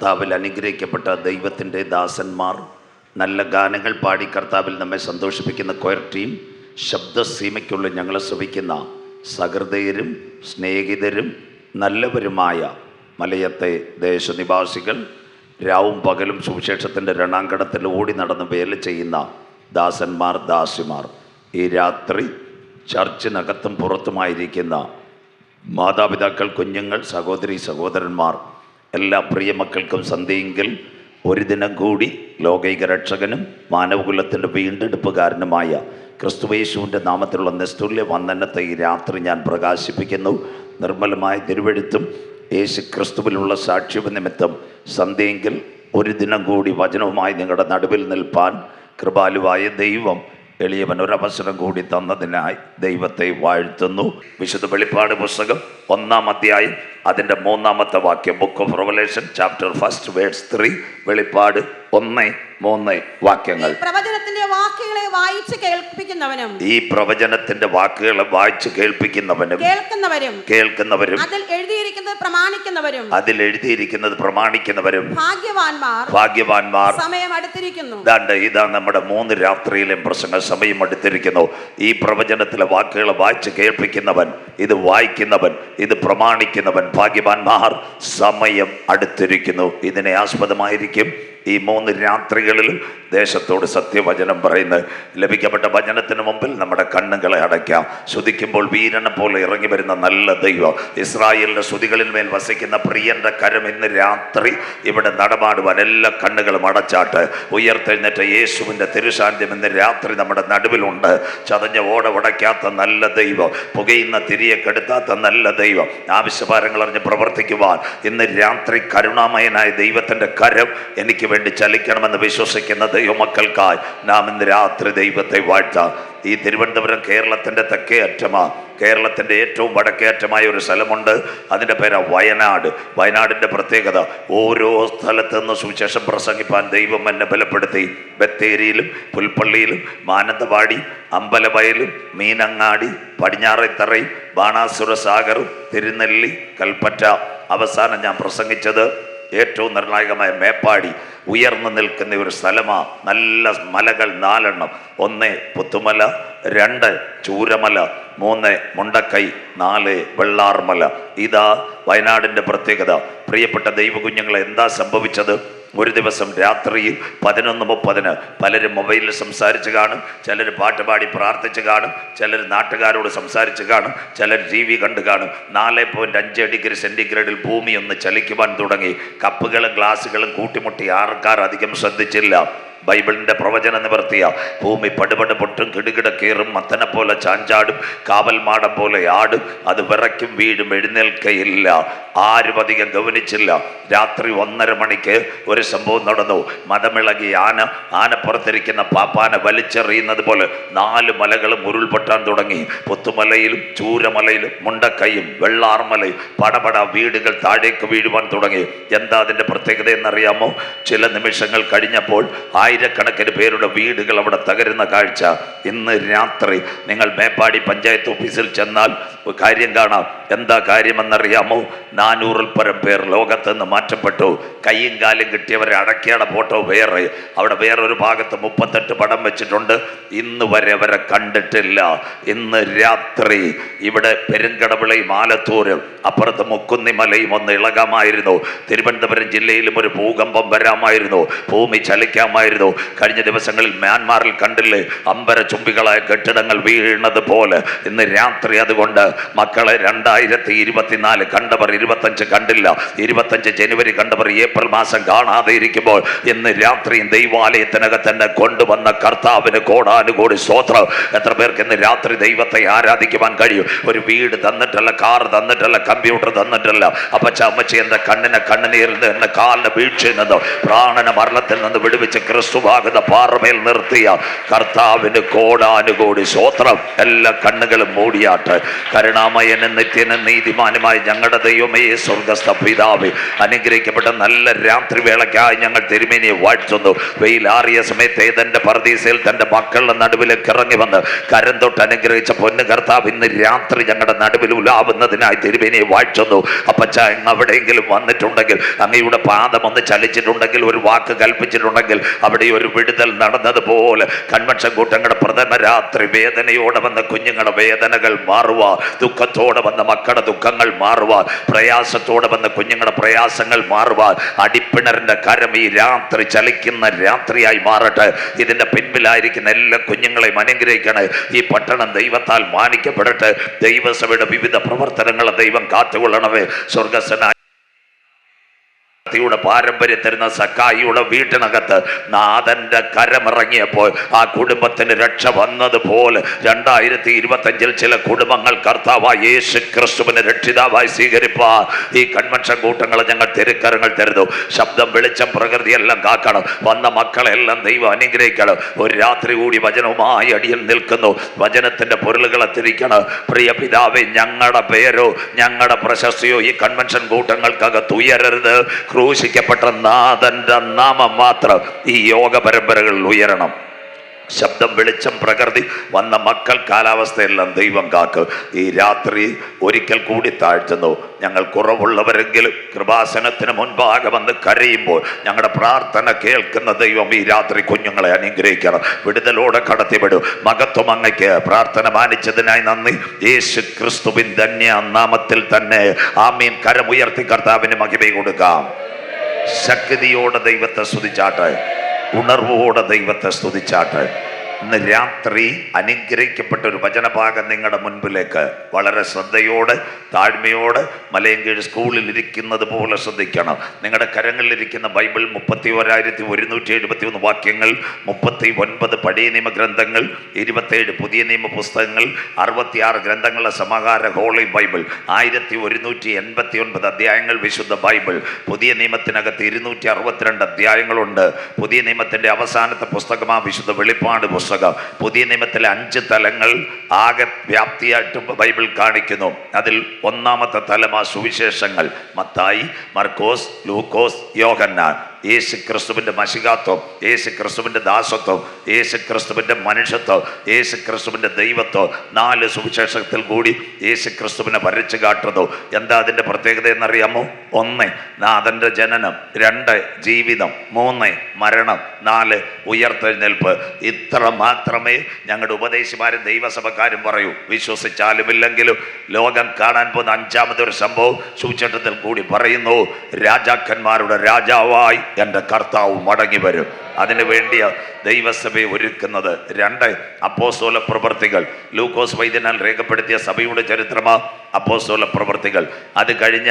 കർത്താവിൽ അനുഗ്രഹിക്കപ്പെട്ട ദൈവത്തിൻ്റെ ദാസന്മാർ, നല്ല ഗാനങ്ങൾ പാടി കർത്താവിൽ നമ്മെ സന്തോഷിപ്പിക്കുന്ന കൊയർ ടീം, ശബ്ദസീമയ്ക്കുള്ളിൽ ഞങ്ങളെ ശ്രവിക്കുന്ന സഹൃദയരും സ്നേഹിതരും നല്ലവരുമായ മലയത്തെ ദേശനിവാസികൾ, രാവും പകലും സുവിശേഷത്തിൻ്റെ രണാങ്കണത്തിൽ ഓടി നടന്ന് വേല ചെയ്യുന്ന ദാസന്മാർ, ദാസിമാർ, ഈ രാത്രി ചർച്ചിനകത്തും പുറത്തുമായിരിക്കുന്ന മാതാപിതാക്കൾ, കുഞ്ഞുങ്ങൾ, സഹോദരി സഹോദരന്മാർ, എല്ലാ പ്രിയ മക്കൾക്കും സന്ധ്യയെങ്കിൽ ഒരു ദിനം കൂടി ലോകൈക രക്ഷകനും മാനവകുലത്തിൻ്റെ വീണ്ടെടുപ്പുകാരനുമായ ക്രിസ്തുയേശുവിൻ്റെ നാമത്തിലുള്ള നിസ്തുല്യ വന്ദനത്തെ ഈ രാത്രി ഞാൻ പ്രകാശിപ്പിക്കുന്നു. നിർമ്മലമായ തിരുവെഴുത്തും യേശു ക്രിസ്തുവിലുള്ള സാക്ഷ്യവും നിമിത്തം സന്ധ്യയെങ്കിൽ ഒരു ദിനം കൂടി വചനവുമായി നിങ്ങളുടെ നടുവിൽ നിൽപ്പാൻ കൃപാലുവായ ദൈവം എളിയവൻ ഒരവസരം കൂടി തന്നതിനായി ദൈവത്തെ വാഴ്ത്തുന്നു. വിശുദ്ധ വെളിപ്പാട് പുസ്തകം 1-ാം അധ്യായം അതിൻ്റെ 3-ാമത്തെ വാക്യം, book of revelation chapter 1 verse 3. വെളിപ്പാട് 1:3 വാക്യങ്ങൾ. പ്രവചനത്തിന്റെ വാക്കുകളെ വായിച്ച് കേൾപ്പിക്കുന്നവനും, ഈ പ്രവചനത്തിന്റെ വാക്കുകളെ വായിച്ച് കേൾപ്പിക്കുന്നവനും കേൾക്കുന്നവരും അതിൽ എഴുതിയിരിക്കുന്നത് പ്രമാണിക്കുന്നവരും ഭാഗ്യവാന്മാർ. സമയം അടുത്തിരിക്കുന്നു. ഇതാ നമ്മുടെ 3 രാത്രിയിലും പ്രസംഗ സമയം അടുത്തിരിക്കുന്നു. ഈ പ്രവചനത്തിലെ വാക്കുകളെ വായിച്ച് കേൾപ്പിക്കുന്നവൻ, ഇത് വായിക്കുന്നവൻ, ഇത് പ്രമാണിക്കുന്നവൻ ഭാഗ്യവാന്മാർ. സമയം അടുത്തിരിക്കുന്നു. ഇതിനെ ആസ്പദമായിരിക്കും ഈ 3 രാത്രികളിലും ദേശത്തോട് സത്യവചനം പറയുന്നത്. ലഭിക്കപ്പെട്ട വചനത്തിന് മുമ്പിൽ നമ്മുടെ കണ്ണുകളെ അടയ്ക്കാം. സ്തുതിക്കുമ്പോൾ വീരനെ പോലെ ഇറങ്ങി വരുന്ന നല്ല ദൈവം, ഇസ്രായേലിന്റെ സ്തുതികളിൽ മേൽ വസിക്കുന്ന പ്രിയന്റെ കരം ഇന്ന് രാത്രി ഇവിടെ നടമാടുവാൻ എല്ലാ കണ്ണുകളും അടച്ചാട്ട്. ഉയർത്തെഴുന്നേറ്റ യേശുവിൻ്റെ തിരുസാന്നിധ്യം ഇന്ന് രാത്രി നമ്മുടെ നടുവിലുണ്ട്. ചതഞ്ഞ ഓട ഉടയ്ക്കാത്ത നല്ല ദൈവം, പുകയുന്ന തിരിയെ കെടുത്താത്ത നല്ല ദൈവം, ആവശ്യഭാരങ്ങൾ അറിഞ്ഞ് പ്രവർത്തിക്കുവാൻ ഇന്ന് രാത്രി കരുണാമയനായ ദൈവത്തിൻ്റെ കരം എനിക്ക് വേണ്ടി ചലിക്കണമെന്ന് വിശ്വസിക്കുന്ന ദൈവമക്കൾക്കായി നാം ഇന്ന് രാത്രി ദൈവത്തെ വാഴ്ത്താം. ഈ തിരുവനന്തപുരം കേരളത്തിൻ്റെ തെക്കേ അറ്റമാണ്. കേരളത്തിൻ്റെ ഏറ്റവും വടക്കേ അറ്റമായ ഒരു സ്ഥലമുണ്ട്, അതിൻ്റെ പേരാണ് വയനാട്. വയനാടിൻ്റെ പ്രത്യേകത, ഓരോ സ്ഥലത്ത് നിന്ന് സുവിശേഷം പ്രസംഗിപ്പാൻ ദൈവം എന്നെ ബലപ്പെടുത്തി. ബത്തേരിയിലും പുൽപ്പള്ളിയിലും മാനന്തവാടി, അമ്പലവയലും മീനങ്ങാടി, പടിഞ്ഞാറേത്തറയും ബാണാസുര സാഗറും തിരുനെല്ലി, കൽപ്പറ്റ. അവസാനം ഞാൻ പ്രസംഗിച്ചത് ഏറ്റവും നിർണായകമായ മേപ്പാടി. ഉയർന്നു നിൽക്കുന്ന ഒരു സ്ഥലമാണ്. നല്ല മലകൾ 4 1 പുത്തുമല, 2 ചൂരമല, 3 മുണ്ടക്കൈ, 4 വെള്ളാർമല. ഇതാ വയനാടിൻ്റെ പ്രത്യേകത. പ്രിയപ്പെട്ട ദൈവകുഞ്ഞുങ്ങളെ, എന്താ സംഭവിച്ചത്? ഒരു ദിവസം രാത്രിയിൽ 11:30 പലരും മൊബൈലിൽ സംസാരിച്ച് കാണും, ചിലർ പാട്ടുപാടി പ്രാർത്ഥിച്ച് കാണും, ചിലർ നാട്ടുകാരോട് സംസാരിച്ച് കാണും, ചിലർ TV കണ്ട് കാണും. 4.5 ഡിഗ്രി സെൻറ്റിഗ്രേഡിൽ ഭൂമി ഒന്ന് ചലിക്കുവാൻ തുടങ്ങി. കപ്പുകളും ഗ്ലാസുകളും കൂട്ടിമുട്ടി. ആൾക്കാർ അധികം ശ്രദ്ധിച്ചില്ല. ബൈബിളിൻ്റെ പ്രവചന നിവർത്തിയ ഭൂമി പടുപട് പൊട്ടും, കിടുകിട കീറും, മത്തനെ പോലെ ചാഞ്ചാടും, കാവൽമാടം പോലെ ആടും, അത് വിറയ്ക്കും, വീഴും, എഴുന്നേൽക്കയില്ല. ആരും അധികം ഗവനിച്ചില്ല. രാത്രി 1:30 മണിക്ക് ഒരു സംഭവം നടന്നു. മതമിളകി ആനപ്പുറത്തിരിക്കുന്ന പാപ്പാനെ വലിച്ചെറിയുന്നത് പോലെ 4 മലകളും ഉരുൾപൊട്ടാൻ തുടങ്ങി. പുത്തുമലയിലും ചൂരമലയിലും മുണ്ടക്കൈയും വെള്ളാർമലയും പടപട വീടുകൾ താഴേക്ക് വീഴുവാൻ തുടങ്ങി. എന്താ അതിൻ്റെ പ്രത്യേകത എന്നറിയാമോ? ചില നിമിഷങ്ങൾ കഴിഞ്ഞപ്പോൾ ആയിരക്കണക്കിന് പേരുടെ വീടുകൾ അവിടെ തകരുന്ന കാഴ്ച. ഇന്ന് രാത്രി നിങ്ങൾ മേപ്പാടി പഞ്ചായത്ത് ഓഫീസിൽ ചെന്നാൽ കാര്യം കാണാം. എന്താ കാര്യമെന്നറിയാമോ? 400-ൽ പരം പേർ ലോകത്ത് നിന്ന് മാറ്റപ്പെട്ടു. കൈയും കാലും കിട്ടിയവരെ അടക്കിയാണ് ഫോട്ടോ വേറെ. അവിടെ വേറൊരു ഭാഗത്ത് 38 പടം വെച്ചിട്ടുണ്ട്. ഇന്ന് വരെ അവരെ കണ്ടിട്ടില്ല. ഇന്ന് രാത്രി ഇവിടെ പെരുങ്കടവിളയും ആലത്തൂരും അപ്പുറത്ത് മുക്കുന്നിമലയും ഒന്ന് ഇളകാമായിരുന്നു. തിരുവനന്തപുരം ജില്ലയിലും ഒരു ഭൂകമ്പം വരാമായിരുന്നു. ഭൂമി ചലിക്കാമായിരുന്നു. കഴിഞ്ഞ ദിവസങ്ങളിൽ മ്യാൻമാറിൽ കണ്ടില്ലേ, അമ്പര ചുംബികളായ കെട്ടിടങ്ങൾ വീഴുന്നത് പോലെ. ഇന്ന് രാത്രി അതുകൊണ്ട് മക്കളെ 2024 കണ്ടവർ 25 കണ്ടില്ല, 25 ജനുവരി കണ്ടവർ ഏപ്രിൽ മാസം കാണാതെ ഇരിക്കുമ്പോൾ ഇന്ന് രാത്രിയും ദൈവാലയത്തിനകത്ത് തന്നെ കൊണ്ടുവന്ന കർത്താവിന് കോടാനുകോടി സ്തോത്രം. എത്ര പേർക്ക് ഇന്ന് രാത്രി ദൈവത്തെ ആരാധിക്കുവാൻ കഴിയും? ഒരു വീട് തന്നിട്ടല്ല, കാർ തന്നിട്ടല്ല, കമ്പ്യൂട്ടർ തന്നിട്ടല്ല, അപ്പച്ച അമ്മച്ചി എൻ്റെ കണ്ണുനീരിൽ നിന്ന്, എൻ്റെ കാലിന് വീഴ്ചയിൽ നിന്ന്, പ്രാണന മരണത്തിൽ നിന്ന് വിടുവിച്ച് ക്രിസ്തുവാകുന്ന പാറമേൽ നിർത്തിയ കർത്താവിന് കോടാനുകോടി സ്തോത്രം. എല്ലാ കണ്ണുകളും മൂടിയാട്ട്. കരുണാമയനും നിത്യ യോഗ്യനും നീതിമാനുമായ ഞങ്ങളുടെ ദൈവമേ, സ്വർഗസ്ഥ പിതാവേ, അനുഗ്രഹിക്കപ്പെട്ട നല്ല രാത്രി വേളയ്ക്കായി ഞങ്ങൾ തിരുമേനിയെ വാഴ്ത്തുന്നു. വെയിലാറിയ സമയത്ത് ഏതെന്റെ പർദീസയിൽ തന്റെ മക്കളുടെ നടുവിലേക്ക് ഇറങ്ങി വന്ന് കരം തൊട്ട് അനുഗ്രഹിച്ച പൊന്നു കർത്താവ് ഇന്ന് രാത്രി ഞങ്ങളുടെ നടുവിൽ ഉലാവുന്നതിനായി തിരുമേനിയെ വാഴ്ത്തുന്നു. അപ്പച്ച, എവിടെയെങ്കിലും വന്നിട്ടുണ്ടെങ്കിൽ, അങ്ങയുടെ പാദം ഒന്ന് ചലിച്ചിട്ടുണ്ടെങ്കിൽ, ഒരു വാക്ക് കൽപ്പിച്ചിട്ടുണ്ടെങ്കിൽ, അവിടെ ഒരു വിടുതൽ നടന്നതുപോലെ കൺവെൻഷൻ കൂട്ടങ്ങളുടെ പ്രഥമ രാത്രി വേദനയോടെ വന്ന കുഞ്ഞുങ്ങളുടെ വേദനകൾ മാറുക, ദുഃഖത്തോടെ വന്ന മക്കളുടെ ദുഃഖങ്ങൾ മാറുക, പ്രയാസത്തോടെ വന്ന കുഞ്ഞുങ്ങളുടെ പ്രയാസങ്ങൾ മാറുക. അടിപ്പിണറിന്റെ കരം ഈ രാത്രി ചലിക്കുന്ന രാത്രിയായി മാറട്ടെ. ഇതിന്റെ പിൻപിലായിരിക്കുന്ന എല്ലാ കുഞ്ഞുങ്ങളെയും അനുഗ്രഹിക്കണേ. ഈ പട്ടണം ദൈവത്താൽ മാനിക്കപ്പെടട്ടെ. ദൈവസഭയുടെ വിവിധ പ്രവർത്തനങ്ങളെ ദൈവം കാത്തുകൊള്ളണമേ. സ്വർഗസ്വനായ യുടെ പാരമ്പര്യം തരുന്ന സക്കായിയുടെ വീട്ടിനകത്ത് നാഥന്റെ കരമിറങ്ങിയപ്പോൾ ആ കുടുംബത്തിന് രക്ഷ വന്നതുപോലെ 2025 ചില കുടുംബങ്ങൾ കർത്താവായ യേശു ക്രിസ്തുവിനെ രക്ഷിതാവായി സ്വീകരിപ്പാൻ ഈ കൺവെൻഷൻ കൂട്ടങ്ങളെ ഞങ്ങൾ തിരുക്കരങ്ങൾ തരുന്നു. ശബ്ദം, വെളിച്ചം, പ്രകൃതിയെല്ലാം കാക്കണം. വന്ന മക്കളെല്ലാം ദൈവം അനുഗ്രഹിക്കണം. ഒരു രാത്രി കൂടി വചനവുമായി അടിയൻ നിൽക്കുന്നു. വചനത്തിന്റെ പൊരുളുകളെ തിരിക്കണം. പ്രിയ പിതാവേ, ഞങ്ങളുടെ പേരോ ഞങ്ങളുടെ പ്രശസ്തിയോ ഈ കൺവെൻഷൻ കൂട്ടങ്ങൾക്കകത്ത് ഉയരരുത്. ക്രൂശിക്കപ്പെട്ട നാഥന്റെ നാമം മാത്രം ഈ യോഗ പരമ്പരകളിൽ ഉയരണം. ശബ്ദം, വെളിച്ചം, പ്രകൃതി, വന്ന മക്കൾ, കാലാവസ്ഥയെല്ലാം ദൈവം കാക്ക്. ഈ രാത്രി ഒരിക്കൽ കൂടി താഴ്ത്തുന്നു. ഞങ്ങൾ കുറവുള്ളവരെങ്കിലും കൃപാസനത്തിന് മുൻപാകെ വന്ന് കരയുമ്പോൾ ഞങ്ങളുടെ പ്രാർത്ഥന കേൾക്കുന്ന ദൈവം ഈ രാത്രി കുഞ്ഞുങ്ങളെ അനുഗ്രഹിക്കണം. വിടുതലോടെ കടത്തിവിടും. മഹത്വം അങ്ങയ്ക്ക്. പ്രാർത്ഥന മാനിച്ചതിനായി നന്ദി. യേശു ക്രിസ്തുവിൻ ധന്യ നാമത്തിൽ തന്നെ ആമീൻ. കരമുയർത്തി കർത്താവിന് മഹിമ കൊടുക്കാം. ശക്തിയോടെ ദൈവത്തെ സ്തുതിച്ചാട്ടെ. ഉണർവോടെ ദൈവത്തെ സ്തുതിച്ചാട്ടെ. ഇന്ന് രാത്രി അനുഗ്രഹിക്കപ്പെട്ട ഒരു വചനഭാഗം നിങ്ങളുടെ മുൻപിലേക്ക് വളരെ ശ്രദ്ധയോടെ താഴ്മയോടെ മലയങ്കീഴ് സ്കൂളിൽ ഇരിക്കുന്നത് പോലെ ശ്രദ്ധിക്കണം. നിങ്ങളുടെ കരങ്ങളിലിരിക്കുന്ന ബൈബിൾ 31,171 വാക്യങ്ങൾ, 39 പഴയ നിയമ ഗ്രന്ഥങ്ങൾ, 27 പുതിയ നിയമ പുസ്തകങ്ങൾ, 66 ഗ്രന്ഥങ്ങളുടെ സമാഹാര ഹോളി ബൈബിൾ, 1189 അധ്യായങ്ങൾ വിശുദ്ധ ബൈബിൾ. പുതിയ നിയമത്തിനകത്ത് 262 അധ്യായങ്ങളുണ്ട്. പുതിയ നിയമത്തിന്റെ അവസാനത്തെ പുസ്തകമാ വിശുദ്ധ വെളിപ്പാട് പുസ്തകം. പുതിയ നിയമത്തിലെ 5 തലങ്ങൾ ആകെ വ്യാപ്തിയായിട്ട് ബൈബിൾ കാണിക്കുന്നു. അതിൽ ഒന്നാമത്തെ തലമാ സുവിശേഷങ്ങൾ. മത്തായി, മർക്കോസ്, ലൂക്കോസ്, യോഹന്നാൻ. യേശു ക്രിസ്തുവിൻ്റെ മശികാത്വം, യേശു ക്രിസ്തുവിൻ്റെ ദാസത്വം, യേശു ക്രിസ്തുവിൻ്റെ മനുഷ്യത്വം, യേശു ക്രിസ്തുവിൻ്റെ ദൈവത്വം. 4 സുവിശേഷത്തിൽ കൂടി യേശു ക്രിസ്തുവിനെ വരച്ചു കാട്ടുന്നു. എന്താ അതിൻ്റെ പ്രത്യേകത എന്നറിയാമോ? 1 നാഥൻ്റെ ജനനം, 2 ജീവിതം, 3 മരണം, 4 ഉയർത്തെഴുന്നേൽപ്പ്. ഇത്ര മാത്രമേ ഞങ്ങളുടെ ഉപദേശിമാരും ദൈവസഭക്കാരും പറയൂ. വിശ്വസിച്ചാലുമില്ലെങ്കിലും ലോകം കാണാൻ പോകുന്ന 5ാമതൊരു സംഭവം സുവിശേഷത്തിൽ കൂടി പറയുന്നു. രാജാക്കന്മാരുടെ രാജാവായി എൻ്റെ കർത്താവ് മടങ്ങി വരും. അതിനു വേണ്ടിയ ദൈവസഭയെ ഒരുക്കുന്നത്. 2 അപ്പോസ്തല പ്രവൃത്തികൾ. ലൂക്കോസ് വൈദ്യനാൽ രേഖപ്പെടുത്തിയ സഭയുടെ ചരിത്രമാ അപ്പോസ്തല പ്രവൃത്തികൾ. അത് കഴിഞ്ഞ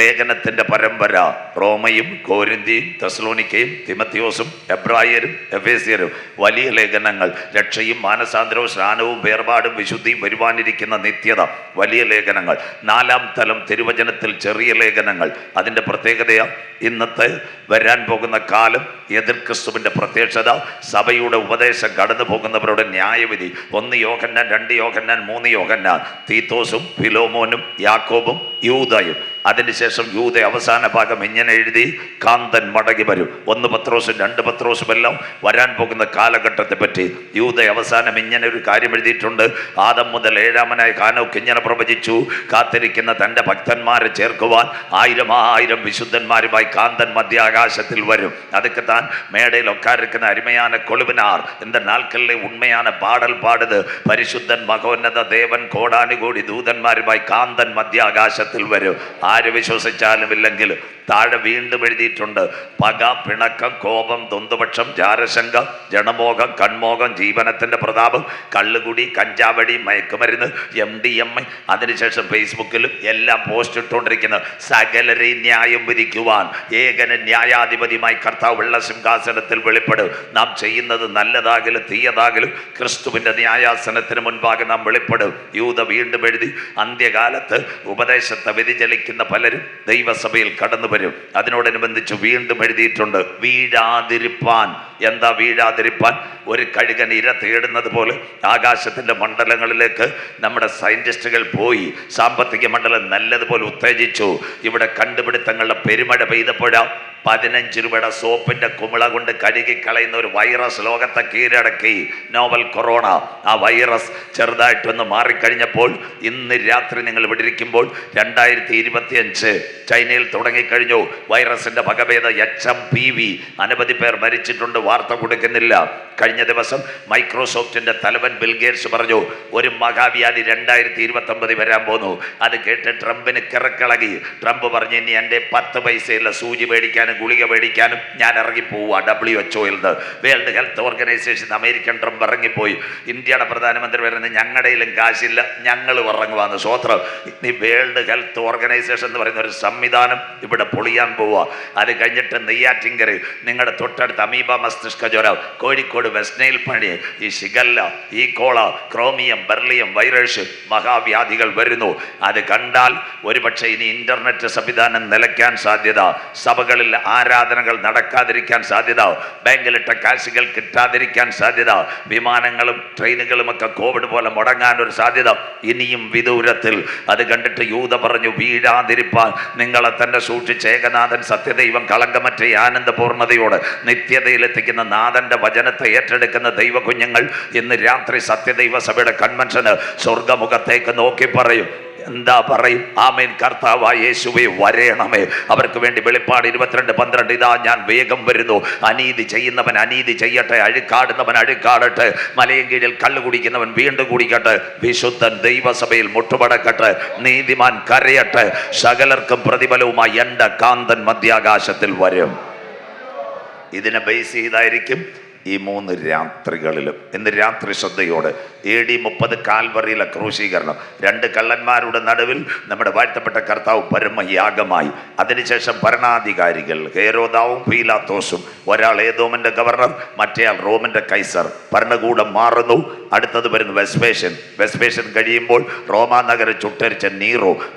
ലേഖനത്തിന്റെ പരമ്പര റോമയും കോരിന്തിയും തെസ്സലോനിക്കയും തിമത്തിയോസും എബ്രായരും എഫേസ്യരും. വലിയ ലേഖനങ്ങൾ. രക്ഷയും മാനസാന്തരവും സ്നാനവും വേർപാടും വിശുദ്ധിയും വരുവാനിരിക്കുന്ന നിത്യത. വലിയ ലേഖനങ്ങൾ. 4ാം തലം തിരുവചനത്തിൽ ചെറിയ ലേഖനങ്ങൾ. അതിൻ്റെ പ്രത്യേകതയാ ഇന്നത്തെ വരാൻ പോകുന്ന കാലം, എതിർ ക്രിസ്തുവിൻ്റെ പ്രത്യക്ഷത, സഭയുടെ ഉപദേശം, കടന്നു പോകുന്നവരുടെ ന്യായവിധി. 1 യോഹന്നാൻ, 2 യോഹന്നാൻ, 3 യോഹന്നാൻ. തീത്തോസും ഫിലോമോനും യാക്കോബും യൂദയും. അതിനുശേഷം യൂദ അവസാന ഭാഗം ഇങ്ങനെ എഴുതി, കാന്തൻ മടങ്ങി വരും. 1 പത്രോസും 2 പത്രോസും എല്ലാം വരാൻ പോകുന്ന കാലഘട്ടത്തെ പറ്റി. യൂദ അവസാനം ഇങ്ങനെ ഒരു കാര്യം എഴുതിയിട്ടുണ്ട്. ആദം മുതൽ 7ാമനായ ഹാനോക്ക് ഇങ്ങനെ പ്രവചിച്ചു, കാത്തിരിക്കുന്ന തൻ്റെ ഭക്തന്മാരെ ചേർക്കുവാൻ 1000 വിശുദ്ധന്മാരുമായി കാന്തൻ മധ്യാകാശത്തിൽ വരും. அதுக்கு தான் மேடையில் உட்கார்ந்திருக்கிற அருமையான கொழுவினார் இந்த நாட்களில் உண்மையான பாடல் பாடுது. பரிசுத்தன் மகோன்னத தேவன் கோடானு கோடி ദൂതന്മാരുമായി കാന്തൻ മധ്യാകാശത്തിൽ വരും. ആര് വിശ്വസിച്ചാലും ഇല്ലെങ്കിലും താഴെ വീണ്ടും എഴുതിയിട്ടുണ്ട്. പക, പിണക്കം, കോപം, ദ്വന്ദ്വപക്ഷം, ജാരശങ്ക, ജനമോഹം, കൺമോഹം, ജീവനത്തിന്റെ പ്രതാപം, കള്ളുകുടി, കഞ്ചാവടി, മയക്കുമരുന്ന്, MDMA. അതിനുശേഷം ഫേസ്ബുക്കിലും എല്ലാം പോസ്റ്റ് ഇട്ടുകൊണ്ടിരിക്കുന്ന സകലരെയും ന്യായം വിധിക്കുവാൻ ഏകന ന്യായാധിപതിയുമായി കർത്താവ് വെള്ള സിംഹാസനത്തിൽ വെളിപ്പെടും. നാം ചെയ്യുന്നത് നല്ലതാകലും തീയതാകലും ക്രിസ്തുവിന്റെ ന്യായാസനത്തിന് മുൻപാകെ നാം വെളിപ്പെടും. യൂദ വീണ്ടും എഴുതി, അന്ത്യകാലത്ത് ഉപദേശത്തെ വ്യതിചലിക്കുന്ന പലരും ദൈവസഭയിൽ കടന്നു വരും. അതിനോടനുബന്ധിച്ച് വീണ്ടും എഴുതിയിട്ടുണ്ട്, വീഴാതിരിപ്പാൻ. എന്താ വീഴാതിരിപ്പാൻ? ഒരു കഴുകൻ ഇര തേടുന്നത് പോലെ ആകാശത്തിൻ്റെ മണ്ഡലങ്ങളിലേക്ക് നമ്മുടെ സയൻറ്റിസ്റ്റുകൾ പോയി. സാമ്പത്തിക മണ്ഡലം നല്ലതുപോലെ ഉത്തേജിച്ചു. ഇവിടെ കണ്ടുപിടുത്തങ്ങളുടെ പെരുമഴ പെയ്തപ്പോഴാണ് 15 രൂപയുടെ സോപ്പിന്റെ കുമിള കൊണ്ട് കഴുകിക്കളയുന്ന ഒരു വൈറസ് ലോകത്തെ കീഴടക്കി, നോവൽ കൊറോണ. ആ വൈറസ് ചെറുതായിട്ടൊന്ന് മാറിക്കഴിഞ്ഞപ്പോൾ ഇന്ന് രാത്രി നിങ്ങൾ ഇവിടെ ഇരിക്കുമ്പോൾ 2025 ചൈനയിൽ തുടങ്ങിക്കഴിഞ്ഞു വൈറസിന്റെ വകഭേദ HMPV. അനവധി പേർ മരിച്ചിട്ടുണ്ട്, വാർത്ത കൊടുക്കുന്നില്ല. കഴിഞ്ഞ ദിവസം മൈക്രോസോഫ്റ്റിന്റെ തലവൻ ബിൽ ഗേറ്റ്സ് പറഞ്ഞു ഒരു മഹാവ്യാധി 2029 വരാൻ പോന്നു. അത് കേട്ട് ട്രംപിന് കിറക്കിളകി. ട്രംപ് പറഞ്ഞു ഇനി എൻ്റെ 10 പൈസയുള്ള സൂചി മേടിക്കാൻ ഗുളിക മേടിക്കാനും ഞാൻ ഇറങ്ങിപ്പോവുക. WHO world health organisation American Trump ഇറങ്ങിപ്പോയി. ഇന്ത്യയുടെ പ്രധാനമന്ത്രി പറയുന്നത് ഞങ്ങളുടെയിലും കാശില്ല, ഞങ്ങൾ ഇറങ്ങുവാന്ന്. സ്വോത്രം. ഇനി വേൾഡ് ഹെൽത്ത് ഓർഗനൈസേഷൻ എന്ന് പറയുന്ന ഒരു സംവിധാനം ഇവിടെ പൊളിയാൻ പോവുക. അത് കഴിഞ്ഞിട്ട് നെയ്യാറ്റിങ്കര, നിങ്ങളുടെ തൊട്ടടുത്ത് അമീബ മസ്തിഷ്ക ജ്വരം, കോഴിക്കോട് വെസ്റ്റ് നൈൽ പണി, ഈ ഷിഗല്ല, ഈ കോള, ക്രോമിയം, ബെർലിയം വൈറസ് മഹാവ്യാധികൾ വരുന്നു. അത് കണ്ടാൽ ഒരുപക്ഷെ ഇനി ഇന്റർനെറ്റ് സംവിധാനം നിലയ്ക്കാൻ സാധ്യത, സഭകളിൽ ആരാധനകൾ നടക്കാതിരിക്കാൻ സാധ്യത, ബാങ്കിലിട്ട കാശുകൾ കിട്ടാതിരിക്കാൻ സാധ്യത, വിമാനങ്ങളും ട്രെയിനുകളും ഒക്കെ കോവിഡ് പോലെ മുടങ്ങാൻ ഒരു സാധ്യത ഇനിയും വിദൂരത്തിൽ. അത് കണ്ടിട്ട് യൂത പറഞ്ഞു വീഴാതിരിപ്പാൻ നിങ്ങളെ തന്നെ സൂക്ഷിച്ച് ഏകനാഥൻ സത്യദൈവം കളങ്കമറ്റ ആനന്ദപൂർണ്ണതയോട് നിത്യതയിലെത്തിക്കുന്ന നാഥന്റെ വചനത്തെ ഏറ്റെടുക്കുന്ന ദൈവ കുഞ്ഞുങ്ങൾ ഇന്ന് രാത്രി സത്യദൈവ സഭയുടെ കൺവെൻഷന് സ്വർഗമുഖത്തേക്ക് നോക്കി പറയും. എന്താ പറയും? ആമേൻ. കർത്താവായ യേശുവേ വരേണമേ. അവർക്ക് വേണ്ടി വെളിപ്പാട് 22:12 ഇതാ ഞാൻ വേഗം വരുന്നു. അനീതി ചെയ്യുന്നവൻ അനീതി ചെയ്യട്ടെ, അഴുക്കാടുന്നവൻ അഴുക്കാടട്ടെ, മലയും കീഴിൽ കള്ളു കുടിക്കുന്നവൻ വീണ്ടും കുടിക്കട്ടെ, വിശുദ്ധൻ ദൈവസഭയിൽ മുട്ടുമടക്കട്ടെ, നീതിമാൻ കരയട്ടെ, സകലർക്കും പ്രതിഫലവുമായി എൻ്റെ കാന്തൻ മധ്യാകാശത്തിൽ വരും. ഇതിനെ ബേസ് ചെയ്തായിരിക്കും ഈ 3 രാത്രികളിലും. ഇന്ന് രാത്രി ശ്രദ്ധയോടെ AD 30 കാൽവറിയിലെ ക്രൂശീകരണം, 2 കള്ളന്മാരുടെ നടുവിൽ നമ്മുടെ വാഴ്ത്തപ്പെട്ട കർത്താവ് പരമയാഗമായി. അതിനുശേഷം ഭരണാധികാരികൾ ഹേരോദാവും പീലാത്തോസും, ഒരാൾ ഏദോമിന്റെ ഗവർണർ, മറ്റേയാൾ റോമിന്റെ കൈസർ. ഭരണകൂടം മാറുന്നു. അടുത്തത് വരുന്നു വെസ്പേഷ്യൻ കഴിയുമ്പോൾ റോമാ നഗരം ചുട്ടരിച്ച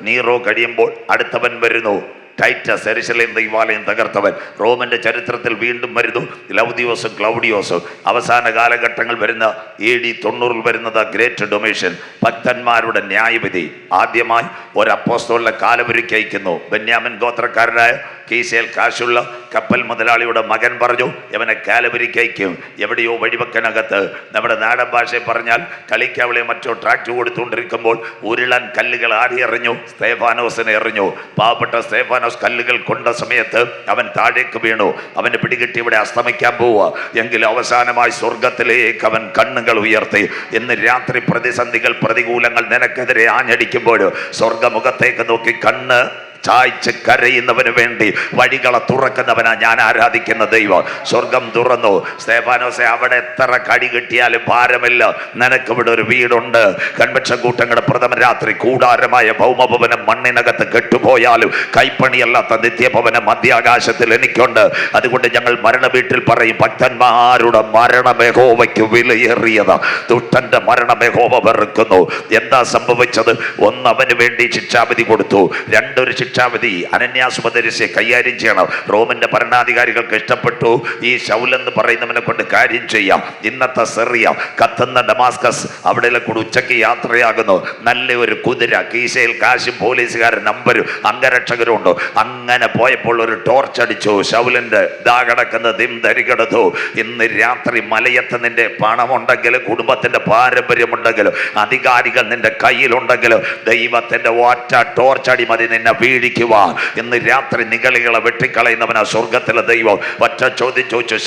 നീറോ കഴിയുമ്പോൾ അടുത്തവൻ വരുന്നു ടൈറ്റസ്, യെരുശലേം ദൈവാലയം തകർത്തവൻ. റോമിന്റെ ചരിത്രത്തിൽ വീണ്ടും വരുന്നു ലൗദിയോസും ക്ലൗഡിയോസും. അവസാന കാലഘട്ടങ്ങൾ വരുന്ന AD 90 വരുന്നത് ഗ്രേറ്റ് ഡൊമേഷൻ, ഭക്തന്മാരുടെ ന്യായവിധി. ആദ്യമായി ഒരു അപ്പോസ്തലനെ കാലവരിക്ക് അയക്കുന്നു. ബെന്യാമിൻ ഗോത്രക്കാരനായ കീശയിൽ കാശുള്ള കപ്പൽ മുതലാളിയുടെ മകൻ പറഞ്ഞു ഇവനെ കാലവരിക്ക് അയക്കും. എവിടെയോ വഴിവക്കനകത്ത്, നമ്മുടെ നാടൻ ഭാഷയിൽ പറഞ്ഞാൽ കളിക്കവളെ മറ്റോ ട്രാക്ട് കൊടുത്തുകൊണ്ടിരിക്കുമ്പോൾ ഉരുളൻ കല്ലുകൾ ആടി എറിഞ്ഞു, സ്തേഫാനോസിനെ എറിഞ്ഞു. പാവപ്പെട്ട സ്തേഫാനോസ് കല്ലുകൾ കൊണ്ട സമയത്ത് അവൻ താഴേക്ക് വീണു. അവന് പിടികിട്ടി ഇവിടെ അസ്തമിക്കാൻ പോവുക. എങ്കിലും അവസാനമായി സ്വർഗത്തിലേക്ക് അവൻ കണ്ണുകൾ ഉയർത്തി. ഇന്ന് രാത്രി പ്രതിസന്ധികൾ, പ്രതികൂലങ്ങൾ നിനക്കെതിരെ ആഞ്ഞടിക്കുമ്പോൾ സ്വർഗമുഖത്തേക്ക് നോക്കി കണ്ണ് ചായ്ച്ച് കരയുന്നവന് വേണ്ടി വഴികളെ തുറക്കുന്നവനാ ഞാൻ ആരാധിക്കുന്ന ദൈവം. സ്വർഗം തുറന്നു. സ്തേഫാനോസെ, അവിടെ എത്ര കടി കിട്ടിയാലും ഭാരമില്ല, നിനക്കിവിടെ ഒരു വീടുണ്ട്. കൺവെൻഷൻ കൂട്ടങ്ങളുടെ പ്രഥമ രാത്രി കൂടാരമായ ഭൗമഭവനം മണ്ണിനകത്ത് കെട്ടുപോയാലും കൈപ്പണിയല്ലാത്ത നിത്യഭവനം മധ്യാകാശത്തിൽ എനിക്കുണ്ട്. അതുകൊണ്ട് ഞങ്ങൾ മരണ വീട്ടിൽ പറയും ഭക്തന്മാരുടെ മരണം യഹോവയ്ക്ക് വിലയേറിയത്, ദുഷ്ടന്റെ മരണം യഹോവ വെറുക്കുന്നു. എന്താ സംഭവിച്ചത്? 1, അവന് വേണ്ടി ശിക്ഷാവിധി കൊടുത്തു. 2, ഒരു ശിക്ഷാവിധി അനന്യാസുപദരിശയെ കൈകാര്യം ചെയ്യണം. റോമിന്റെ ഭരണാധികാരികൾക്ക് ഇഷ്ടപ്പെട്ടു ഈ ശൗലെന്ന് പറയുന്നവനെ കൊണ്ട് കാര്യം ചെയ്യാം. ഇന്നത്തെ സിറിയ, കത്തുന്ന ഡമാസ്കസ്, അവിടെ കൂടെ ഉച്ചയ്ക്ക് യാത്രയാകുന്നു. നല്ല ഒരു കുതിര, കീശയിൽ കാശും പോലീസുകാരൻ നമ്പരും അംഗരക്ഷകരും ഉണ്ട്. അങ്ങനെ പോയപ്പോൾ ഒരു ടോർച്ച് അടിച്ചു. ശൗലിന്റെ ദാ കിടക്കുന്ന ദിം ധരിക്കെടുത്തു. ഇന്ന് രാത്രി മലയത്ത് നിന്റെ പണമുണ്ടെങ്കിലും കുടുംബത്തിന്റെ പാരമ്പര്യമുണ്ടെങ്കിലും അധികാരികൾ നിന്റെ കയ്യിലുണ്ടെങ്കിലും ദൈവത്തിന്റെ ഒറ്റ ടോർച്ചടി മതി നിന്നെ വീഴിക്കുവാൻ. ഇന്ന് രാത്രി നിഗളികളെ വെട്ടിക്കളയുന്നവനാ സ്വർഗത്തിലെ ദൈവം. ഒറ്റ ചോദ്യം ചോദിച്ചു,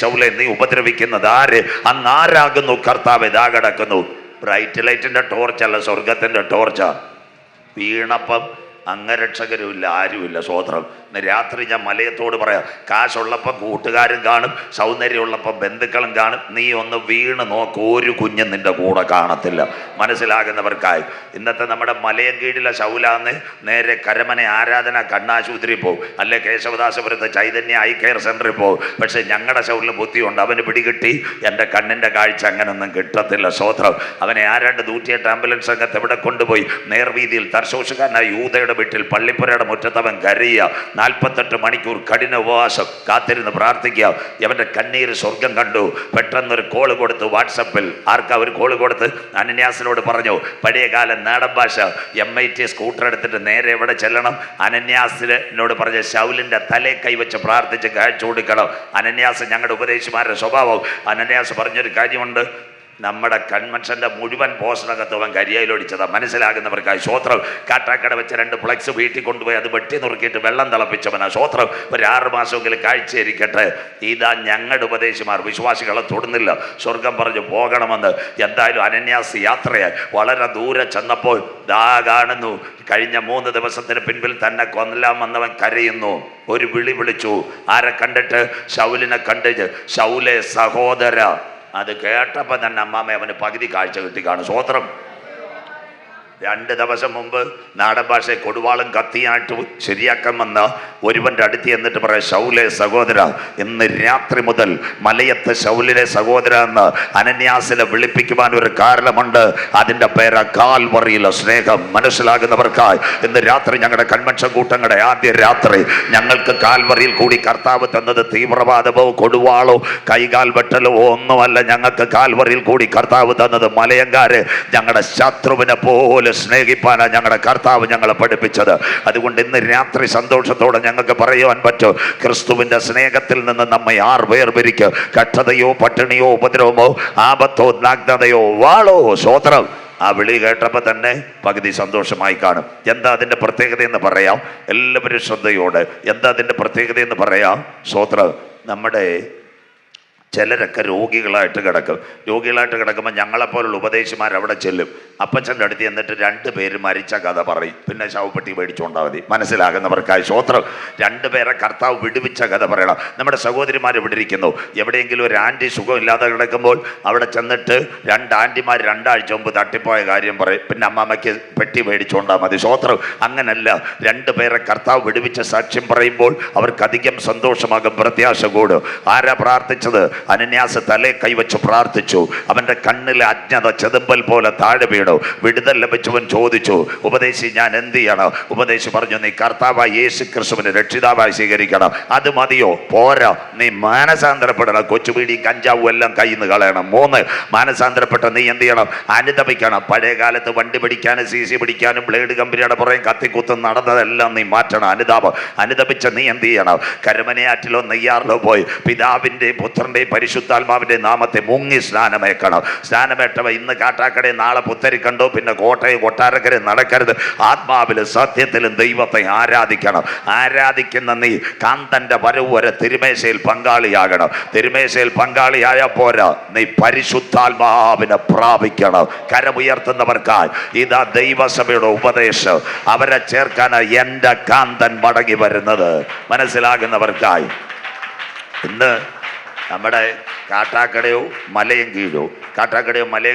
ശൗലേ നീ ഉപദ്രവിക്കുന്നത് ആര്? അങ്ങ് ആരാകുന്നു? കർത്താവ് ദാ കിടക്കുന്നു. ബ്രൈറ്റ് ലൈറ്റിന്റെ ടോർച്ചല്ല, സ്വർഗത്തിന്റെ ടോർച്ചാ. വീണപ്പം അംഗരക്ഷകരുമില്ല, ആരുമില്ല. സ്വോത്രം. രാത്രി ഞാൻ മലയത്തോട് പറയാം, കാശുള്ളപ്പം കൂട്ടുകാരും കാണും, സൗന്ദര്യമുള്ളപ്പം ബന്ധുക്കളും കാണും. നീ ഒന്ന് വീണ് നോക്ക്, ഒരു കുഞ്ഞും നിന്റെ കൂടെ കാണത്തില്ല. മനസ്സിലാകുന്നവർക്കായി. ഇന്നത്തെ നമ്മുടെ മലയം കീഴിലെ ശൗലാന്ന് നേരെ കരമന ആരാധന കണ്ണാശുപത്രിയിൽ പോകും, അല്ലെ കേശവദാസപുരത്ത് ചൈതന്യ ഐ കെയർ സെന്ററിൽ പോകും. പക്ഷെ ഞങ്ങളുടെ ശൗലിന് ബുദ്ധിയുണ്ട്. അവന് പിടികിട്ടി എൻ്റെ കണ്ണിൻ്റെ കാഴ്ച അങ്ങനൊന്നും കിട്ടത്തില്ല. സ്വോത്രം. അവനെ ആരാണ്ട് 108 ആംബുലൻസ് സംഘത്തെ ഇവിടെ കൊണ്ടുപോയി നേർവീതിയിൽ തർശോഷുകാരനായ യൂതയുടെ വീട്ടിൽ പള്ളിപ്പുരയുടെ മുറ്റത്തവൻ കരയുക. 48 മണിക്കൂർ കഠിന ഉപവാസം കാത്തിരുന്ന് പ്രാർത്ഥിക്കുക. അവൻ്റെ കണ്ണീര് സ്വർഗം കണ്ടു. പെട്ടെന്നൊരു കോള് കൊടുത്തു വാട്സപ്പിൽ. ആർക്കാ ഒരു കോള് കൊടുത്ത് അനന്യാസിനോട് പറഞ്ഞു, പഴയകാല നാടൻ ഭാഷ MIT സ്കൂട്ടർ എടുത്തിട്ട് നേരെ എവിടെ ചെല്ലണം? അനന്യാസിനോട് പറഞ്ഞ ശൗലിൻ്റെ തലേ കൈവച്ച് പ്രാർത്ഥിച്ച് കാഴ്ച കൊടുക്കണം. അനന്യാസ് ഞങ്ങളുടെ ഉപദേശിമാരുടെ സ്വഭാവം. അനന്യാസ് പറഞ്ഞൊരു കാര്യമുണ്ട്, നമ്മുടെ കൺവെൻഷൻ്റെ മുഴുവൻ പോസ്റ്ററകത്തോളം കരിയയിലൊടിച്ചതാണ്. മനസ്സിലാകുന്നവർക്കായി സ്വോത്രം. കാട്ടാക്കട വെച്ച് 2 ഫ്ലക്സ് വീട്ടിൽ കൊണ്ടുപോയി അത് വെട്ടി നുറുക്കിയിട്ട് വെള്ളം തിളപ്പിച്ചവനാ. സ്വോത്രം. ഒരു 6 മാസമെങ്കിലും കാഴ്ചയിരിക്കട്ടെ. ഇതാ ഞങ്ങളുടെ ഉപദേശിമാർ. വിശ്വാസികളെ തൊടുന്നില്ല. സ്വർഗം പറഞ്ഞു പോകണമെന്ന്. എന്തായാലും അനന്യാസ് യാത്രയായി വളരെ ദൂരെ ചെന്നപ്പോൾ ദാ കാണുന്നു, കഴിഞ്ഞ 3 ദിവസത്തിന് പിൻപിൽ തന്നെ കൊല്ലാൻ വന്നവൻ കരയുന്നു. ഒരു വിളി വിളിച്ചു. ആരെ കണ്ടിട്ട്? ശൗലിനെ കണ്ടിട്ട്. ശൗലേ സഹോദര. അത് കേട്ടപ്പോൾ തന്നെ അമ്മാമ്മ അവന് പകുതി കാഴ്ച കിട്ടി കാണും. സ്വോത്രം. 2 ദിവസം മുമ്പ് നാടൻ ഭാഷയെ കൊടുവാളും കത്തിയായിട്ട് ശരിയാക്കാൻ വന്ന ഒരുവൻ്റെ അടുത്ത് എന്നിട്ട് പറയാം, ശൗലേ സഹോദര, ഇന്ന് രാത്രി മുതൽ മലയത്ത് ശൗലിലെ സഹോദര എന്ന് അനന്യാസിനെ വിളിപ്പിക്കുവാൻ ഒരു കാരണമുണ്ട്. അതിൻ്റെ പേര് കാൽവറിയിലെ സ്നേഹം. മനസ്സിലാകുന്നവർക്കായി ഇന്ന് രാത്രി ഞങ്ങളുടെ കൺവെൻഷൻ കൂട്ടങ്ങളുടെ ആദ്യ രാത്രി ഞങ്ങൾക്ക് കാൽവറിയിൽ കൂടി കർത്താവ് തന്നത് തീവ്രവാദമോ കൊടുവാളോ കൈകാൽ വെട്ടലോ ഒന്നുമല്ല. ഞങ്ങൾക്ക് കാൽവറിയിൽ കൂടി കർത്താവ് തന്നത് മലയങ്കാരെ ഞങ്ങളുടെ ശത്രുവിനെ പോലെ സ്നേഹിപ്പാനാണ് ഞങ്ങളുടെ കർത്താവ് ഞങ്ങളെ പഠിപ്പിച്ചത്. അതുകൊണ്ട് ഇന്ന് രാത്രി സന്തോഷത്തോടെ ഞങ്ങൾക്ക് പറയുവാൻ പറ്റും, ക്രിസ്തുവിന്റെ സ്നേഹത്തിൽ നിന്ന് നമ്മെ ആർ വേർപിരിക്കും? കഷ്ടതയോ പട്ടിണിയോ ഉപദ്രവമോ ആപത്തോ നഗ്നതയോ വാളോ. സ്വോത്രം. ആ വിളി കേട്ടപ്പോൾ തന്നെ പകുതി സന്തോഷമായി കാണും. എന്താ അതിൻ്റെ പ്രത്യേകത എന്ന് പറയാം? എല്ലാവരും ശ്രദ്ധയോടെ എന്താ അതിൻ്റെ പ്രത്യേകത എന്ന് പറയാം? സ്വോത്രം. നമ്മുടെ ചിലരൊക്കെ രോഗികളായിട്ട് കിടക്കുമ്പോൾ ഞങ്ങളെപ്പോലുള്ള ഉപദേശിമാർ അവിടെ ചെല്ലും. അപ്പച്ചൻ്റെ അടുത്ത് എന്നിട്ട് 2 പേര് മരിച്ച കഥ പറയും. പിന്നെ ശവപ്പെട്ടി മേടിച്ചുകൊണ്ടാൽ മതി. മനസ്സിലാകുന്നവർക്കായി സ്വോത്രം. 2 പേരെ കർത്താവ് വിടുവിച്ച കഥ പറയണം. നമ്മുടെ സഹോദരിമാർ ഇവിടെ ഇരിക്കുന്നു. എവിടെയെങ്കിലും ഒരു ആൻറ്റി സുഖമില്ലാതെ കിടക്കുമ്പോൾ അവിടെ ചെന്നിട്ട് 2 ആൻറ്റിമാർ 2 ആഴ്ച മുമ്പ് തട്ടിപ്പോയ കാര്യം പറയും. പിന്നെ അമ്മാമ്മയ്ക്ക് പെട്ടി മേടിച്ചുകൊണ്ടാൽ മതി. സ്വോത്രം. അങ്ങനല്ല, 2 പേരെ കർത്താവ് വിടുവിച്ച സാക്ഷ്യം പറയുമ്പോൾ അവർക്ക് അധികം സന്തോഷമാകും, പ്രത്യാശ കൂടും. ആരാ പ്രാർത്ഥിച്ചത്? അനന്യാസ് തലേ കൈവച്ച് പ്രാർത്ഥിച്ചു. അവൻ്റെ കണ്ണിലെ അജ്ഞത ചെതുമ്പൽ പോലെ താഴെ വീണു. വിടുതൽ ലഭിച്ചവൻ ചോദിച്ചു, ഉപദേശി ഞാൻ എന്ത് ചെയ്യണം? ഉപദേശി പറഞ്ഞു, നീ കർത്താവായ യേശു ക്രിസ്തുവിനെ രക്ഷിതാവായി സ്വീകരിക്കണം. അത് മതിയോ? പോരാ, നീ മാനസാന്തരപ്പെടണം. കൊച്ചുപീടി കഞ്ചാവും എല്ലാം കയ്യിൽ നിന്ന് കളയണം. 3, മാനസാന്തരപ്പെട്ട നീ എന്ത് ചെയ്യണം? അനുദപിക്കണം. പഴയ കാലത്ത് വണ്ടി പിടിക്കാനും CC പിടിക്കാനും ബ്ലേഡ് കമ്പനിയുടെ പുറകെ കത്തിക്കുത്തും നടന്നതെല്ലാം നീ മാറ്റണം. അനുദപിച്ച നീ എന്ത് ചെയ്യണം? കരമനയാറ്റിലോ നെയ്യാറിലോ പോയി പിതാവിൻ്റെയും പുത്രൻ്റെയും പരിശുദ്ധാത്മാവിൻ്റെ നാമത്തെ മുങ്ങി സ്നാനമേക്കണം. സ്നാനമേറ്റവ ഇന്ന് കാട്ടാക്കടയിൽ നാളെ പുത്തരി കണ്ടോ, പിന്നെ കോട്ടയം കൊട്ടാരക്കര നടക്കരുത്. ആത്മാവിലും സത്യത്തിലും ദൈവത്തെ ആരാധിക്കണം. ആരാധിക്കുന്ന നീ കാന്തൻ്റെ വരവ് വരെ തിരുമേശയിൽ പങ്കാളിയാകണം. തിരുമേശയിൽ പങ്കാളിയായ പോരാ, നീ പരിശുദ്ധാത്മാവിനെ പ്രാപിക്കണം. കരമുയർത്തുന്നവർക്കായി ഇതാ ദൈവസഭയുടെ ഉപദേശം. അവരെ ചേർക്കാനാണ് എൻ്റെ കാന്തൻ മടങ്ങി വരുന്നത്. മനസ്സിലാകുന്നവർക്കായി ഇന്ന് നമ്മുടെ കാട്ടാക്കടയോ മലയും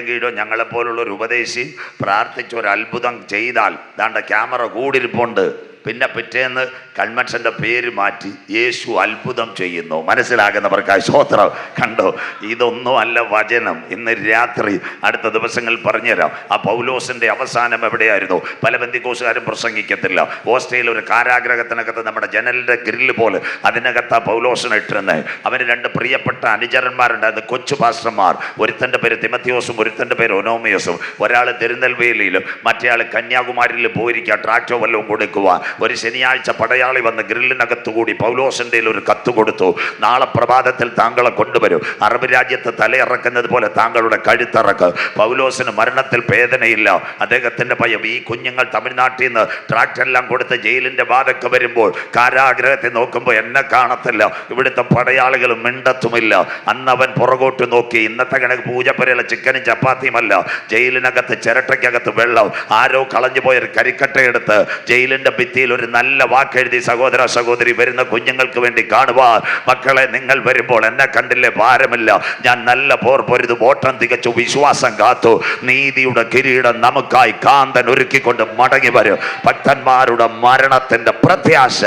കീഴോ ഞങ്ങളെപ്പോലുള്ള ഒരു ഉപദേശി പ്രാർത്ഥിച്ച് ഒരു അത്ഭുതം ചെയ്താൽ ദാണ്ട ക്യാമറ കൂടിരിപ്പുണ്ട്. പിന്നെ പിറ്റേന്ന് കൺവെൻഷൻ്റെ പേര് മാറ്റി യേശു അത്ഭുതം ചെയ്യുന്നു. മനസ്സിലാകുന്നവർക്കായി സ്വോത്രം. കണ്ടോ, ഇതൊന്നും അല്ല വചനം. ഇന്ന് രാത്രി അടുത്ത ദിവസങ്ങളിൽ പറഞ്ഞുതരാം. ആ പൗലോസിൻ്റെ അവസാനം എവിടെയായിരുന്നു? പല ബന്ധിക്കോസുകാരും പ്രസംഗിക്കത്തില്ല. ഓസ്ട്രേലിയ ഒരു കാരാഗ്രഹത്തിനകത്ത് നമ്മുടെ ജനലിൻ്റെ ഗ്രില്ല് പോലെ അതിനകത്ത് ആ പൗലോസിനെ ഇട്ടിരുന്നത്. അവന് 2 പ്രിയപ്പെട്ട അനുചരന്മാരുണ്ടായിരുന്നു, കൊച്ചു പാസ്റ്റർമാർ. ഒരുത്തൻ്റെ പേര് തിമത്തിയോസും ഒരുത്തൻ്റെ പേര് ഒനോമിയോസും. ഒരാൾ തിരുനെൽവേലിയിലും മറ്റേ ആൾ കന്യാകുമാരിയിൽ പോയിരിക്കുക ട്രാക്ടോ വല്ലതും കൊടുക്കുവാൻ. ഒരു ശനിയാഴ്ച പടയാളി വന്ന് ഗ്രില്ലിനകത്തുകൂടി പൗലോസിൻ്റെ ഒരു കത്ത് കൊടുത്തു. നാളെ പ്രഭാതത്തിൽ താങ്കളെ കൊണ്ടുവരും. അറബ് രാജ്യത്ത് തലയിറക്കുന്നത് പോലെ താങ്കളുടെ കഴുത്തിറക്ക്. പൗലോസിന് മരണത്തിൽ വേദനയില്ല. അദ്ദേഹത്തിൻ്റെ ഭയം. ഈ കുഞ്ഞുങ്ങൾ തമിഴ്നാട്ടിൽ നിന്ന് ട്രാക്ടറെല്ലാം കൊടുത്ത് ജയിലിൻ്റെ വാതൊക്കെ വരുമ്പോൾ കാരാഗ്രഹത്തിൽ നോക്കുമ്പോൾ എന്നെ കാണത്തില്ല. ഇവിടുത്തെ പടയാളികൾ മിണ്ടത്തുമില്ല. അന്ന് അവൻ പുറകോട്ട് നോക്കി. ഇന്നത്തെ കണക്ക് പൂജപ്പരയിലെ ചിക്കനും ചപ്പാത്തിയുമല്ല, ജയിലിനകത്ത് ചിരട്ടയ്ക്കകത്ത് വെള്ളം. ആരോ കളഞ്ഞു പോയൊരു കരിക്കട്ടയെടുത്ത് ജയിലിൻ്റെ ഭിത്തിയിൽ ഒരു നല്ല വാക്കെഴുതി, സഹോദര സഹോദരി വരുന്ന കുഞ്ഞുങ്ങൾക്ക് വേണ്ടി കാണുവാൻ. മക്കളെ, നിങ്ങൾ വരുമ്പോൾ എന്നെ കണ്ടില്ലേ? ഭാരമില്ല. ഞാൻ നല്ല പോർ പൊരുതു ഓട്ടം തികച്ചു വിശ്വാസം കാത്തു. നീതിയുടെ കിരീടം നമുക്കായി കാന്തൻ ഒരുക്കിക്കൊണ്ട് മടങ്ങി വരും. ഭക്തന്മാരുടെ മരണത്തിന്റെ പ്രത്യാശ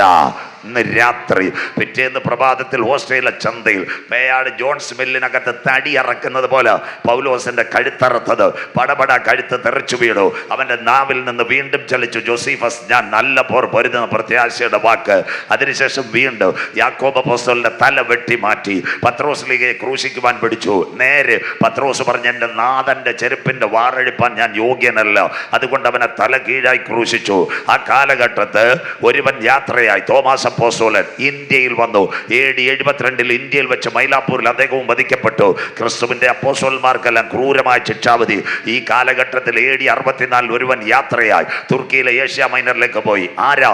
ഇന്ന് രാത്രി പിറ്റേന്ന് പ്രഭാതത്തിൽ ഓസ്ട്രേലിയ ചന്തയിൽ പേയാട് ജോൺസ് മില്ലിനകത്ത് തടി ഇറക്കുന്നത് പോലെ പൗലോസിന്റെ കഴുത്തറുത്തത് പടപട കഴുത്ത് തെറിച്ചു വീണു. അവന്റെ നാവിൽ നിന്ന് വീണ്ടും ചലിച്ചു, ജോസീഫസ്, ഞാൻ നല്ല പോർ പൊരുതുന്ന പ്രത്യാശയുടെ വാക്ക്. അതിനുശേഷം വീണ്ടും യാക്കോബ് അപ്പോസ്തലന്റെ തല വെട്ടി മാറ്റി പത്രോസ്ലീഗയെ ക്രൂശിക്കുവാൻ പിടിച്ചു. നേരെ പത്രോസ് പറഞ്ഞ, എൻ്റെ നാഥന്റെ ചെരുപ്പിന്റെ വാറഴിപ്പാൻ ഞാൻ യോഗ്യനല്ല, അതുകൊണ്ട് അവനെ തല കീഴായി ക്രൂശിച്ചു. ആ കാലഘട്ടത്ത് ഒരുവൻ യാത്രയായി തോമാസ് അപ്പോസ്തലൻ ഇന്ത്യയിൽ വന്നു. AD 72 ഇന്ത്യയിൽ വെച്ച് മൈലാപ്പൂരിൽ അദ്ദേഹവും വധിക്കപ്പെട്ടു. ക്രിസ്തുവിന്റെ അപ്പോസ്തലന്മാർക്കെല്ലാം ക്രൂരമായ ശിക്ഷാവിധി. ഈ കാലഘട്ടത്തിൽ AD 64 ഒരുവൻ യാത്രയായി തുർക്കിയിലെ ഏഷ്യ മൈനറിലേക്ക് പോയി. ആരാ?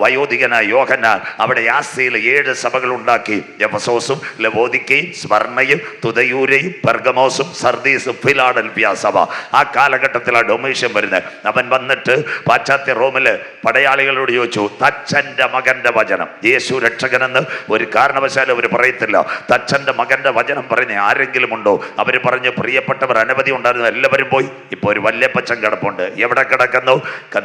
വയോധികനായ യോഹന്നാൻ. അവിടെ ആസിയയിൽ 7 സഭകൾ ഉണ്ടാക്കി. എഫെസോസും ലവോദിക്കയും സ്മർണയും തുദയൂരയും പെർഗമോസും സർദീസും ഫിലാഡൽഫിയ സഭ. ആ കാലഘട്ടത്തിലാണ് ഡൊമീഷ്യൻ വരുന്നത്. അവൻ വന്നിട്ട് പാശ്ചാത്യ റോമിലെ പടയാളികളോട് ചോദിച്ചു, തച്ചൻ്റെ മകന്റെ വചനം, യേശു രക്ഷകനെന്ന് ഒരു കാരണവശാലും അവർ പറയത്തില്ല. തച്ചൻ്റെ മകന്റെ വചനം പറയുന്ന ആരെങ്കിലും ഉണ്ടോ? അവർ പറഞ്ഞു, പ്രിയപ്പെട്ടവർ അനവധി ഉണ്ടായിരുന്നു, എല്ലാവരും പോയി. ഇപ്പോൾ ഒരു വല്യപ്പച്ചൻ കിടപ്പുണ്ട്. എവിടെ കിടക്കുന്നു?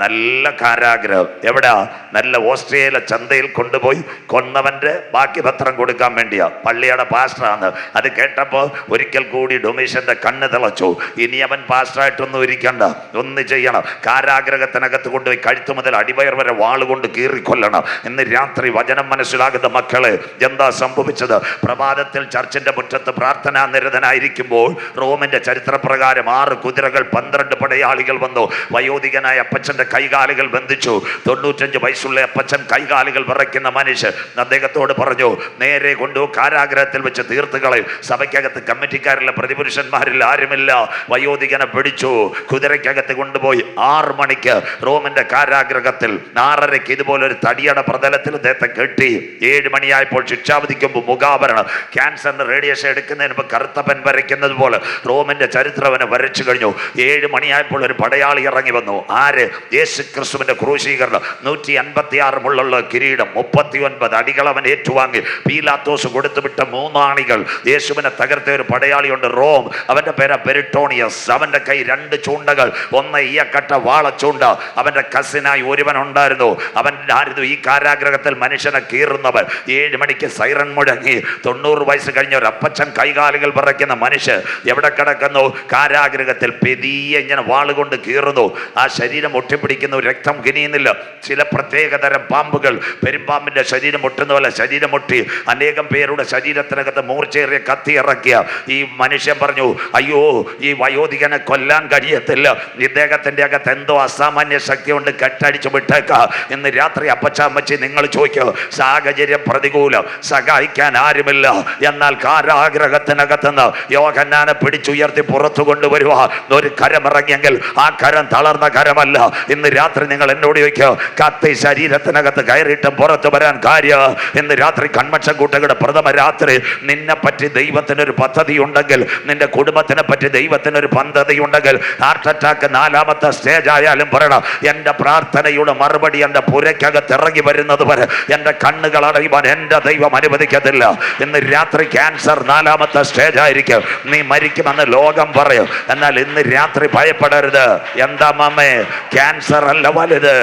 നല്ല കാരാഗ്രഹം. എവിടാ? നല്ല ഓസ്ട്രേലിയ ചന്തയിൽ കൊണ്ടുപോയി കൊന്നവന്റെ ബാക്കി പത്രം കൊടുക്കാൻ വേണ്ടിയാ. പള്ളിയുടെ പാസ്റ്ററാണ്. അത് കേട്ടപ്പോൾ ഒരിക്കൽ കൂടി ഡൊമീഷ്യന്റെ കണ്ണ് തിളച്ചു. ഇനി അവൻ പാസ്റ്ററായിട്ടൊന്നും ഇരിക്കണ്ട, ഒന്ന് ചെയ്യണം. കാരാഗ്രഹത്തിനകത്ത് കൊണ്ടുപോയി കഴുത്തു മുതൽ അടിവയർ വരെ വാളുകൊണ്ട് കീറിക്കൊല്ലണം. ഇന്ന് രാത്രി വചനം മനസ്സിലാകുന്ന മക്കളെ, എന്താ സംഭവിച്ചത്? പ്രഭാതത്തിൽ ചർച്ചിന്റെ മുറ്റത്ത് പ്രാർത്ഥനാ നിരതനായിരിക്കുമ്പോൾ റോമിന്റെ ചരിത്രപ്രകാരം 6 കുതിരകൾ 12 പടയാളികൾ വന്നു. വയോധികനായ അപ്പച്ചന്റെ കൈകാലുകൾ ബന്ധിച്ചു. 95 വയസ്സുള്ള അപ്പച്ചൻ കൈകാലുകൾ വിറയ്ക്കുന്ന മനുഷ്യൻ അദ്ദേഹത്തോട് പറഞ്ഞു, നേരെ കൊണ്ടു കാരാഗ്രഹത്തിൽ വെച്ച് തീർത്തുകളയും. സഭയ്ക്കകത്ത് കമ്മിറ്റിക്കാരില്ല, പ്രതിപുരുഷന്മാരിൽ ആരുമില്ല. വയോധികനെ പിടിച്ചു കുതിരയ്ക്കകത്ത് കൊണ്ടുപോയി 6 മണിക്ക് റോമിന്റെ കാരാഗ്രഹത്തിൽ 6:30 ഇതുപോലെ ഒരു തടിയുടെ പ്രതലത്തിൽ അദ്ദേഹത്തെ കെട്ടി. 7 മണിയായപ്പോൾ ശിക്ഷാവിധിക്കുമ്പോൾ മുഖാവരണം, ക്യാൻസറിന് റേഡിയേഷൻ എടുക്കുന്നതിന് മുമ്പ് കറുത്ത പെൻ വരയ്ക്കുന്നത് പോലെ റോമിന്റെ ചരിത്രവനെ വരച്ചു കഴിഞ്ഞു. 7 മണിയായപ്പോൾ ഒരു പടയാളി ഇറങ്ങി വന്നു. ആര്? യേശു ക്രിസ്തുവിന്റെ ക്രൂശീകരണം. 156 മുള്ളുള്ള കിരീടം, 39 അടികൾ അവൻ ഏറ്റുവാങ്ങി. പീലാത്തോസ് കൊടുത്തുവിട്ട 3 ആണികൾ യേശുവിനെ തകർത്ത ഒരു പടയാളിയുണ്ട്, റോം. അവന്റെ പേര് പെരിട്ടോണിയസ്. അവന്റെ കൈ 2 ചൂണ്ടകൾ, ഒന്ന് ഈയക്കട്ട വാളച്ചൂണ്ട. അവന്റെ കസിനായി ഒരുവൻ ഉണ്ടായിരുന്നു. അവൻ ആയിരുന്നു ഈ കാരാഗ്രഹത്തിൽ മനുഷ്യനെ കീറുന്നവൻ. 7 മണിക്ക് സൈറൻ മുഴങ്ങി. 90 വയസ്സ് കഴിഞ്ഞ ഒരു അപ്പച്ചൻ കൈകാലുകൾ വിറയ്ക്കുന്ന മനുഷ്യൻ എവിടെ കിടക്കുന്നു? കാരാഗ്രഹത്തിൽ. പെരിയെ ഇങ്ങനെ വാളുകൊണ്ട് കീറുന്നു. ആ ശരീരം ഒട്ടിപ്പിടിക്കുന്നു, രക്തം കിനിയുന്നില്ല. ചില പ്രത്യേകതരം പാമ്പുകൾ പെരുമ്പാമ്പിന്റെ ശരീരം ഒട്ടുന്ന പോലെ ശരീരം ഒട്ടി. അനേകം പേരുടെ ശരീരത്തിനകത്ത് മൂർച്ചയേറിയ കത്തി ഇറക്കിയ ഈ മനുഷ്യൻ പറഞ്ഞു, അയ്യോ, ഈ വയോധികനെ കൊല്ലാൻ കഴിയത്തില്ല, ഇദ്ദേഹത്തിന്റെ അകത്ത് എന്തോ അസാമാന്യ ശക്തി കൊണ്ട് കെട്ടടിച്ചു വിട്ടേക്ക. ഇന്ന് രാത്രി അപ്പച്ചാമ്മച്ചി നിങ്ങൾ ചോദിക്കോ, സാഹചര്യം പ്രതികൂലം, സഹായിക്കാൻ ആരുമില്ല. എന്നാൽ കാരാഗ്രഹത്തിനകത്തുനിന്ന് യോഹന്നാനെ പിടിച്ചുയർത്തി പുറത്തു കൊണ്ടുവരുക ഒരു കരമിറങ്ങിയെങ്കിൽ ആ കരം തളർന്ന കരമല്ല. ഇന്ന് രാത്രി നിങ്ങൾ എന്നോട് ചോദിക്കോ, കത്തി ശരീരത്തിനകത്ത് കയറിയിട്ടും പുറത്തു വരാൻ കാര്യം? ഇന്ന് രാത്രി കൺവെൻഷൻ കൂട്ടങ്ങളുടെ പ്രഥമ രാത്രി നിന്നെ പറ്റി ദൈവത്തിനൊരു പദ്ധതി ഉണ്ടെങ്കിൽ, നിന്റെ കുടുംബത്തിനെ പറ്റി ദൈവത്തിനൊരു പദ്ധതി ഉണ്ടെങ്കിൽ, ഹാർട്ട് അറ്റാക്ക് 4ാമത്തെ സ്റ്റേജ് ആയാലും പറയണം, എൻ്റെ പ്രാർത്ഥനയുടെ മറുപടി എൻ്റെ പുരയ്ക്കകത്ത് ഇറങ്ങി വരുന്നത് വരെ എൻ്റെ കണ്ണുകൾ അടയുവാൻ എൻ്റെ ദൈവം അനുവദിക്കത്തില്ല. ഇന്ന് രാത്രി ക്യാൻസർ 4ാമത്തെ സ്റ്റേജ് ആയിരിക്കും, നീ മരിക്കുമെന്ന് ലോകം പറയും. എന്നാൽ ഇന്ന് രാത്രി ഭയപ്പെടരുത്. എന്താ മമ്മേ, ക്യാൻസർ അല്ല വലുത്.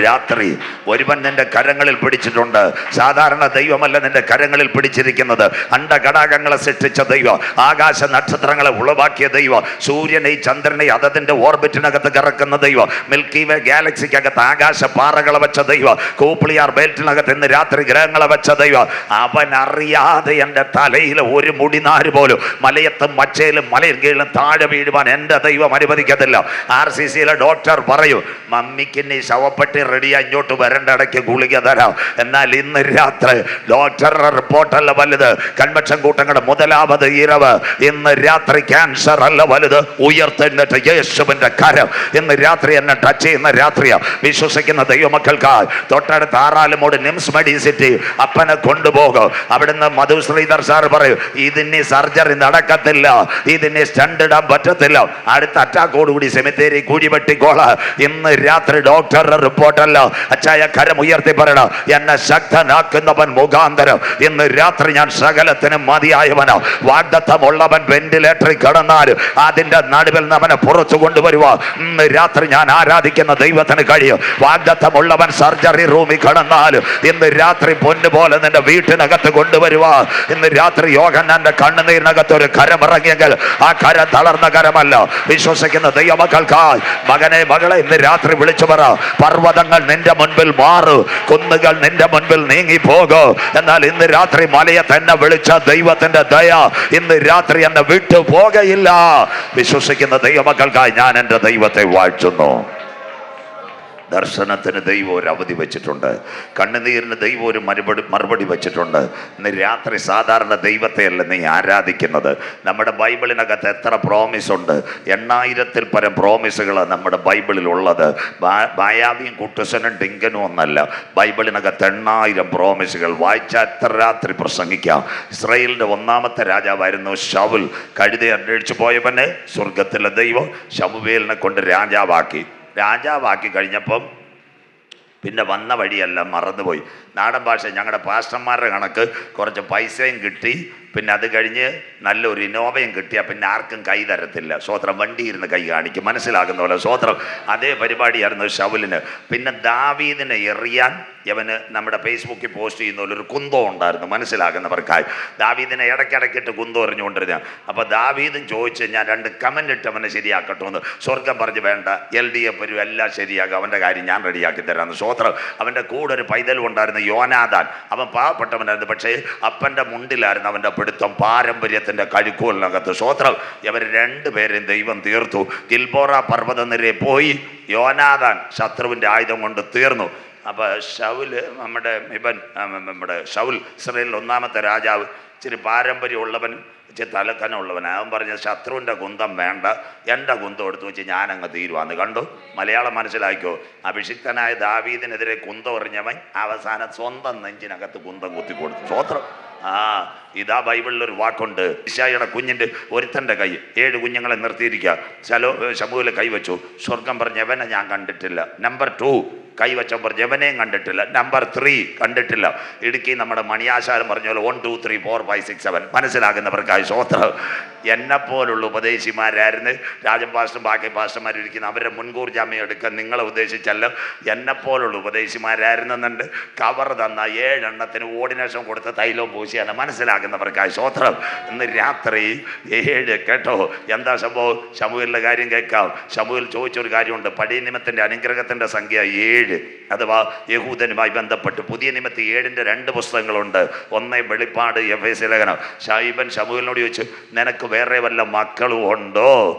രാത്രി ഒരുവൻ നിന്റെ കരങ്ങളിൽ പിടിച്ചിട്ടുണ്ട്. സാധാരണ ദൈവമല്ല നിന്റെ കരങ്ങളിൽ പിടിച്ചിരിക്കുന്നത്. അണ്ടഘടാകങ്ങളെ സൃഷ്ടിച്ച ദൈവം, ആകാശ നക്ഷത്രങ്ങളെ ഉളവാക്കിയ ദൈവം, സൂര്യനെയും ചന്ദ്രനെയും അതതിന്റെ ഓർബിറ്റിനകത്ത് കറക്കുന്ന ദൈവം, മിൽക്കി വേ ഗാലക്സിക്കകത്ത് ആകാശ പാറകളെ വെച്ച ദൈവം, കൂപ്ലിയാർ ബെൽറ്റിനകത്ത് ഇന്ന് രാത്രി ഗ്രഹങ്ങളെ വെച്ച ദൈവം. അവൻ അറിയാതെ എൻ്റെ തലയിൽ ഒരു മുടിനാര് പോലും മലയത്തും മച്ചയിലും മലയിൽ കീഴിലും താഴെ വീഴുവാൻ എൻ്റെ ദൈവം അനുവദിക്കത്തില്ല. RCCയിലെ ഡോക്ടർ പറയും, മമ്മിക്ക് നീ ശവപ്പെട്ടി റെഡിയാ, ഇങ്ങോട്ട് വരേണ്ട ഇടയ്ക്ക് ഗുളിക തരാം. എന്നാൽ ഇന്ന് രാത്രി ഡോക്ടറുടെ റിപ്പോർട്ടല്ല വലുത്, കൺവെൻഷൻ കൂട്ടങ്ങളുടെ 1ാമത് ഇരവ്. ഇന്ന് രാത്രി ക്യാൻസർ അല്ല വലുത്, ഉയർത്തെഴുന്നേറ്റ യേശുവിന്റെ കരം ഇന്ന് രാത്രി എന്നെ ടച്ച് ചെയ്യുന്ന രാത്രിയാ. വിശ്വസിക്കുന്ന ദൈവമക്കൾക്കായി തൊട്ടടുത്ത് ആറാലുമൂട് നിംസ് മെഡിസിറ്റി അപ്പനെ കൊണ്ടുപോകും. അവിടുന്ന് മധു ശ്രീധർ സാർ പറയും, ഇതിന് സർജറി നടക്കത്തില്ല, ഇതിന് സ്റ്റണ്ട് ഇടാൻ പറ്റത്തില്ല, അടുത്ത അറ്റാക്കോടുകൂടി സെമിത്തേരി കുഴിവെട്ടിക്കോള. ഇന്ന് രാത്രി ഡോക്ടറുടെ റിപ്പോർട്ടല്ല. അച്ചായ കരം ഉയർത്തി പറയണം, എന്നെ ശക്തനാക്കുന്നവൻ മുഖാന്തരം ഇന്ന് രാത്രി ഞാൻ സകലത്തിനും മതിയായവനാ. വാഗ്ദത്തമുള്ളവൻ വെന്റിലേറ്ററിൽ കിടന്നാൽ അതിന്റെ നടുവിൽ അവനെ പുറത്തു കൊണ്ടുവരുവാ. ഇന്ന് രാത്രി ഞാൻ ആരാധിക്കുന്ന ദൈവത്തിന് കഴിയും. വാഗ്ദത്തമുള്ളവൻ സർജറി റൂമിൽ കിടന്നാൽ ഇന്ന് രാത്രി പൊന്നുപോലെ നിന്റെ വീട്ടിനകത്ത് കൊണ്ടുവരുവാ. ഇന്ന് രാത്രി യോഹന്നാന്റെ കണ്ണുനീരിനകത്ത് ഒരു കരം ഇറങ്ങിയെങ്കിൽ ആ കരം തളർന്ന കരമല്ല. വിശ്വസിക്കുന്ന ദൈവമക്കൾക്കായി മകനെ മകളെ ഇന്ന് രാത്രി വിളിച്ചു പറ, പർവ്വതങ്ങൾ നിന്റെ മുൻപിൽ മാറു, കുന്നുകൾ നിന്റെ മുൻപിൽ നീങ്ങി പോകും. എന്നാൽ ഇന്ന് രാത്രി മലയെ തന്നെ വിളിച്ച ദൈവത്തിന്റെ ദയ ഇന്ന് രാത്രി എന്നെ വിട്ടു പോകയില്ല. വിശ്വസിക്കുന്ന ദൈവമക്കൾക്കായി ഞാൻ എൻ്റെ ദൈവത്തെ വാഴ്ത്തുന്നു. ദർശനത്തിന് ദൈവം ഒരു അവധി വെച്ചിട്ടുണ്ട്. കണ്ണുനീരിന് ദൈവം ഒരു മറുപടി വെച്ചിട്ടുണ്ട്. ഇന്ന് രാത്രി സാധാരണ ദൈവത്തെയല്ല നീ ആരാധിക്കുന്നത്. നമ്മുടെ ബൈബിളിനകത്ത് എത്ര പ്രോമിസ് ഉണ്ട്? 8000-ൽ പരം പ്രോമിസുകളാണ് നമ്മുടെ ബൈബിളിൽ ഉള്ളത്. മായാവിയും കുട്ടുസനും ഡിങ്കനും ഒന്നല്ല. ബൈബിളിനകത്ത് 8000 പ്രോമിസുകൾ വായിച്ചാൽ എത്ര രാത്രി പ്രസംഗിക്കാം. ഇസ്രായേലിന്റെ ഒന്നാമത്തെ രാജാവായിരുന്നു ശൗൽ. കഴുതയെ അന്വേഷിച്ചു പോയവനെ സ്വർഗത്തിലെ ദൈവം ശമൂവേലിനെ കൊണ്ട് രാജാവാക്കി കഴിഞ്ഞപ്പം പിന്നെ വന്ന വഴിയെല്ലാം മറന്നുപോയി. നാടൻ ഭാഷ ഞങ്ങളുടെ പാസ്റ്റർമാരുടെ കണക്ക് കുറച്ച് പൈസയും കിട്ടി, പിന്നെ അത് കഴിഞ്ഞ് നല്ലൊരു ഇന്നോവയും കിട്ടിയാൽ പിന്നെ ആർക്കും കൈ തരത്തില്ല. സ്വോത്രം, വണ്ടി ഇരുന്ന് കൈ കാണിക്കും, മനസ്സിലാകുന്ന പോലെ. സ്വോത്രം, അതേ പരിപാടിയായിരുന്നു ശൗലിന്. പിന്നെ ദാവീദിനെ എറിയാൻ യവന് നമ്മുടെ ഫേസ്ബുക്കിൽ പോസ്റ്റ് ചെയ്യുന്ന പോലെ ഒരു കുന്തം ഉണ്ടായിരുന്നു, മനസ്സിലാകുന്നവർക്കായി. ദാവീദിനെ ഇടയ്ക്കിടയ്ക്കിട്ട് കുന്തം എറിഞ്ഞുകൊണ്ടിരുന്ന. അപ്പോൾ ദാവീദും ചോദിച്ച്, ഞാൻ 2 കമൻ്റ് ഇട്ട് അവനെ ശരിയാക്കട്ടോ എന്ന്. സ്വർഗം പറഞ്ഞ് വേണ്ട, LDF വരും, എല്ലാം ശരിയാകും, അവൻ്റെ കാര്യം ഞാൻ റെഡിയാക്കി തരാമെന്ന്. സ്വോത്രം. അവൻ്റെ കൂടെ ഒരു പൈതലും ഉണ്ടായിരുന്നു, യോനാഥാൻ. അവൻ പാവപ്പെട്ടവനായിരുന്നു, പക്ഷേ അപ്പൻ്റെ മുണ്ടിലായിരുന്നു അവൻ്റെ പിടുത്തം, പാരമ്പര്യത്തിൻ്റെ കഴുക്കോലിനകത്ത്. സ്വോത്രം. ഇവർ 2 പേരെയും ദൈവം തീർത്തു. ഗിൽബോറ പർവ്വതനിരയിൽ പോയി യോനാഥാൻ ശത്രുവിൻ്റെ ആയുധം കൊണ്ട് തീർന്നു. അപ്പോൾ ശൗല് നമ്മുടെ ശൗൽ ഇസ്രായേലിൽ ഒന്നാമത്തെ രാജാവ്, ഇച്ചിരി പാരമ്പര്യമുള്ളവൻ, ഇച്ചിരി തലക്കനമുള്ളവൻ. അവൻ പറഞ്ഞ ശത്രുവിൻ്റെ കുന്തം വേണ്ട, എൻ്റെ കുന്തം എടുത്തു വെച്ച് ഞാനങ്ങ് തീരുവാന്ന്. കണ്ടു? മലയാളം മനസ്സിലാക്കിയോ? അഭിഷിക്തനായ ദാവീദിനെതിരെ കുന്തം എറിഞ്ഞവൻ അവസാനം സ്വന്തം നെഞ്ചിനകത്ത് കുന്തം കുത്തിക്കൊടുത്തു. സ്വോത്രം. ഇതാ ബൈബിളിലൊരു വാക്കുണ്ട്. ഇശായിയുടെ കുഞ്ഞിൻ്റെ ഒരുത്തൻ്റെ കൈ 7 കുഞ്ഞുങ്ങളെ നിർത്തിയിരിക്കുക. ശമൂവേൽ കൈവച്ചു. സ്വർഗം പറഞ്ഞ എവനെ ഞാൻ കണ്ടിട്ടില്ല. നമ്പർ 2 കൈവച്ചം പറഞ്ഞ എവനെയും കണ്ടിട്ടില്ല. നമ്പർ 3 കണ്ടിട്ടില്ല. ഇടുക്കി നമ്മുടെ മണിയാശാരം പറഞ്ഞ പോലെ 1 2 3 4 5 6 7 മനസ്സിലാകുന്നവർക്കായി സ്വോത്രം. എന്നെപ്പോലുള്ള ഉപദേശിമാരായിരുന്നു രാജൻ പാസ്റ്ററും ബാക്കി പാസ്റ്റർമാരിരിക്കുന്ന. അവരുടെ മുൻകൂർ ജാമ്യം എടുക്കാൻ നിങ്ങളെ ഉദ്ദേശിച്ചല്ല, എന്നെപ്പോലുള്ള ഉപദേശിമാരായിരുന്നുണ്ട്. കവർ തന്ന 7 എണ്ണത്തിന് ഓർഡിനേഷൻ കൊടുത്ത തൈലവും പൂശിയാണ്, മനസ്സിലാകുന്നവർക്കായി സ്വോത്രം. ഇന്ന് രാത്രി 7 കേട്ടോ. എന്താ സംഭവം? ശമൂവേലിൻ്റെ കാര്യം കേൾക്കാം. ശമൂവേൽ ചോദിച്ചൊരു കാര്യമുണ്ട്. പഴയ നിയമത്തിൻ്റെ അനുഗ്രഹത്തിൻ്റെ സംഖ്യ 7, അഥവാ യഹൂദനുമായി ബന്ധപ്പെട്ട്. പുതിയ നിയമത്തിൽ 7ന്റെ 2 പുസ്തകങ്ങളുണ്ട്. ഒന്ന് വെളിപ്പാട്, എഫേസ്യ ലേഖനം. ശൈബൻ ശമൂവേലിനോട് ചോദിച്ചു, നിനക്ക് വേറെ വല്ല മക്കളും ഉണ്ടോ?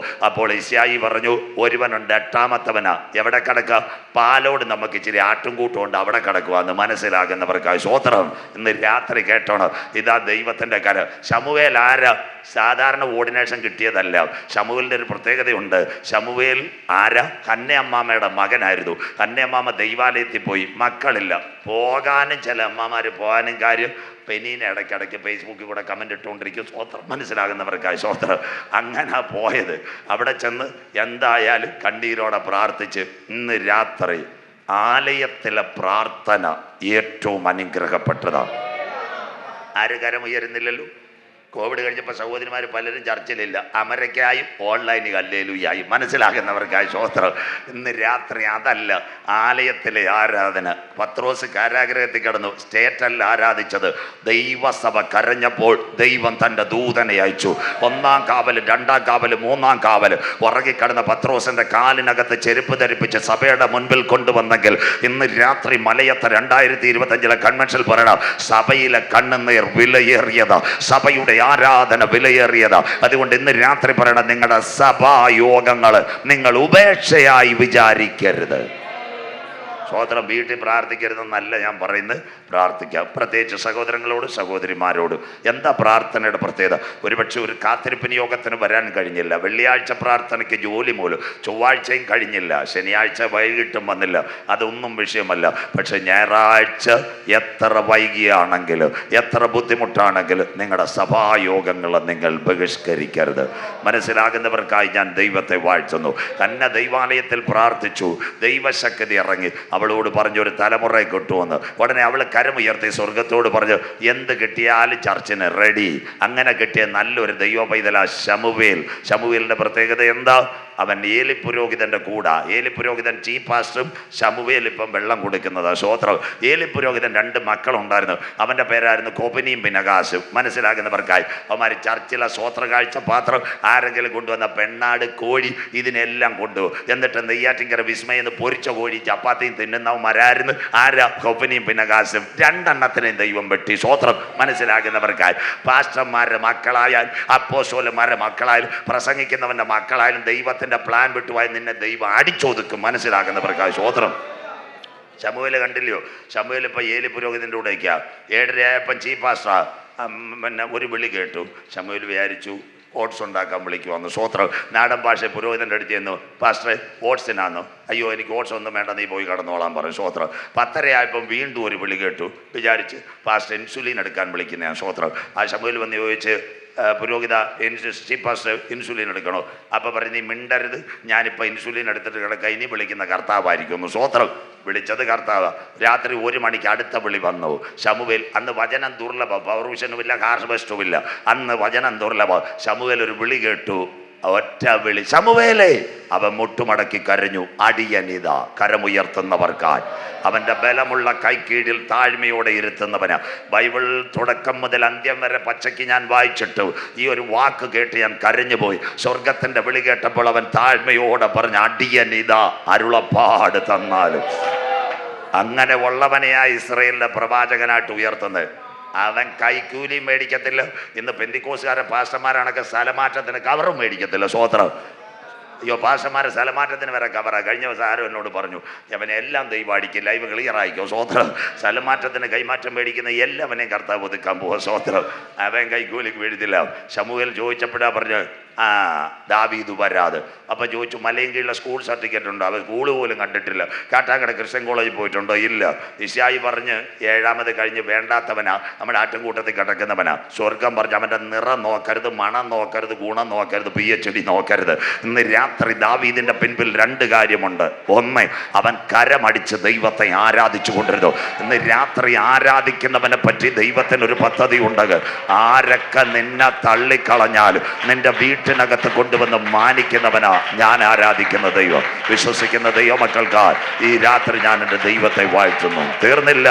അപ്പോൾ ഇശ്യായി പറഞ്ഞു, ഒരുവനുണ്ട്, 8ാമത്തവനാ. എവിടെ കിടക്കുക? പാലോട് നമുക്ക് ഇച്ചിരി ആട്ടുംകൂട്ടമുണ്ട്, അവിടെ കിടക്കുവാന്ന്. മനസ്സിലാകുന്നവർക്കായി സ്വോത്രം. ഇന്ന് രാത്രി കേട്ടോണം, ഇതാ ദൈവത്തിൻ്റെ കരം. ശമൂവേൽ ആരാ? സാധാരണ ഓർഡിനേഷൻ കിട്ടിയതല്ല. ശമൂവേലിൻ്റെ ഒരു പ്രത്യേകതയുണ്ട്. ശമൂവേൽ ആരാ? ഹന്നയമ്മാമ്മയുടെ മകനായിരുന്നു. ഹന്നയമ്മാമ്മ ദൈവാലയത്തിൽ പോയി, മക്കളില്ല. പോകാനും ചില അമ്മമാർ പോകാനും കാര്യം പെനീനെ ഇടയ്ക്കിടയ്ക്ക് ഫേസ്ബുക്കിൽ കൂടെ കമൻ്റ് ഇട്ടുകൊണ്ടിരിക്കും. സ്വോത്രം, മനസ്സിലാകുന്നവർക്കായി സ്വോത്രം. അങ്ങനെ പോയത്. അവിടെ ചെന്ന് എന്തായാലും കണ്ണീരോടെ പ്രാർത്ഥിച്ച് ഇന്ന് രാത്രി ആലയത്തിലെ പ്രാർത്ഥന ഏറ്റവും അനുഗ്രഹപ്പെട്ടതാണ്. ആര് കരമുയരുന്നില്ലല്ലോ? കോവിഡ് കഴിഞ്ഞപ്പോൾ സഹോദരിമാർ പലരും ചർച്ചിലില്ല. അമരയ്ക്കായും ഓൺലൈനിൽ ഹല്ലേലൂയായും, മനസ്സിലാകുന്നവർക്കായി സ്വോത്രം. ഇന്ന് രാത്രി അതല്ല, ആലയത്തിലെ ആരാധന. പത്രോസ് കാരാഗ്രഹത്തിൽ കിടന്നു, സ്റ്റേറ്റല്ല ആരാധിച്ചത്. ദൈവസഭ കരഞ്ഞപ്പോൾ ദൈവം തൻ്റെ ദൂതനെ അയച്ചു. 1ാം കാവല്, 2ാം കാവല്, 3ാം കാവല്. ഉറങ്ങിക്കിടന്ന പത്രോസിൻ്റെ കാലിനകത്ത് ചെരുപ്പ് ധരിപ്പിച്ച് സഭയുടെ മുൻപിൽ കൊണ്ടുവന്നെങ്കിൽ ഇന്ന് രാത്രി മലയത്തെ 2025 കൺവെൻഷൻ പറയണം, സഭയിലെ കണ്ണുനീർ വിലയേറിയതാ, സഭയുടെ ആരാധന വിലയേറിയതാ. അതുകൊണ്ട് ഇന്ന് രാത്രി പറയണം, നിങ്ങളുടെ സഭായോഗങ്ങൾ നിങ്ങൾ ഉപേക്ഷയായി വിചാരിക്കരുത്. സ്വോത്രം. വീട്ടിൽ പ്രാർത്ഥിക്കരുതെന്നല്ല ഞാൻ പറയുന്നത്, പ്രാർത്ഥിക്കാം. പ്രത്യേകിച്ച് സഹോദരങ്ങളോട് സഹോദരിമാരോട്. എന്താ പ്രാർത്ഥനയുടെ പ്രത്യേകത? ഒരുപക്ഷെ ഒരു കാത്തിരിപ്പിന് യോഗത്തിന് വരാൻ കഴിഞ്ഞില്ല, വെള്ളിയാഴ്ച പ്രാർത്ഥനയ്ക്ക് ജോലി മൂലം, ചൊവ്വാഴ്ചയും കഴിഞ്ഞില്ല, ശനിയാഴ്ച വൈകിട്ടും വന്നില്ല, അതൊന്നും വിഷയമല്ല. പക്ഷെ ഞായറാഴ്ച എത്ര വൈകിയാണെങ്കിലും എത്ര ബുദ്ധിമുട്ടാണെങ്കിലും നിങ്ങളുടെ സഭായോഗങ്ങൾ നിങ്ങൾ ബഹിഷ്കരിക്കരുത്. മനസ്സിലാകുന്നവർക്കായി ഞാൻ ദൈവത്തെ വാഴ്ത്തുന്നു. തന്നെ ദൈവാലയത്തിൽ പ്രാർത്ഥിച്ചു, ദൈവശക്തി ഇറങ്ങി. അവളോട് പറഞ്ഞു ഒരു തലമുറയെ കിട്ടുമെന്ന്. ഉടനെ അവൾ കരമുയർത്തി സ്വർഗത്തോട് പറഞ്ഞു, എന്ത് കിട്ടിയാലും ചർച്ചിന് റെഡി. അങ്ങനെ കിട്ടിയ നല്ലൊരു ദൈവ പൈതലാ ശമൂവേൽ. ശമൂവേലിൻ്റെ പ്രത്യേകത എന്താ? അവൻ ഏലി പുരോഹിതൻ്റെ കൂടാ. ഏലി പുരോഹിതൻ ചീഫ് പാസ്റ്ററും, ശമൂവേൽ ഇപ്പം വെള്ളം കൊടുക്കുന്നത്. സ്തോത്രം. ഏലി പുരോഹിതൻ 2 മക്കളുണ്ടായിരുന്നു. അവൻ്റെ പേരായിരുന്നു കോപനിയും പിനഹാസും. മനസ്സിലാകുന്നവർക്കായി അവന്മാർ ചർച്ചിലെ സ്വോത്ര കാഴ്ച പാത്രം, ആരെങ്കിലും കൊണ്ടുവന്ന പെണ്ണാട്, കോഴി, ഇതിനെല്ലാം കൊണ്ടു. എന്നിട്ട് നെയ്യാറ്റിൻകര വിസ്മയെന്ന് പൊരിച്ച കോഴി ചപ്പാത്തിയും തിന്നുന്നവന്മാരായിരുന്നു. ആരാ? കോപനിയും പിനഹാസും. 2 എണ്ണത്തിനെയും ദൈവം വെട്ടി. സ്തോത്രം. മനസ്സിലാകുന്നവർക്കായി പാസ്റ്റർമാരുടെ മക്കളായാലും അപ്പോസ്തലന്മാരുടെ മക്കളായാലും പ്രസംഗിക്കുന്നവൻ്റെ മക്കളായാലും ദൈവത്തിൻ്റെ പ്ലാൻ വിട്ടുപോയി നിന്നെ ദൈവം അടിച്ചൊതുക്കും. മനസ്സിലാക്കുന്നവർക്കായി സ്തോത്രം. ശമൂവേൽ കണ്ടില്ലയോ? ശമൂവേൽ ഇപ്പം ഏലി പുരോഹിതൻ്റെ കൂടെ വയ്ക്കുക. 7:30 ആയപ്പം ചീഫ് പാസ്റ്റർ പിന്നെ ഒരു വിളി കേട്ടു. ശമൂവേൽ വിചാരിച്ചു ഓട്സ് ഉണ്ടാക്കാൻ വിളിക്കുവാന്ന്. സ്തോത്രം. നാടൻ ഭാഷ പുരോഹിതൻ്റെ അടുത്ത് ചെന്നു, പാസ്റ്ററെ ഓട്സിനാന്നോ? അയ്യോ എനിക്ക് ഓട്സ് ഒന്നും വേണ്ട, നീ പോയി കടന്നോളാൻ പറഞ്ഞു. സ്തോത്രം. 10:30 ആയപ്പം വീണ്ടും ഒരു വിളി കേട്ടു. വിചാരിച്ച് പാസ്റ്റർ ഇൻസുലിൻ എടുക്കാൻ വിളിക്കുന്നതാണ്. സ്തോത്രം. ആ ശമൂവേൽ വന്ന് ചോദിച്ച്, പുരോഹിത ചീഫ് പാസ്റ്റർ ഇൻസുലിൻ എടുക്കണോ? അപ്പോൾ പറഞ്ഞു, നീ മിണ്ടരുത്, ഞാനിപ്പോൾ ഇൻസുലിൻ എടുത്തിട്ട് കിടക്കുക, ഇനി വിളിക്കുന്ന കർത്താവായിരിക്കുന്നു. സ്തോത്രം. വിളിച്ചത് കർത്താവ്. രാത്രി 1 മണിക്ക് അടുത്ത വിളി വന്നു. ശമൂവേൽ. അന്ന് വചനം ദുർലഭ, പൗരുഷനുമില്ല, ഹാർവെസ്റ്റുമില്ല. അന്ന് വചനം ദുർലഭ. ശമൂവേൽ ഒരു വിളി കേട്ടു. ഒറ്റ വിളി, ശമൂവേലേ. അവൻ മുട്ടുമടക്കി കരഞ്ഞു, അടിയനിതാ. കരമുയർത്തുന്നവർക്കായി അവൻ്റെ ബലമുള്ള കൈക്കീഴിൽ താഴ്മയോടെ ഇരുത്തുന്നവന്. ബൈബിൾ തുടക്കം മുതൽ അന്ത്യം വരെ പച്ചയ്ക്ക് ഞാൻ വായിച്ചിട്ടു. ഈ ഒരു വാക്ക് കേട്ട് ഞാൻ കരഞ്ഞുപോയി. സ്വർഗത്തിൻ്റെ വിളി കേട്ടപ്പോൾ അവൻ താഴ്മയോടെ പറഞ്ഞ, അടിയനിതാ, അരുളപ്പാട് തന്നാലും. അങ്ങനെ ഉള്ളവനെയാ ഇസ്രായേലിൻ്റെ പ്രവാചകനായിട്ട് ഉയർത്തുന്നത്. അവൻ കൈക്കൂലി മേടിക്കത്തില്ല. ഇന്ന് പെന്തിക്കോസുകാരെ പാസ്റ്റർമാരാണൊക്കെ സ്ഥലമാറ്റത്തിന് കവറും മേടിക്കത്തില്ല. സ്തോത്രം. അയ്യോ, പാസ്റ്റർമാരെ സ്ഥലമാറ്റത്തിന് വരെ കവറാ. കഴിഞ്ഞ ദിവസം ആരും എന്നോട് പറഞ്ഞു, അവനെ എല്ലാം ദൈവം അടിക്കും, ലൈവ് ക്ലിയർ ആയിക്കോ. സ്തോത്രം. സ്ഥലമാറ്റത്തിന് കൈമാറ്റം മേടിക്കുന്ന എല്ലാവനെയും കർത്താവ് ഒതുക്കാൻ പോവാ. സ്തോത്രം. അവൻ കൈക്കൂലിക്ക് വീഴത്തില്ല. ശമൂവേൽ ചോദിച്ചപ്പോഴാ പറഞ്ഞു, ദാവീദ് വരാതെ. അപ്പം ചോദിച്ചു, മലയങ്കിയുള്ള സ്കൂൾ സർട്ടിഫിക്കറ്റ് ഉണ്ടോ? അവൻ സ്കൂള് പോലും കണ്ടിട്ടില്ല. കാട്ടാക്കട ക്രിസ്ത്യൻ കോളേജിൽ പോയിട്ടുണ്ടോ? ഇല്ല. ഇശായി പറഞ്ഞ് 7ാമത് കഴിഞ്ഞ് വേണ്ടാത്തവനാ, നമ്മുടെ ആട്ടിൻകൂട്ടത്തിൽ കിടക്കുന്നവനാ. സ്വർഗം പറഞ്ഞ് അവൻ്റെ നിറം നോക്കരുത്, മണം നോക്കരുത്, ഗുണം നോക്കരുത്, PhD നോക്കരുത്. ഇന്ന് രാത്രി ദാവീദിൻ്റെ പിൻപിൽ 2 കാര്യമുണ്ട്. ഒന്ന്, അവൻ കരമടിച്ച് ദൈവത്തെ ആരാധിച്ചു കൊണ്ടിരുന്നു. ഇന്ന് രാത്രി ആരാധിക്കുന്നവനെ പറ്റി ദൈവത്തിനൊരു പദ്ധതി ഉണ്ട്. ആരൊക്കെ നിന്നെ തള്ളിക്കളഞ്ഞാലും നിന്റെ വീട്ടിനകത്ത് കൊണ്ടുവന്ന് മാനിക്കുന്നവനാ ഞാൻ ആരാധിക്കുന്ന ദൈവം. വിശ്വസിക്കുന്ന ദൈവമക്കൾക്ക് ഈ രാത്രി ഞാൻ എൻ്റെ ദൈവത്തെ വാഴ്ത്തുന്നു. തീർന്നില്ല.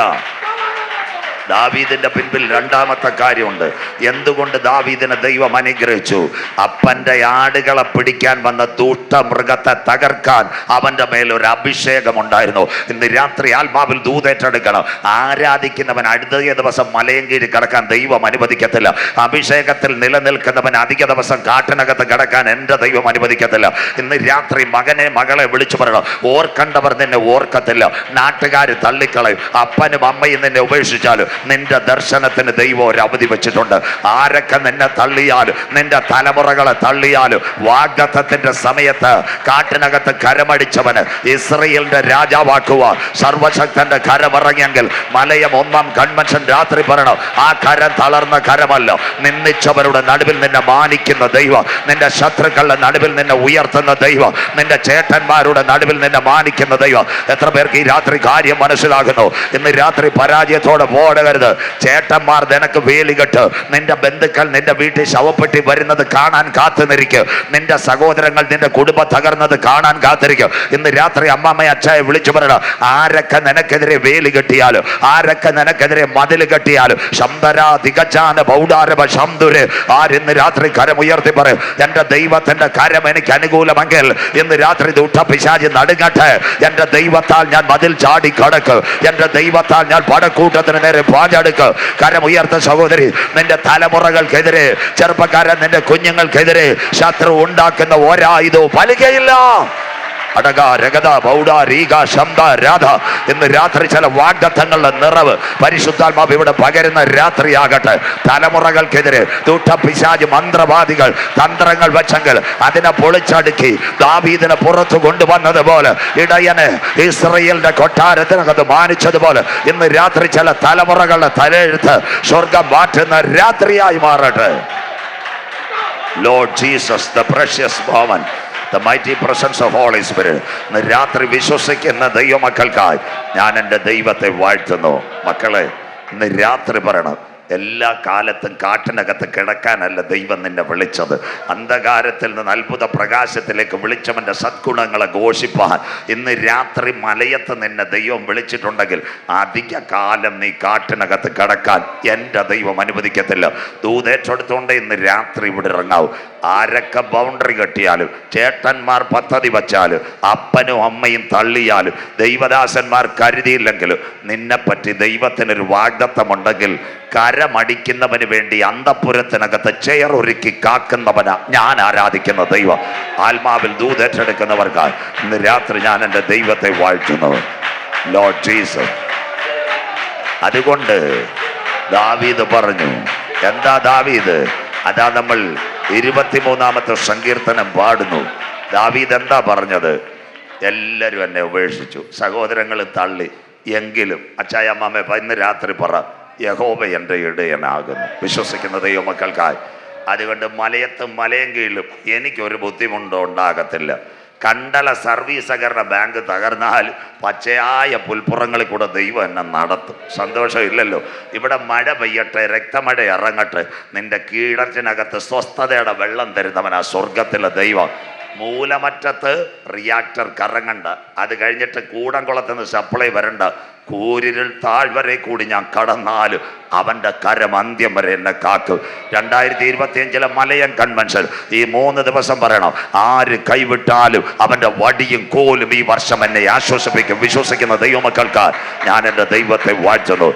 ദാവീദിന്റെ പിൻപിൽ 2ാമത്തെ കാര്യമുണ്ട്. എന്തുകൊണ്ട് ദാവീദിനെ ദൈവം അനുഗ്രഹിച്ചു? അപ്പൻ്റെ ആടുകളെ പിടിക്കാൻ വന്ന ദുഷ്ടമൃഗത്തെ തകർക്കാൻ അവൻ്റെ മേലൊരു അഭിഷേകം ഉണ്ടായിരുന്നു. ഇന്ന് രാത്രി ആത്മാവിൽ ദൂതേറ്റെടുക്കണം. ആരാധിക്കുന്നവൻ അടുത്ത ദിവസം മലയങ്കീഴ് കിടക്കാൻ ദൈവം അനുവദിക്കത്തില്ല. അഭിഷേകത്തിൽ നിലനിൽക്കുന്നവൻ അധിക ദിവസം കാട്ടിനകത്ത് കിടക്കാൻ എൻ്റെ ദൈവം അനുവദിക്കത്തില്ല. ഇന്ന് രാത്രി മകനെ മകളെ വിളിച്ചു പറയണം, ഓർക്കണ്ടവർ നിന്നെ ഓർക്കത്തില്ല. നാട്ടുകാർ തള്ളിക്കളയും. അപ്പനും അമ്മയും നിന്നെ ഉപേക്ഷിച്ചാലും നിന്റെ ദർശനത്തിന് ദൈവം ഒരു അവധി വെച്ചിട്ടുണ്ട്. ആരൊക്കെ നിന്നെ തള്ളിയാലും, നിന്റെ തലമുറകളെ തള്ളിയാലും, വാഗ്ദത്തത്തിന്റെ സമയത്ത് കാട്ടിനകത്ത് കരമടിച്ചവന് ഇസ്രയേലിന്റെ രാജാവാക്കുവാൻ സർവശക്തന്റെ കരമിറങ്ങിയെങ്കിൽ മലയം 1-ാം കൺവെൻഷൻ രാത്രി പറയണം, ആ കരം തളർന്ന കരമല്ല. നിന്ദിച്ചവരുടെ നടുവിൽ നിന്നെ മാനിക്കുന്ന ദൈവം, നിന്റെ ശത്രുക്കളുടെ നടുവിൽ നിന്നെ ഉയർത്തുന്ന ദൈവം, നിന്റെ ചേട്ടന്മാരുടെ നടുവിൽ നിന്നെ മാനിക്കുന്ന ദൈവം. എത്ര പേർക്ക് ഈ രാത്രി കാര്യം മനസ്സിലാകുന്നു? ഇന്ന് രാത്രി പരാജയത്തോടെ പോടരുത്. ചേട്ടന്മാർ നിനക്ക് വേലികെട്ട്, നിന്റെ ബന്ധുക്കൾ നിന്റെ വീട്ടിൽ ശവപ്പെട്ടി വരുന്നത് കാണാൻ കാത്തുനിരിക്കും. നിന്റെ സഹോദരങ്ങൾ നിന്റെ കുടുംബം തകർന്നത് കാണാൻ കാത്തിരിക്കും. ഇന്ന് രാത്രി അമ്മാമ്മയെ അച്ഛയെ വിളിച്ചു പറയണം, ആരൊക്കെ നിനക്കെതിരെ വേലി കെട്ടിയാലും, ആരൊക്കെ നിനക്കെതിരെ മതിൽ കെട്ടിയാലും, ശംബരാ ദിഗജാന ബൗഡാരവ ശംദുര്, ആരിന്ന് രാത്രി കരമുയർത്തി പറയും, എൻ്റെ ദൈവത്തിന്റെ കരം എനിക്ക് അനുകൂലമെങ്കിൽ ഇന്ന് രാത്രി ദുഷ്ടപിശാചി നടുങ്ങട്ടെ. എൻ്റെ ദൈവത്താൽ ഞാൻ മതിൽ ചാടി കടക്കും. എൻ്റെ ദൈവത്താൽ ഞാൻ പടക്കൂട്ടത്തിന് നേരെ പാഞ്ഞെടുക്ക്. കരമുയർത്ത സഹോദരി, നിന്റെ തലമുറകൾക്കെതിരെ, ചെറുപ്പക്കാരൻ നിന്റെ കുഞ്ഞുങ്ങൾക്കെതിരെ ശത്രു ഉണ്ടാക്കുന്ന ഒരായുധവും ഫലിക്കയില്ല. അടക രഗത ബൗഡ രീഗ ശംദ രാധ. ഇന്ന് രാത്രി ചില വാഗ്ദത്തങ്ങളുടെ നിറവ് പരിശുദ്ധാത്മാവ് ഇവിടെ പകരുന്ന രാത്രിയാകട്ടെ. തലമുറകൾക്കെതിരെ ദുഷ്ടപിശാച് മന്ത്രവാദികൾ തന്ത്രങ്ങൾ വെച്ചെങ്കിൽ അതിനെ പൊളിച്ചടുക്കി ദാവീദിനെ പുറത്തു കൊണ്ടുവന്നതുപോലെ, ഇടയന് ഇസ്രയേലിന്റെ കൊട്ടാരത്തിനകത്ത് മാനിച്ചതുപോലെ, ഇന്ന് രാത്രി ചില തലമുറകളുടെ തലയെഴുത്ത് സ്വർഗം മാറ്റുന്ന രാത്രിയായി മാറട്ടെ. Lord Jesus, the precious moment, The mighty presence of Holy Spirit. ഇന്ന് രാത്രി വിശ്വസിക്കുന്ന ദൈവമക്കൾക്കായി ഞാൻ എൻ്റെ ദൈവത്തെ വാഴ്ത്തുന്നു. മക്കളെ, ഇന്ന് രാത്രി പറയണം, എല്ലാ കാലത്തും കാട്ടിനകത്ത് കിടക്കാനല്ല ദൈവം നിന്നെ വിളിച്ചത്. അന്ധകാരത്തിൽ നിന്ന് അത്ഭുത പ്രകാശത്തിലേക്ക് വിളിച്ചവൻ്റെ സദ്ഗുണങ്ങളെ ഘോഷിപ്പാൻ ഇന്ന് രാത്രി മലയത്ത് നിന്നെ ദൈവം വിളിച്ചിട്ടുണ്ടെങ്കിൽ അധിക കാലം നീ കാട്ടിനകത്ത് കിടക്കാൻ എൻ്റെ ദൈവം അനുവദിക്കത്തില്ല. ദൂതേറ്റെടുത്തുകൊണ്ട് ഇന്ന് രാത്രി ഇവിടെ ഇറങ്ങാവും. ആരൊക്കെ ബൗണ്ടറി കെട്ടിയാലും, ചേട്ടന്മാർ പദ്ധതി വച്ചാലും, അപ്പനും അമ്മയും തള്ളിയാലും, ദൈവദാസന്മാർ കരുതിയില്ലെങ്കിലും, നിന്നെപ്പറ്റി ദൈവത്തിനൊരു വാഗ്ദത്തമുണ്ടെങ്കിൽ കരമടിക്കുന്നവന് വേണ്ടി അന്തപുരത്തിനകത്ത് ചെയർ ഒരുക്കി കാക്കുന്നവനാ ഞാൻ ആരാധിക്കുന്ന ദൈവം. ആത്മാവിൽ ദൂതേറ്റെടുക്കുന്നവർക്കായി ഇന്ന് രാത്രി ഞാൻ എൻ്റെ ദൈവത്തെ വാഴ്ത്തുന്നു. Lord Jesus. അതുകൊണ്ട് ദാവീദ് പറഞ്ഞു, എന്താ ദാവീദ്? അതാ നമ്മൾ 23-ാമത്തെ സങ്കീർത്തനം പാടുന്നു. ദാവീദ് എന്താ പറഞ്ഞത്? എല്ലാവരും എന്നെ ഉപേക്ഷിച്ചു, സഹോദരങ്ങൾ തള്ളി, എങ്കിലും അച്ചായ അമ്മാമ്മ ഇന്ന് രാത്രി പറ, യഹോവ എൻ്റെ ഇടയനാകുന്നു. വിശ്വസിക്കുന്ന ദൈവമക്കൾക്കായി. അതുകൊണ്ട് മലയത്തും മലയും കീഴിലും എനിക്കൊരു ബുദ്ധിമുട്ടും ഉണ്ടാകത്തില്ല. കണ്ടല സർവീസ് സഹകരണ ബാങ്ക് തകർന്നാൽ പച്ചയായ പുൽപ്പുറങ്ങളിൽ കൂടെ ദൈവം എന്നെ നടത്തും. സന്തോഷമില്ലല്ലോ? ഇവിടെ മഴ പെയ്യട്ടെ, രക്തമഴ ഇറങ്ങട്ടെ, നിന്റെ കീഴത്തിനകത്ത് സ്വസ്ഥതയുടെ വെള്ളം തരുന്നവനാ സ്വർഗത്തിലെ ദൈവം. മൂലമറ്റത്ത് റിയാക്ടർ കറങ്ങണ്ട, അത് കഴിഞ്ഞിട്ട് കൂടംകുളത്തുനിന്ന് സപ്ലൈ വരണ്ട, കൂരിരുൾ താഴ്വരെ കൂടി ഞാൻ കടന്നാലും അവൻ്റെ കരം അന്ത്യം വരെ എന്നെ കാക്കും. 2025 മലയൻ കൺവെൻഷൻ ഈ 3 ദിവസം പറയണം, ആര് കൈവിട്ടാലും അവൻ്റെ വടിയും കോലും ഈ വർഷം എന്നെ ആശ്വസിപ്പിക്കും. വിശ്വസിക്കുന്ന ദൈവമക്കൾക്ക് ഞാൻ എൻ്റെ ദൈവത്തെ വാഴ്ത്തുന്നു.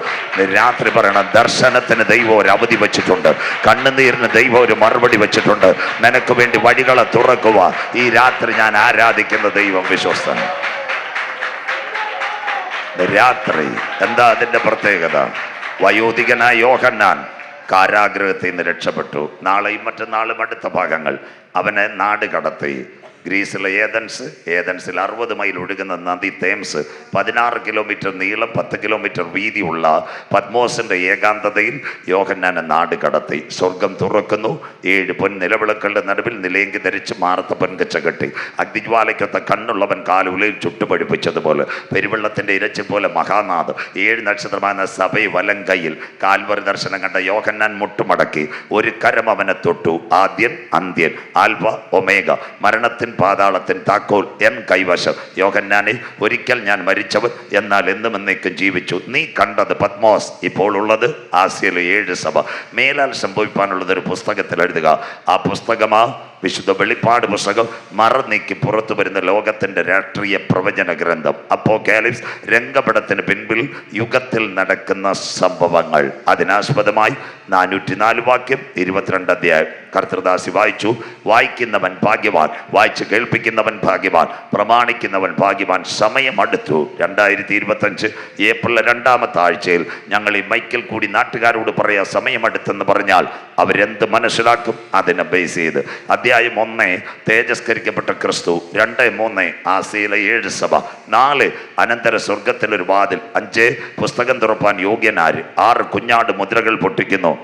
രാത്രി പറയണം, ദർശനത്തിന് ദൈവം ഒരു അവധി വെച്ചിട്ടുണ്ട്, കണ്ണുനീരിന് ദൈവം ഒരു മറുപടി വെച്ചിട്ടുണ്ട്. നിനക്ക് വേണ്ടി വഴികളെ തുറക്കുക. ഈ രാത്രി ഞാൻ ആരാധിക്കുന്ന ദൈവം വിശ്വസ്തൻ. രാത്രി എന്താ അതിൻ്റെ പ്രത്യേകത? വയോധികനായ യോഹന്നാൻ കാരാഗ്രഹത്തിൽ നിന്ന് രക്ഷപ്പെട്ടു. നാളെയും മറ്റന്നാളും അടുത്ത ഭാഗങ്ങൾ അവനെ നാട് കടത്തി. ഗ്രീസിലെ ഏതൻസിൽ 60 മൈൽ ഒഴുകുന്ന നദി തേംസ് 16 കിലോമീറ്റർ നീളം 10 കിലോമീറ്റർ വീതിയുള്ള പത്മോസിന്റെ ഏകാന്തതയിൽ യോഹന്നാനെ നാട് കടത്തി. സ്വർഗം തുറക്കുന്നു. 7 പൊൻ നിലവിളക്കളുടെ നടുവിൽ നിലയെങ്കി ധരിച്ച് മാറത്ത പൊൻകച്ച കെട്ടി, അഗ്നിജ്വാലയ്ക്കൊത്ത കണ്ണുള്ളവൻ കാലുലയിൽ ചുട്ടുപടിപ്പിച്ചതുപോലെ പെരുവെള്ളത്തിന്റെ ഇരച്ചിൽ പോലെ മഹാനാഥ് 7 നക്ഷത്രമായ സഭയെ വലം കയ്യിൽ. കാൽവറി ദർശനം കണ്ട യോഹന്നാൻ മുട്ടുമടക്കി. ഒരു കരം അവനെ തൊട്ടു. ആദ്യൻ അന്ത്യൻ, ആൽഫ ഒമേഗ, മരണത്തിൻ പാതാളത്തിൻ താക്കോൽ എൻ കൈവശം. യോഹന്നാനെ, ഒരിക്കൽ ഞാൻ മരിച്ചവൻ, എന്നാൽ എന്നും എന്നേക്കും ജീവിച്ചു. നീ കണ്ടത് പത്മോസ്, ഇപ്പോൾ ഉള്ളത് ആസിയയിലെ 7 സഭ. മേലാൽ സംഭവിക്കാനുള്ളത് ഒരു പുസ്തകത്തിൽ എഴുതുക. ആ പുസ്തകമാ വിശുദ്ധ വെളിപ്പാട് പുസ്തകം. മറനീക്കി പുറത്തു വരുന്ന ലോകത്തിന്റെ രാഷ്ട്രീയ പ്രവചന ഗ്രന്ഥം അപ്പോക്കാലിപ്സ്. രംഗപടത്തിന് പിൻപിൽ യുഗത്തിൽ നടക്കുന്ന സംഭവങ്ങൾ. അതിനാസ്പദമായി 404 വാക്യം 22 അധ്യായം കർത്തൃദാസി വായിച്ചു. വായിക്കുന്നവൻ ഭാഗ്യവാൻ, വായിച്ച് കേൾപ്പിക്കുന്നവൻ ഭാഗ്യവാൻ, പ്രമാണിക്കുന്നവൻ ഭാഗ്യവാൻ. സമയം അടുത്തു. 2025 ഏപ്രിൽ 2-ാമത്തെ ആഴ്ചയിൽ ഞങ്ങൾ ഈ മൈക്കിൽ കൂടി നാട്ടുകാരോട് പറയാ, സമയം അടുത്തെന്ന് പറഞ്ഞാൽ അവരെന്ത് മനസ്സിലാക്കും? അതിനെ ബേസ് ചെയ്ത് അധ്യായം 1 തേജസ്കരിക്കപ്പെട്ട ക്രിസ്തു, 2-3 ആസിയയിലെ 7 സഭ, 4 അനന്തര സ്വർഗത്തിലൊരു വാതിൽ, 5 പുസ്തകം തുറപ്പാൻ യോഗ്യനാര്, 6 കുഞ്ഞാട് മുദ്രകൾ പൊട്ടിക്കുന്നു,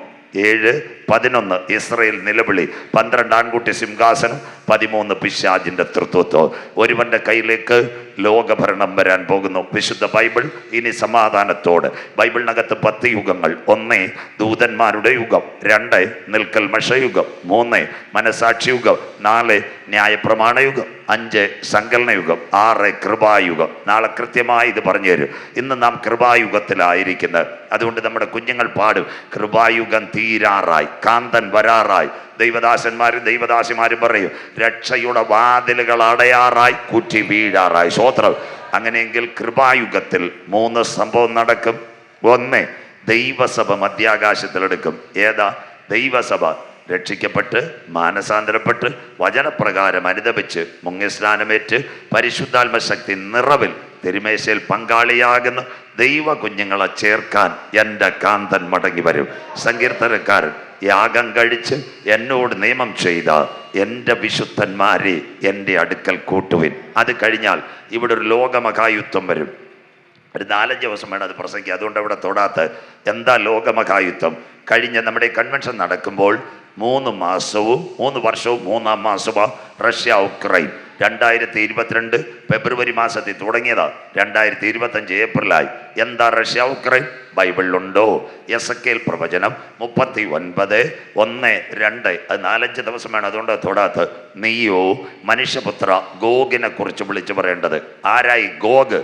7-11 ഇസ്രയേൽ നിലവിളി, 12 ആൺകുട്ടി സിംഹാസനം, 13 പിശാചിന്റെ തൃത്വത്വം. ഒരുവന്റെ കയ്യിലേക്ക് ലോകഭരണം വരാൻ പോകുന്നു. വിശുദ്ധ ബൈബിൾ ഇനി സമാധാനത്തോട്. ബൈബിളിനകത്ത് 10 യുഗങ്ങൾ. 1 ദൂതന്മാരുടെ യുഗം, 2 നിൽക്കൽ മഷയുഗം, 3 മനസാക്ഷി യുഗം, 4 ന്യായപ്രമാണ യുഗം, 5 സങ്കലന യുഗം, 6 കൃപായുഗം. നാളെ കൃത്യമായി ഇത് പറഞ്ഞു തരും. ഇന്ന് നാം കൃപായുഗത്തിലായിരിക്കുന്നത്. അതുകൊണ്ട് നമ്മുടെ കുഞ്ഞുങ്ങൾ പാടും, കൃപായുഗം തീരാറായി, കാന്തൻ വരാറായി. ദൈവദാസന്മാരും ദൈവദാസിമാരും പറയും, രക്ഷയുടെ വാതിലുകൾ അടയാറായി, കുറ്റി വീഴാറായി. സ്വോത്രം. അങ്ങനെയെങ്കിൽ കൃപായുഗത്തിൽ 3 സംഭവം നടക്കും. 1 ദൈവസഭ മധ്യാകാശത്തിലെടുക്കും. ഏതാ ദൈവസഭ? രക്ഷിക്കപ്പെട്ട് മാനസാന്തരപ്പെട്ട് വചനപ്രകാരം അനുദപിച്ച് മുങ്ങിസ്നാനമേറ്റ് പരിശുദ്ധാത്മശക്തി നിറവിൽ തിരുമേശയിൽ പങ്കാളിയാകുന്ന ദൈവ കുഞ്ഞുങ്ങളെ ചേർക്കാൻ എൻ്റെ കാന്തൻ മടങ്ങി വരും. സങ്കീർത്തനക്കാരൻ, യാഗം കഴിച്ച് എന്നോട് നിയമം ചെയ്ത എൻ്റെ വിശുദ്ധന്മാരെ എൻ്റെ അടുക്കൽ കൂട്ടുവിൻ. അത് കഴിഞ്ഞാൽ ഇവിടെ ഒരു ലോകമഹായുദ്ധം വരും. ഒരു 4-5 ദിവസം വേണം അത് പ്രസംഗിക്കുക. അതുകൊണ്ട് ഇവിടെ തൊടാത്ത എന്താ ലോകമഹായുദ്ധം? കഴിഞ്ഞ നമ്മുടെ കൺവെൻഷൻ നടക്കുമ്പോൾ 3 മാസവും 3 വർഷവും 3-ാം മാസവും റഷ്യ ഉക്രൈൻ 2022 ഫെബ്രുവരി മാസത്തിൽ തുടങ്ങിയതാ, 2025 ഏപ്രിലായി. എന്താ റഷ്യ ഉക്രൈൻ? ബൈബിളിലുണ്ടോ? എസക്കേൽ പ്രവചനം 39:1-2, അത് 4-5 ദിവസം വേണം, അതുകൊണ്ട് തൊടാത്ത. നീയോ മനുഷ്യപുത്ര ഗോഗിനെ കുറിച്ച് വിളിച്ചു പറയേണ്ടത്. ആരായി ഗോഗ്?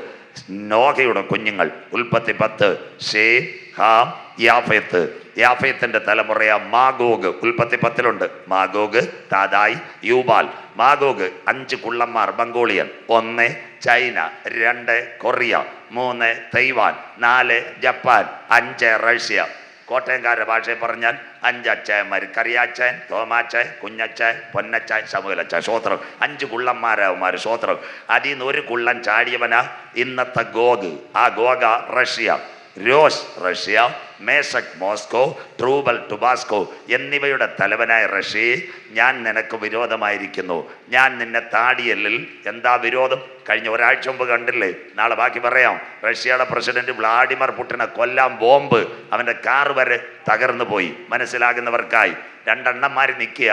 നോഹയുടെ കുഞ്ഞുങ്ങൾ. ഉൽപ്പത്തി 10. Shem, Ham, Japheth. യാഫെത്തിന്റെ തലമുറയ മാഗോഗ്. ഉൽപ്പത്തി 10 മാഗോഗ്, താദായി, യൂബാൽ. മാഗോഗ് 5 കുള്ളന്മാർ Mongolian. 1 China, 2 Korea, 3 Taiwan, 4 Japan, 5 Russia. കോട്ടയംകാരുടെ ഭാഷയിൽ പറഞ്ഞാൽ 5 അച്ചായന്മാർ: കറിയാച്ചായൻ, തോമാച്ചായൻ, കുഞ്ഞച്ചായൻ, പൊന്നച്ചായൻ, ശമുലച്ചായൻ. സ്വോത്രം. 5 കുള്ളന്മാരാവന്മാർ. സ്വോത്രം. അതിൽ നിന്ന് ഒരു കുള്ളൻ ചാടിയവനാ ഇന്നത്തെ ഗോഗ്. ആ ഗോഗ റഷ്യ. രോഷ് റഷ്യ, മേശക് മോസ്കോ, ട്രൂബൽ ടുബാസ്കോ എന്നിവയുടെ തലവനായ റഷ്യയെ ഞാൻ നിനക്ക് വിരോധമായിരിക്കുന്നു. ഞാൻ നിന്നെ താടിയല്ലിൽ. എന്താ വിരോധം? കഴിഞ്ഞ ഒരാഴ്ച മുമ്പ് കണ്ടില്ലേ? നാളെ ബാക്കി പറയാം. റഷ്യയുടെ പ്രസിഡന്റ് വ്ളാഡിമിർ പുടിനെ കൊല്ലാൻ ബോംബ്, അവൻ്റെ കാർ വരെ തകർന്നു പോയി. മനസ്സിലാകുന്നവർക്കായി 2 അണ്ണന്മാർ നിൽക്കുക.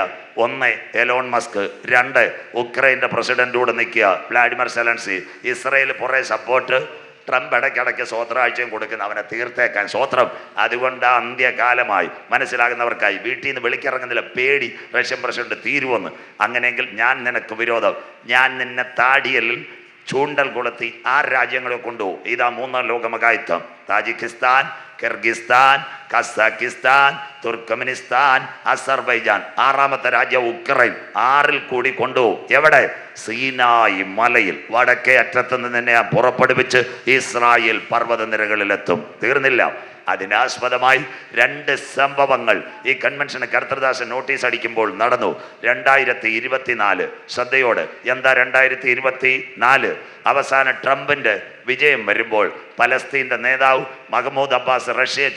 1 എലോൺ മസ്ക്, 2 ഉക്രൈൻ്റെ പ്രസിഡന്റൂടെ നിൽക്കുക വ്ളാഡിമിർ സെലൻസി. ഇസ്രയേൽ പുറേ സപ്പോർട്ട്. ട്രംപ് ഇടയ്ക്കിടയ്ക്ക് സ്വോത്രാഴ്ചയും കൊടുക്കുന്ന അവനെ തീർത്തേക്കാൻ. സ്വോത്രം. അതുകൊണ്ട് അന്ത്യകാലമായി. മനസ്സിലാകുന്നവർക്കായി. വീട്ടിൽ നിന്ന് വെളിക്കിറങ്ങുന്നില്ല, പേടി. റഷ്യൻ പ്രസിഡന്റ് തീരുവെന്ന്. അങ്ങനെയെങ്കിൽ ഞാൻ നിനക്ക് വിരോധം. ഞാൻ നിന്നെ താടിയലിൽ ചൂണ്ടൽ കൊളുത്തി 6 രാജ്യങ്ങളെ കൊണ്ടുപോകും. ഇതാ 3-ാം ലോകമഹായുദ്ധം. Tajikistan, Kyrgyzstan, Kazakhstan, Turkmenistan, Azerbaijan. 6ാമത്തെ രാജ്യം ഉക്രൈൻ. 6ൽ കൂടി കൊണ്ടുപോകും. എവിടെ? സീനായി മലയിൽ വടക്കേ അറ്റത്ത് നിന്ന് തന്നെ പുറപ്പെടുവിച്ച് ഇസ്രായേൽ പർവ്വത നിരകളിലെത്തും. തീർന്നില്ല. അതിനാസ്പദമായി 2 സംഭവങ്ങൾ ഈ കൺവെൻഷന് കർത്തൃദാസൻ നോട്ടീസ് അടിക്കുമ്പോൾ നടന്നു. 2024. ശ്രദ്ധയോട്. എന്താ 2024? അവസാന ട്രംപിന്റെ വിജയം വരുമ്പോൾ പലസ്തീൻ്റെ നേതാവ് മഹ്മൂദ് അബ്ബാസ് റഷ്യയെ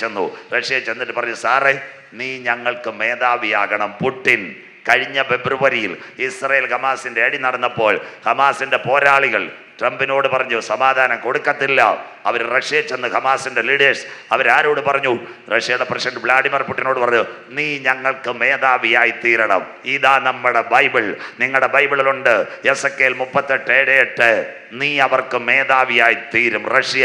ചെന്നിട്ട് പറഞ്ഞു, സാറേ നീ ഞങ്ങൾക്ക് മേധാവിയാകണം. പുടിൻ കഴിഞ്ഞ ഫെബ്രുവരിയിൽ ഇസ്രായേൽ ഹമാസിന്റെ അടി നടന്നപ്പോൾ ഹമാസിന്റെ പോരാളികൾ ട്രംപിനോട് പറഞ്ഞു സമാധാനം കൊടുക്കത്തില്ല. അവർ റഷ്യയെ ചെന്ന് ഹമാസിന്റെ ലീഡേഴ്സ് അവരാരോട് പറഞ്ഞു? റഷ്യയുടെ പ്രസിഡന്റ് വ്ളാഡിമിർ പുടിനോട് പറഞ്ഞു, നീ ഞങ്ങൾക്ക് മേധാവിയായി തീരണം. ഇതാ നമ്മുടെ ബൈബിൾ. നിങ്ങളുടെ ബൈബിളിലുണ്ട് എസക്കേൽ 38:8. നീ അവർക്ക് മേധാവിയായി തീരും. റഷ്യ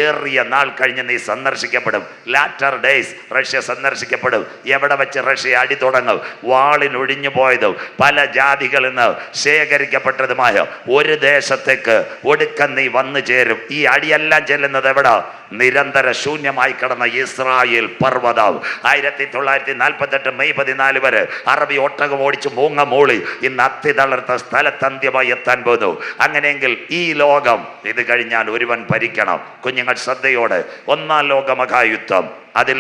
ഏറിയ നാൾ കഴിഞ്ഞ് നീ സന്ദർശിക്കപ്പെടും. ലാറ്റർ ഡേയ്സ് റഷ്യ സന്ദർശിക്കപ്പെടും. എവിടെ വെച്ച് റഷ്യ അടി തുടങ്ങും? വാളിനൊഴിഞ്ഞു പോയതും പല ജാതികളിൽ നിന്ന് ശേഖരിക്കപ്പെട്ടതുമായ ഒരു ദേശത്തേക്ക് ഒടുക്കം നീ വന്നു ചേരും. ഈ അടിയെല്ലാം ചെല്ലുന്നത് എവിടെ? നിരന്തര ശൂന്യമായി കിടന്ന ഇസ്രായേൽ പർവ്വതം. 1948 മെയ് 14 വരെ അറബി ഒട്ടകം ഓടിച്ച് മൂങ്ങ മൂളി ഇന്ന് അത്തി തളർത്ത സ്ഥലത്തന്ത്യമായി എത്താൻ പോകുന്നു. അങ്ങനെയെങ്കിൽ ഈ ലോകം ഇത് കഴിഞ്ഞാൽ ഒരുവൻ ഭരിക്കണം. കുഞ്ഞുങ്ങൾ ശ്രദ്ധയോടെ. 1-ാം ലോക മഹായുദ്ധം. അതിൽ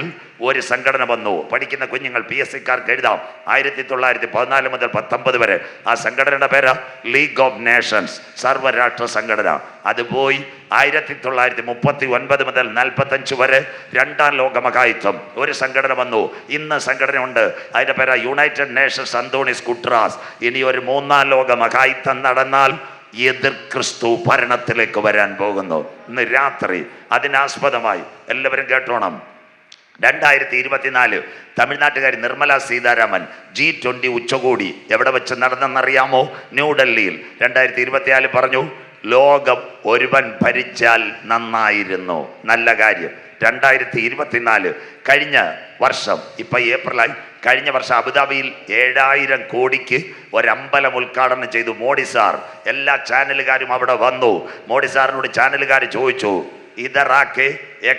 ഒരു സംഘടന വന്നു. പഠിക്കുന്ന കുഞ്ഞുങ്ങൾ PSCക്കാർക്ക് എഴുതാം. 1914 മുതൽ 19 വരെ ആ സംഘടനയുടെ പേര് ലീഗ് ഓഫ് നേഷൻസ്, സർവ്വരാഷ്ട്ര സംഘടന. അത് പോയി 1939 മുതൽ 45 വരെ 2-ാം ലോക മഹായുദ്ധം. ഒരു സംഘടന വന്നു. ഇന്ന് സംഘടന ഉണ്ട്. അതിൻ്റെ പേര് യുണൈറ്റഡ് നേഷൻസ് അന്തോണിസ് ഗുട്രാസ്. ഇനി ഒരു 3-ാം ലോക മഹായുദ്ധം നടന്നാൽ എതിർ ക്രിസ്തു ഭരണത്തിലേക്ക് വരാൻ പോകുന്നു. ഇന്ന് രാത്രി അതിനാസ്പദമായി എല്ലാവരും കേട്ടോണം. 2024 തമിഴ്നാട്ടുകാരി നിർമ്മല സീതാരാമൻ G20 ഉച്ചകോടി എവിടെ വെച്ച് നടന്നെന്നറിയാമോ? ന്യൂഡൽഹിയിൽ. 2024 പറഞ്ഞു, ലോകം ഒരുവൻ ഭരിച്ചാൽ നന്നായിരുന്നു. നല്ല കാര്യം. 2024 കഴിഞ്ഞ വർഷം, ഇപ്പം ഏപ്രിലായി, കഴിഞ്ഞ വർഷം അബുദാബിയിൽ 7000 കോടിക്ക് ഒരമ്പലം ഉദ്ഘാടനം ചെയ്തു മോഡി സാർ. എല്ലാ ചാനലുകാരും അവിടെ വന്നു. മോഡി സാറിനോട് ചാനലുകാർ ചോദിച്ചു, ഇതറാക്കെ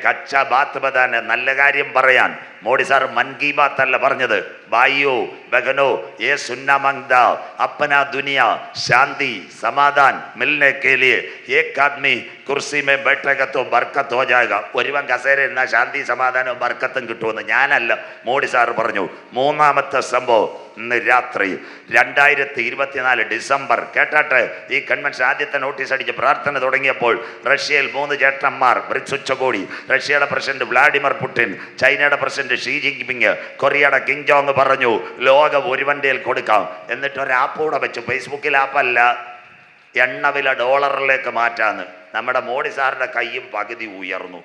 കച്ച ബാത്ത് ബദാന്, നല്ല കാര്യം പറയാൻ. മോഡി സാർ മൻ കി ബാത്ത് അല്ല പറഞ്ഞത്. ഭായിയോ ബഹനോ ये सुनना मांगता अपना दुनिया शांति समाधान मिलने के लिए एक आदमी കുർസി മേ बैठेगा तो बरकत हो जाएगा. ഒരുവൻ കസേര ഇരുന്നാൽ ശാന്തി സമാധാനവും ബർക്കത്തും കിട്ടുമെന്ന് ഞാനല്ല, മോഡി സാർ പറഞ്ഞു. 3ാമത്തെ സംഭവം ഇന്ന് രാത്രി 2024 ഡിസംബർ. കേട്ടാട്ടെ, ഈ കൺവെൻഷൻ ആദ്യത്തെ നോട്ടീസ് അടിച്ച് പ്രാർത്ഥന തുടങ്ങിയപ്പോൾ റഷ്യയിൽ 3 ചേട്ടന്മാർ ബ്രിക്സ് ഉച്ചകോടി. റഷ്യയുടെ പ്രസിഡന്റ് വ്ളാഡിമിർ പുടിൻ, ചൈനയുടെ പ്രസിഡന്റ് ഷീ ജിൻപിങ്, കൊറിയയുടെ കിങ് ജോങ് പറഞ്ഞു ലോകം ഒരുവൻ്റെ കൊടുക്കാം. എന്നിട്ട് ഒരു ആപ്പ് കൂടെ വെച്ചു. ഫേസ്ബുക്കിൽ ആപ്പല്ല, എണ്ണവില ഡോളറിലേക്ക് മാറ്റാന്ന്. നമ്മുടെ മോഡി സാറിൻ്റെ കയ്യും പകുതി ഉയർന്നു.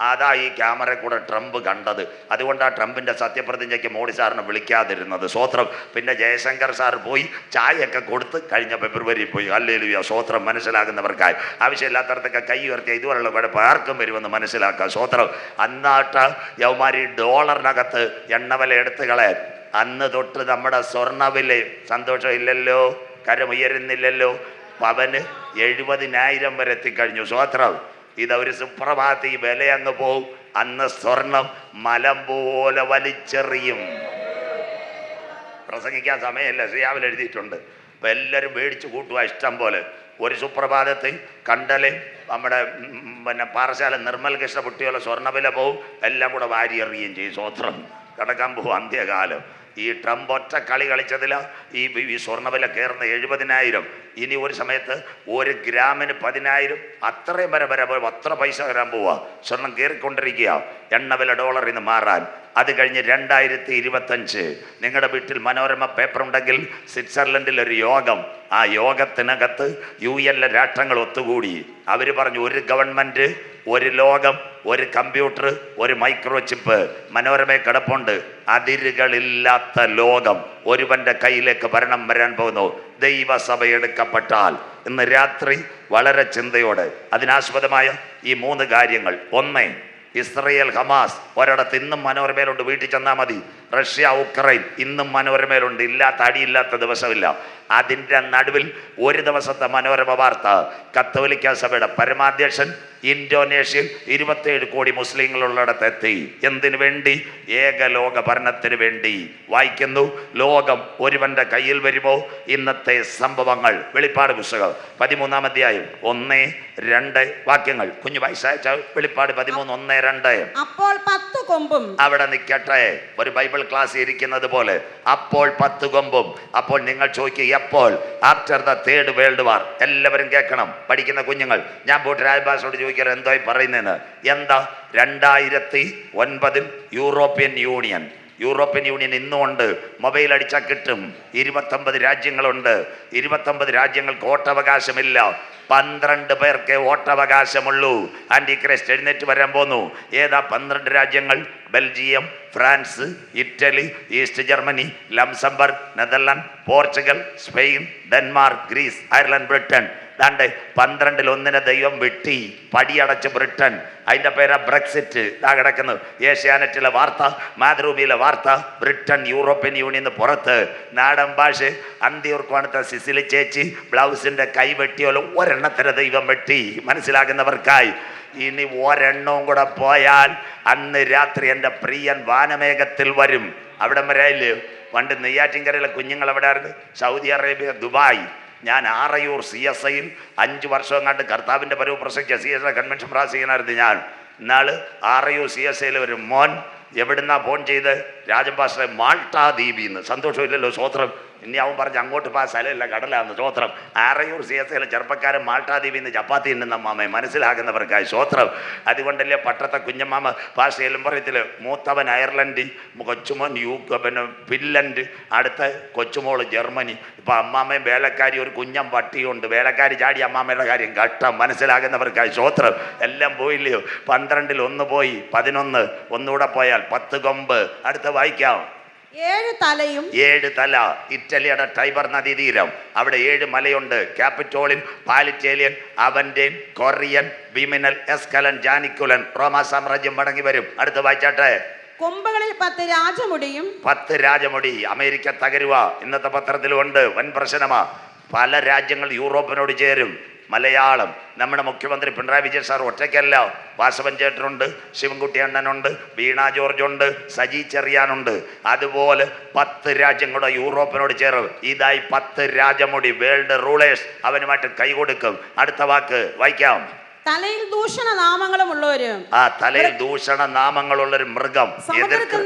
അതാ ഈ ക്യാമറ കൂടെ ട്രംപ് കണ്ടത്. അതുകൊണ്ടാണ് ട്രംപിൻ്റെ സത്യപ്രതിജ്ഞയ്ക്ക് മോഡി സാറിനെ വിളിക്കാതിരുന്നത്. സ്വോത്രം. പിന്നെ ജയശങ്കർ സാർ പോയി ചായയൊക്കെ കൊടുത്ത് കഴിഞ്ഞ ഫെബ്രുവരി പോയി. ഹല്ലേലൂയ. സ്വോത്രം. മനസ്സിലാകുന്നവർക്കായി ആവശ്യമില്ലാത്തടത്തൊക്കെ കൈ ഉയർത്തിയ ഇതുപോലുള്ള കുഴപ്പം ആർക്കും വരുമെന്ന് മനസ്സിലാക്കാം. സ്വോത്രം. അന്നാട്ട് യവമാരി ഡോളറിനകത്ത് എണ്ണവില എടുത്ത് കളയാൻ. അന്ന് തൊട്ട് നമ്മുടെ സ്വർണ്ണവില സന്തോഷമില്ലല്ലോ, കരമുയരുന്നില്ലല്ലോ. പവന് 70,000 വരെ എത്തിക്കഴിഞ്ഞു. സ്വോത്രം. ഇതൊരു സുപ്രഭാതത്തിൽ ഈ വില അങ്ങ് പോവും. അന്ന് സ്വർണം മലം പോലെ വലിച്ചെറിയും. പ്രസംഗിക്കാൻ സമയമല്ല, ശ്രീയാവിൽ എഴുതിയിട്ടുണ്ട്. അപ്പം എല്ലാവരും മേടിച്ച് കൂട്ടുക ഇഷ്ടം പോലെ. ഒരു സുപ്രഭാതത്തിൽ കണ്ടല് നമ്മുടെ പാറശാല നിർമ്മൽ കൃഷ്ണ കുട്ടികളുടെ സ്വർണ്ണവില പോവും. എല്ലാം കൂടെ വാരി എറിയുകയും ചെയ്യും. സ്വോത്രം. കിടക്കാൻ പോകും അന്ത്യകാലം. ഈ ട്രംപ് ഒറ്റ കളി കളിച്ചതിൽ ഈ സ്വർണ്ണവില കയറുന്ന 70,000. ഇനി ഒരു സമയത്ത് 1 ഗ്രാമിന് 10,000. അത്രയും വരെ അത്ര പൈസ വരാൻ പോവുക. സ്വർണം കയറിക്കൊണ്ടിരിക്കുക. എണ്ണവില ഡോളറിൽ നിന്ന് മാറാൻ. അത് കഴിഞ്ഞ് 2025 നിങ്ങളുടെ വീട്ടിൽ മനോരമ പേപ്പർ ഉണ്ടെങ്കിൽ സ്വിറ്റ്സർലൻഡിൽ ഒരു യോഗം. ആ യോഗത്തിനകത്ത് UN രാഷ്ട്രങ്ങൾ ഒത്തുകൂടി. അവർ പറഞ്ഞു, ഒരു ഗവൺമെൻറ്, ഒരു ലോകം, ഒരു കമ്പ്യൂട്ടർ, ഒരു മൈക്രോ ചിപ്പ്. മനോരമയെ കിടപ്പുണ്ട്. അതിരുകളില്ലാത്ത ലോകം. ഒരുവന്റെ കയ്യിലേക്ക് ഭരണം വരാൻ പോകുന്നു. ദൈവസഭ എടുക്കപ്പെട്ടാൽ ഇന്ന് രാത്രി വളരെ ചിന്തയോടെ അതിനാസ്പദമായ ഈ 3 കാര്യങ്ങൾ. 1, ഇസ്രയേൽ ഹമാസ് ഒരിടത്ത് ഇന്നും മനോരമയിലുണ്ട്. വീട്ടിൽ ചെന്നാൽ മതി. റഷ്യ ഉക്രൈൻ ഇന്നും മനോരമയിലുണ്ട്. ഇല്ലാത്ത അടിയില്ലാത്ത ദിവസമില്ല. അതിൻ്റെ നടുവിൽ ഒരു ദിവസത്തെ മനോരമ വാർത്ത. കത്തോലിക്ക സഭയുടെ പരമാധ്യക്ഷൻ ഇന്തോനേഷ്യയിൽ 27 കോടി മുസ്ലിങ്ങളുള്ളിടത്തെത്തി. എന്തിനു വേണ്ടി? ഏകലോക ഭരണത്തിന് വേണ്ടി. വായിക്കുന്നു, ലോകം ഒരുവന്റെ കയ്യിൽ വരുമോ? ഇന്നത്തെ സംഭവങ്ങൾ. വെളിപ്പാട് പുസ്തകം 13-ാം അധ്യായം 1-2 വാക്യങ്ങൾ. കുഞ്ഞു വായിച്ച വെളിപ്പാട് 13:1-2. അപ്പോൾ 10 കൊമ്പും. അവിടെ നിൽക്കട്ടെ. ഒരു ബൈബിൾ ക്ലാസ് ഇരിക്കുന്നത് പോലെ. അപ്പോൾ 10 കൊമ്പും. അപ്പോൾ നിങ്ങൾ ചോദിക്കുക, എപ്പോൾ? After the 3rd world war. എല്ലാവരും കേൾക്കണം. പഠിക്കുന്ന കുഞ്ഞുങ്ങൾ. ഞാൻ പോയിട്ട് രാജ്ഭാഷയോട് ചോദിക്കാറ് എന്തായി പറയുന്നതെന്ന്. എന്താ? 2009 യൂറോപ്യൻ യൂണിയൻ ഇന്നും ഉണ്ട്. മൊബൈൽ അടിച്ചാൽ കിട്ടും. 29 രാജ്യങ്ങളുണ്ട്. 29 രാജ്യങ്ങൾക്ക് വോട്ടവകാശമില്ല. 12 പേർക്ക് വോട്ടവകാശമുള്ളൂ. ആന്റി ക്രൈസ്റ്റ് എഴുന്നേറ്റ് വരാൻ പോന്നു. ഏതാ 12 രാജ്യങ്ങൾ? Belgium, France, Italy, East Germany, Luxembourg, Netherland, Portugal, Spain, Denmark, Greece, Ireland, Britain. 12-ൽ 1 ദൈവം വെട്ടി പടിയടച്ച് ബ്രിട്ടൻ. അതിൻ്റെ പേരാ ബ്രെക്സിറ്റ്. ഇതാ കിടക്കുന്നു. ഏഷ്യാനെറ്റിലെ വാർത്ത, മാതൃഭൂമിയിലെ വാർത്ത. ബ്രിട്ടൻ യൂറോപ്യൻ യൂണിയന് പുറത്ത്. നാടൻ ഭാഷ അന്തിയൂർക്കുവാണത്തെ സിസിലി ചേച്ചി ബ്ലൗസിൻ്റെ കൈ വെട്ടിയോലും ഒരെണ്ണത്തിന് ദൈവം വെട്ടി. മനസ്സിലാകുന്നവർക്കായി. ഇനി ഒരെണ്ണവും കൂടെ പോയാൽ അന്ന് രാത്രി എൻ്റെ പ്രിയൻ വാനമേഘത്തിൽ വരും. അവിടെ വരായില്ലേ? പണ്ട് നെയ്യാറ്റിൻകരയിലെ കുഞ്ഞുങ്ങൾ എവിടെ ആയിരുന്നു? Saudi Arabia, Dubai. ഞാൻ ആറയൂർ CSIയിൽ 5 വർഷം കണ്ട് കർത്താവിൻ്റെ പരവ് പ്രസംഗിച്ച CSI കൺവെൻഷൻ പ്രാസികനായിരുന്നു ഞാൻ. ഇന്നാൾ ആറയൂർ CSIയിൽ ഒരു മോൻ എവിടുന്നാ ഫോൺ ചെയ്ത്? രാജൻ പാസ്റ്ററെ മാൾട്ടാ ദ്വീപിന്ന്. സന്തോഷമില്ലല്ലോ? സ്വോത്രം. ഇനി അവൻ പറഞ്ഞ് അങ്ങോട്ട് പാ സ്ഥലമില്ല, കടലാന്ന്. സ്വോത്രം. ആറയൂർ CSIയിലെ ചെറുപ്പക്കാരൻ മാൾട്ടാ ദ്വീപിൽ നിന്ന് ചപ്പാത്തി ഉണ്ടെന്ന അമ്മാമയെ. മനസ്സിലാകുന്നവർക്കായി സ്വോത്രം. അതുകൊണ്ടല്ലേ പട്ടത്തെ കുഞ്ഞമ്മാമ പാസ്റ്റയിലും പറയത്തില്ല, മൂത്തവൻ അയർലൻഡ്, കൊച്ചുമോൻ പിന്നെ ഫിൻലൻഡ്, അടുത്ത കൊച്ചുമോള് ജർമ്മനി. ഇപ്പം അമ്മാമ്മയും വേലക്കാരി ഒരു കുഞ്ഞം പട്ടിയുണ്ട്. വേലക്കാരി ചാടി അമ്മാമ്മയുടെ കാര്യം ഘട്ടം. മനസ്സിലാകുന്നവർക്കായി സ്വോത്രം. എല്ലാം പോയില്ലയോ? 12-ൽ 1 പോയി. 11 ഒന്നുകൂടെ പോയാൽ 10 കൊമ്പ്. അടുത്ത വായിക്കാം. 7 തലയും. 7 തല. ഇറ്റലിയുടെ ടൈബർ നദീതീരം. അവിടെ 7 മലയുണ്ട്. ക്യാപിറ്റോളിൻ, പാലിറ്റേലിയൻ, അവന്റേൻ, കൊറിയൻ, വിമിനൽ, എസ്കലൻ, ജാനിക്കുലൻ. റോമാ സാമ്രാജ്യം മടങ്ങി വരും. അടുത്ത് വായിച്ചാട്ടെ. കൊമ്പുകളിൽ 10 രാജമുടിയും. 10 രാജമുടി. അമേരിക്ക തകരുക. ഇന്നത്തെ പത്രത്തിലുണ്ട്. വൻ പ്രശ്നമാ. പല രാജ്യങ്ങൾ യൂറോപ്പിനോട് ചേരും. മലയാളം. നമ്മുടെ മുഖ്യമന്ത്രി പിണറായി വിജയൻ സാർ ഒറ്റയ്ക്കല്ല. വാസവൻ ചേട്ടനുണ്ട്, ശിവൻകുട്ടി അണ്ണനുണ്ട്, വീണ ജോർജ് ഉണ്ട്, സജി ചെറിയാനുണ്ട്. അതുപോലെ 10 രാജ്യങ്ങളുടെ യൂറോപ്പിനോട് ചേരും. ഇതായി 10 രാജമുടി. വേൾഡ് റൂളേഴ്സ് അവനുമായിട്ട് കൈകൊടുക്കും. അടുത്ത വാക്ക് വായിക്കാം. തലയിൽ ദൂഷണ നാമങ്ങളുമുള്ളവര്. തലയിൽ ദൂഷണ നാമങ്ങളുള്ളൊരു മൃഗം.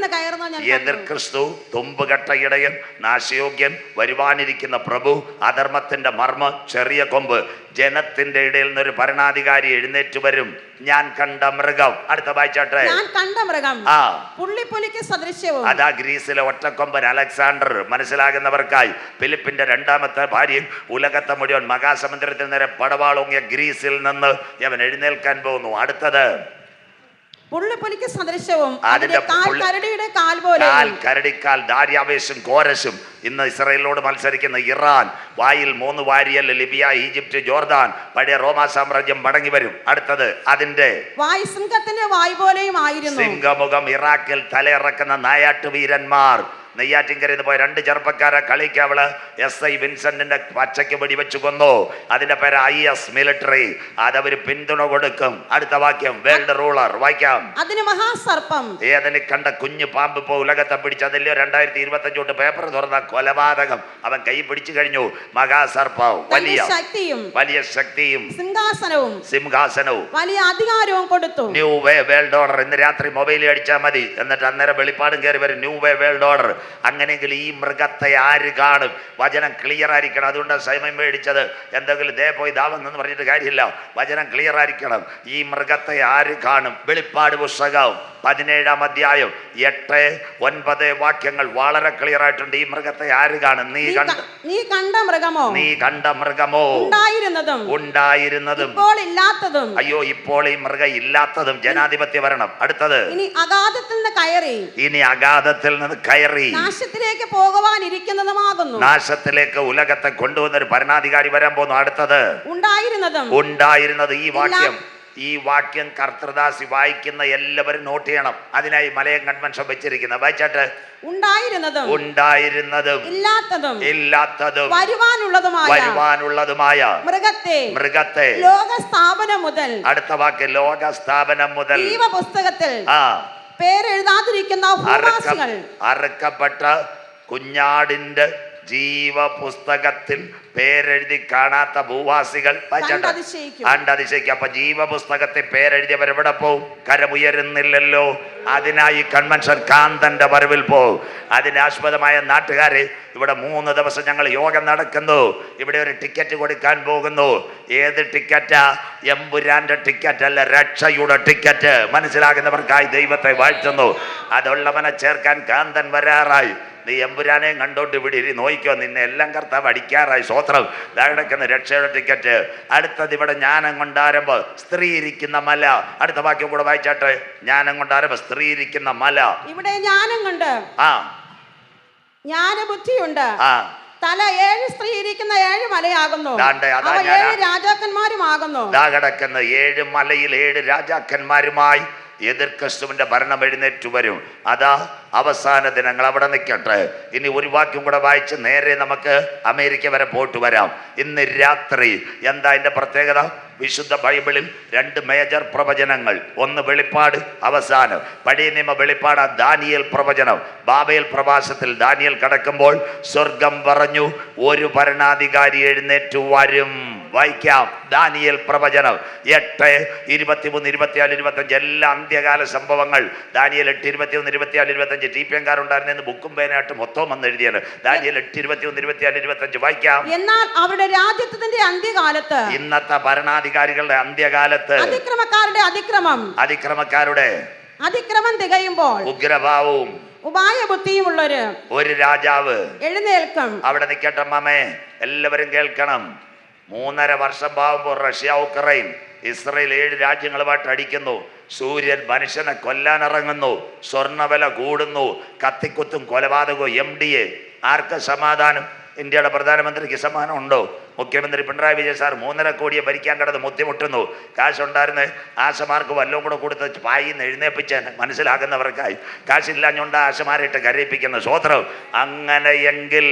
എതിർ ക്രിസ്തു, തുമ്പുകെട്ട ഇടയൻ, നാശയോഗ്യൻ, വരുവാനിരിക്കുന്ന പ്രഭു, അധർമ്മത്തിന്റെ മർമ്മ, ചെറിയ കൊമ്പ്. ജനത്തിന്റെ ഇടയിൽ നിന്നൊരു ഭരണാധികാരി എഴുന്നേറ്റ് വരും. ഞാൻ കണ്ട മൃഗം. അടുത്ത വായിച്ചാട്ടെ. ഞാൻ കണ്ട മൃഗം പുള്ളിപ്പുലിക്ക് സദൃശ്യവും. അതാ ഗ്രീസിലെ ഒറ്റക്കൊമ്പൻ അലക്സാണ്ടർ. മനസ്സിലാകുന്നവർക്കായി. ഫിലിപ്പിന്റെ 2ാമത്തെ ഭാര്യയും ഉലകത്തെ മുഴുവൻ മഹാസമുദ്രത്തിന് നേരെ പടവാളൂങ്ങിയ ഗ്രീസിൽ നിന്ന് അവൻ എഴുന്നേൽക്കാൻ പോകുന്നു. അടുത്തത് പുള്ളിപ്പുലിക്ക് സദൃശ്യവും അതിന്റെ അതിന്റെ കാൽ പുള്ളി- കരടിയുടെ കാൽ പോലെ കാൽ കരടിക്കാൽ ദാര്യാവേശും കോരശും ഇന്ന് ഇസ്രായേലിനോട് മത്സരിക്കുന്ന ഇറാൻ വായിൽ 3 വാരിയൽ ലിബിയ ഈജിപ്റ്റ് ജോർദാൻ പഴയ റോമാ സാമ്രാജ്യം മടങ്ങി വരും. അടുത്തത് അതിന്റെ വായ് സിംഹത്തിന്റെ വായ് പോലെയും ആയിരുന്നു. സിംഹമുഖം ഇറാഖിൽ തലയിറക്കുന്ന നായാട്ടു വീരന്മാർ. നെയ്യാറ്റിൻകരയിൽ നിന്ന് പോയ 2 ചെറുപ്പക്കാരെ കളിക്കവള് SI വിൻസെന്റിന്റെ പച്ചയ്ക്ക് വെടിവെച്ച് കൊന്നു. അതിന്റെ പേര് IS മിലിറ്ററി. അതവര് പിന്തുണ കൊടുക്കും. അടുത്ത വാക്യം വേൾഡ് റൂളർ വായിക്കാം. അതിന് മഹാസർപ്പം ഏതിനെ കണ്ട കുഞ്ഞു പാമ്പ് ഇപ്പോ ഉലകത്തെ പിടിച്ചതില്ലോ 2025 തൊട്ട് പേപ്പർ തുറന്ന കൊലപാതകം അവൻ കൈ പിടിച്ചു കഴിഞ്ഞു. മഹാസർപ്പം തന്റെ ശക്തിയും വലിയ ശക്തിയും സിംഹാസനവും വലിയ അധികാരവും കൊടുത്തു. ന്യൂ വേ വേൾഡ് ഓർഡർ. ഇന്ന് രാത്രി മൊബൈലിൽ അടിച്ചാൽ മതി, എന്നിട്ട് അന്നേരം വെളിപ്പാടും കയറി വരും. ന്യൂ വേ വേൾഡ് ഓർഡർ. അങ്ങനെയെങ്കിൽ ഈ മൃഗത്തെ ആര് കാണും? വചനം ക്ലിയർ ആയിരിക്കണം. അതുകൊണ്ട് സമയം മേടിച്ചത്. എന്തെങ്കിലും ദേ പോയി ദാവെന്ന് പറഞ്ഞിട്ട് കാര്യമില്ല. വചനം ക്ലിയർ ആയിരിക്കണം. ഈ മൃഗത്തെ ആര് കാണും? വെളിപ്പാട് പുസ്തകം 17-ാം അധ്യായം 8-9 വാക്യങ്ങൾ വളരെ ക്ലിയർ ആയിട്ടുണ്ട്. ഈ മൃഗത്തെ ആര് കാണും? നീ കണ്ട മൃഗമോ ഉണ്ടായിരുന്നതും അയ്യോ ഇപ്പോൾ ഈ മൃഗം ഇല്ലാത്തതും ജനാധിപത്യ ഭരണം. അടുത്തത് ഇനി അഗാധത്തിൽ നിന്ന് കയറി നാശത്തിലേക്ക് പോകുവാനിരിക്കുന്നതുമാകുന്നു. നാശത്തിലേക്ക് ഉലകത്തെ കൊണ്ടുവന്ന ഒരു ഭരണാധികാരി വരാൻ പോകുന്നു. അടുത്തത് ഉണ്ടായിരുന്നത്. ഈ വാക്യം കർത്തൃദാസി വായിക്കുന്ന എല്ലാവരും നോട്ട് ചെയ്യണം. അതിനായി മലയം കൺവെൻഷൻ വെച്ചിരിക്കുന്നത്. വായിച്ചാട്ട് ഉണ്ടായിരുന്നതും ഇല്ലാത്തതും വരുവാനുള്ളതുമായ മൃഗത്തെ ലോകസ്ഥാപനം മുതൽ. അടുത്ത വാക്ക് ലോകസ്ഥാപനം മുതൽ പുസ്തകത്തിൽ പേരെഴുതാതിരിക്കുന്ന അറുക്കപ്പെട്ട കുഞ്ഞാടിന്റെ ജീവപുസ്തകത്തിൽ പേരെഴുതി കാണാത്ത ഭൂവാസികൾ അതിശയിക്കും. അപ്പൊ ജീവപുസ്തകത്തിൽ പേരെഴുതിയവർ എവിടെ പോവും? കരമുയരുന്നില്ലല്ലോ. അതിനായി കൺവെൻഷൻ കാന്തന്റെ വരവിൽ പോവും. അതിനാസ്പദമായ നാട്ടുകാരെ ഇവിടെ 3 ദിവസം ഞങ്ങൾ യോഗം നടക്കുന്നു. ഇവിടെ ഒരു ടിക്കറ്റ് കൊടുക്കാൻ പോകുന്നു. ഏത് ടിക്കറ്റാ? എമ്പുരാന്റെ ടിക്കറ്റ് അല്ല, രക്ഷയുടെ ടിക്കറ്റ്. മനസ്സിലാകുന്നവർക്കായി ദൈവത്തെ വാഴ്ത്തുന്നു. അതുള്ളവനെ ചേർക്കാൻ കാന്തൻ വരാറായി. നീ എമ്പുരാനെയും കണ്ടോണ്ട് ഇവിടെ നോയിക്കോ, നിന്നെ എല്ലാം കർത്താവ് അടിക്കാറായി. സ്വോത്രം. കിടക്കുന്ന രക്ഷയുടെ ടിക്കറ്റ്. അടുത്തത് ഇവിടെ ജ്ഞാനം കൊണ്ടാരമ്പോ സ്ത്രീ ഇരിക്കുന്ന മല. അടുത്ത വാക്യം കൂടെ വായിച്ചാട്ടെ. ജ്ഞാനം കൊണ്ടാരമ്പോ സ്ത്രീ ഇരിക്കുന്ന മല. ഇവിടെ ജ്ഞാനം കൊണ്ട് ജ്ഞാനബുദ്ധിയുണ്ട്. തല 7 സ്ത്രീ ഇരിക്കുന്ന 7 മലയാകുന്നു. 7 രാജാക്കന്മാരുമാകുന്നു. കിടക്കുന്ന 7 മലയിൽ 7 രാജാക്കന്മാരുമായി എതിർ ക്രിസ്തുവിന്റെ ഭരണം എഴുന്നേറ്റ് വരും. അതാ അവസാന ദിനങ്ങൾ. അവിടെ നിൽക്കട്ടെ. ഇനി ഒരു വാക്യം കൂടെ വായിച്ച് നേരെ നമുക്ക് അമേരിക്ക വരെ പോയിട്ട് വരാം. ഇന്ന് രാത്രി എന്താ അതിന്റെ പ്രത്യേകത? വിശുദ്ധ ബൈബിളിൽ 2 മേജർ പ്രവചനങ്ങൾ. ഒന്ന് വെളിപ്പാട്, അവസാനം. പഴയ നിയമ വെളിപ്പാട് ദാനിയേൽ പ്രവചനം. ബാബേൽ പ്രവാസത്തിൽ ദാനിയേൽ കടക്കുമ്പോൾ സ്വർഗം പറഞ്ഞു ഒരു ഭരണാധികാരി എഴുന്നേറ്റ് വരും. വായിക്കാം ദാനിയേൽ പ്രവചനം 8:23, 24, 25 എല്ലാ അന്ത്യകാല സംഭവങ്ങൾ. ദാനിയേൽ 8:21, 24, 25 TPM-കാരുണ്ടായിരുന്ന ബുക്കും പേനായിട്ട് മൊത്തം വന്ന് എഴുതിയാണ്. ദാനിയേൽ 8:21, 24, 25 വായിക്കാം. എന്നാൽ അവരുടെ രാജ്യത്തിന്റെ അന്ത്യകാലത്ത്, ഇന്നത്തെ ഭരണാധികാരികളുടെ അന്ത്യകാലത്ത് അതിക്രമക്കാരുടെ അതിക്രമം തികയുമ്പോൾ ഉഗ്രഭാവവും ഉപായബുദ്ധിയുമുള്ളൊരു ഒരു രാജാവ് എഴുന്നേൽക്കും. അവിടെ നിൽക്കട്ടെ മാമേ, എല്ലാവരും കേൾക്കണം. 3.5 വർഷം ആവുമ്പോൾ റഷ്യ, ഉക്രൈൻ, ഇസ്രയേൽ 7 രാജ്യങ്ങളുമായിട്ട് അടിക്കുന്നു. സൂര്യൻ മനുഷ്യനെ കൊല്ലാനിറങ്ങുന്നു. സ്വർണ്ണവില കൂടുന്നു. കത്തിക്കുത്തും കൊലപാതകവും. MDA. ആർക്ക് സമാധാനം? ഇന്ത്യയുടെ പ്രധാനമന്ത്രിക്ക് സമാധാനം ഉണ്ടോ? മുഖ്യമന്ത്രി പിണറായി വിജയൻ സാർ 3.5 കോടിയെ ഭരിക്കാൻ കിടന്ന് മുത്തിമുട്ടുന്നു. കാശുണ്ടായിരുന്ന ആശമാർക്ക് വല്ലതും കൂടെ കൊടുത്ത് പായിന്ന് എഴുന്നേപ്പിച്ചാൽ മനസ്സിലാകുന്നവർക്കായി. കാശില്ലാഞ്ഞുകൊണ്ട് ആശമാരായിട്ട് കരയിപ്പിക്കുന്ന സ്വോത്രം. അങ്ങനെയെങ്കിൽ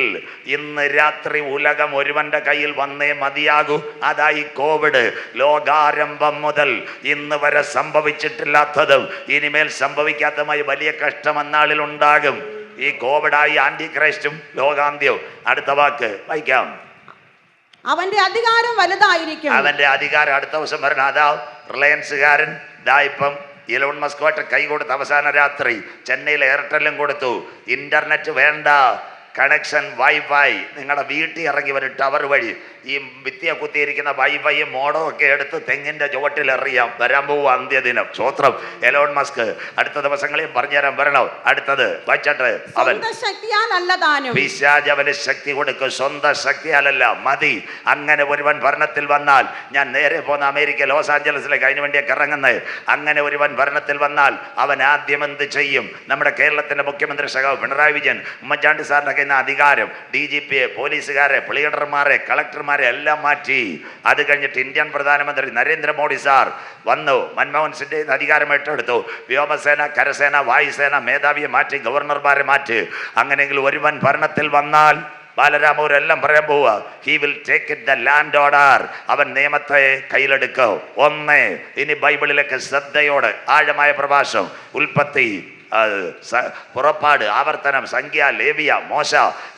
ഇന്ന് രാത്രി ഉലകം ഒരുവന്റെ കയ്യിൽ വന്നേ മതിയാകൂ. അതായി കോവിഡ്. ലോകാരംഭം മുതൽ ഇന്ന് വരെ സംഭവിച്ചിട്ടില്ലാത്തതും ഇനിമേൽ സംഭവിക്കാത്തതുമായി വലിയ കഷ്ടം അന്നാളിൽ ഉണ്ടാകും. ഈ കോവിഡായി ആന്റി ക്രൈസ്റ്റും ലോകാന്ത്യവും. അടുത്ത വാക്ക് വായിക്കാം. അവന്റെ അധികാരം വലുതായിരിക്കും. അവന്റെ അധികാരം അടുത്ത ദിവസം വരണം. അതാ റിലയൻസുകാരൻ ഇപ്പം ഇലോൺ മസ്കുമായിട്ട് കൈ കൊടുത്ത് അവസാന രാത്രി ചെന്നൈയിൽ എയർടെല്ലും കൊടുത്തു. ഇന്റർനെറ്റ് വേണ്ട, കണക്ഷൻ വൈഫൈ നിങ്ങളുടെ വീട്ടിൽ ഇറങ്ങി വരും ടവർ വഴി ഈ ഭിത്തിയെ കുത്തിയിരിക്കുന്ന വൈഫൈയും മോഡോ ഒക്കെ എടുത്ത് തെങ്ങിന്റെ ചുവട്ടിൽ എറിയാം. വരാൻ പോവുക അന്ത്യദിനം. സ്വോത്രം. എലോൺ മസ്ക് അടുത്ത ദിവസങ്ങളിൽ പറഞ്ഞുതരാൻ വരണം. അടുത്തത് വായിച്ചട്ടെ. അവൻ പിശാച് അവന് ശക്തി കൊടുക്കും, സ്വന്തം ശക്തിയാലല്ല. മതി. അങ്ങനെ ഒരുവൻ ഭരണത്തിൽ വന്നാൽ, ഞാൻ നേരെ പോന്ന അമേരിക്ക ലോസ് ആഞ്ചലസിലേക്ക് അതിനു വേണ്ടിയൊക്കെ ഇറങ്ങുന്നത്. അങ്ങനെ ഒരുവൻ ഭരണത്തിൽ വന്നാൽ അവൻ ആദ്യം എന്ത് ചെയ്യും? നമ്മുടെ കേരളത്തിന്റെ മുഖ്യമന്ത്രി സഖാവ് പിണറായി വിജയൻ, ഉമ്മൻചാണ്ടി സാറിന്റെ കയ്യിൽ നിന്ന് അധികാരം DGP, പോലീസുകാരെ, പ്ലീഡർമാരെ, കളക്ടർമാരെ എല്ലാം മാറ്റി. അത് കഴിഞ്ഞിട്ട് ഇന്ത്യൻ പ്രധാനമന്ത്രി നരേന്ദ്രമോദി സാർ വന്നു. മൻമോഹൻ സിംഗ് അധികാരം ഏറ്റെടുത്തു. വ്യോമസേന, കരസേന, വായുസേന മേധാവിയെ മാറ്റി, ഗവർണർമാരെ മാറ്റി. അങ്ങനെയെങ്കിൽ ഒരുവൻ ഭരണത്തിൽ വന്നാൽ ബാലരാമൂരെല്ലാം പറയാൻ പോവുക, he will take it the land order. അവൻ നിയമത്തെ കയ്യിലെടുക്കും. ഒന്ന്, ഇനി ബൈബിളിലേക്ക് ശ്രദ്ധയോടെ ആഴമായ പ്രഭാഷണം. ഉൽപ്പത്തി, പുറപ്പാട്, ആവർത്തനം, സംഖ്യ, ലേവിയ, മോശ.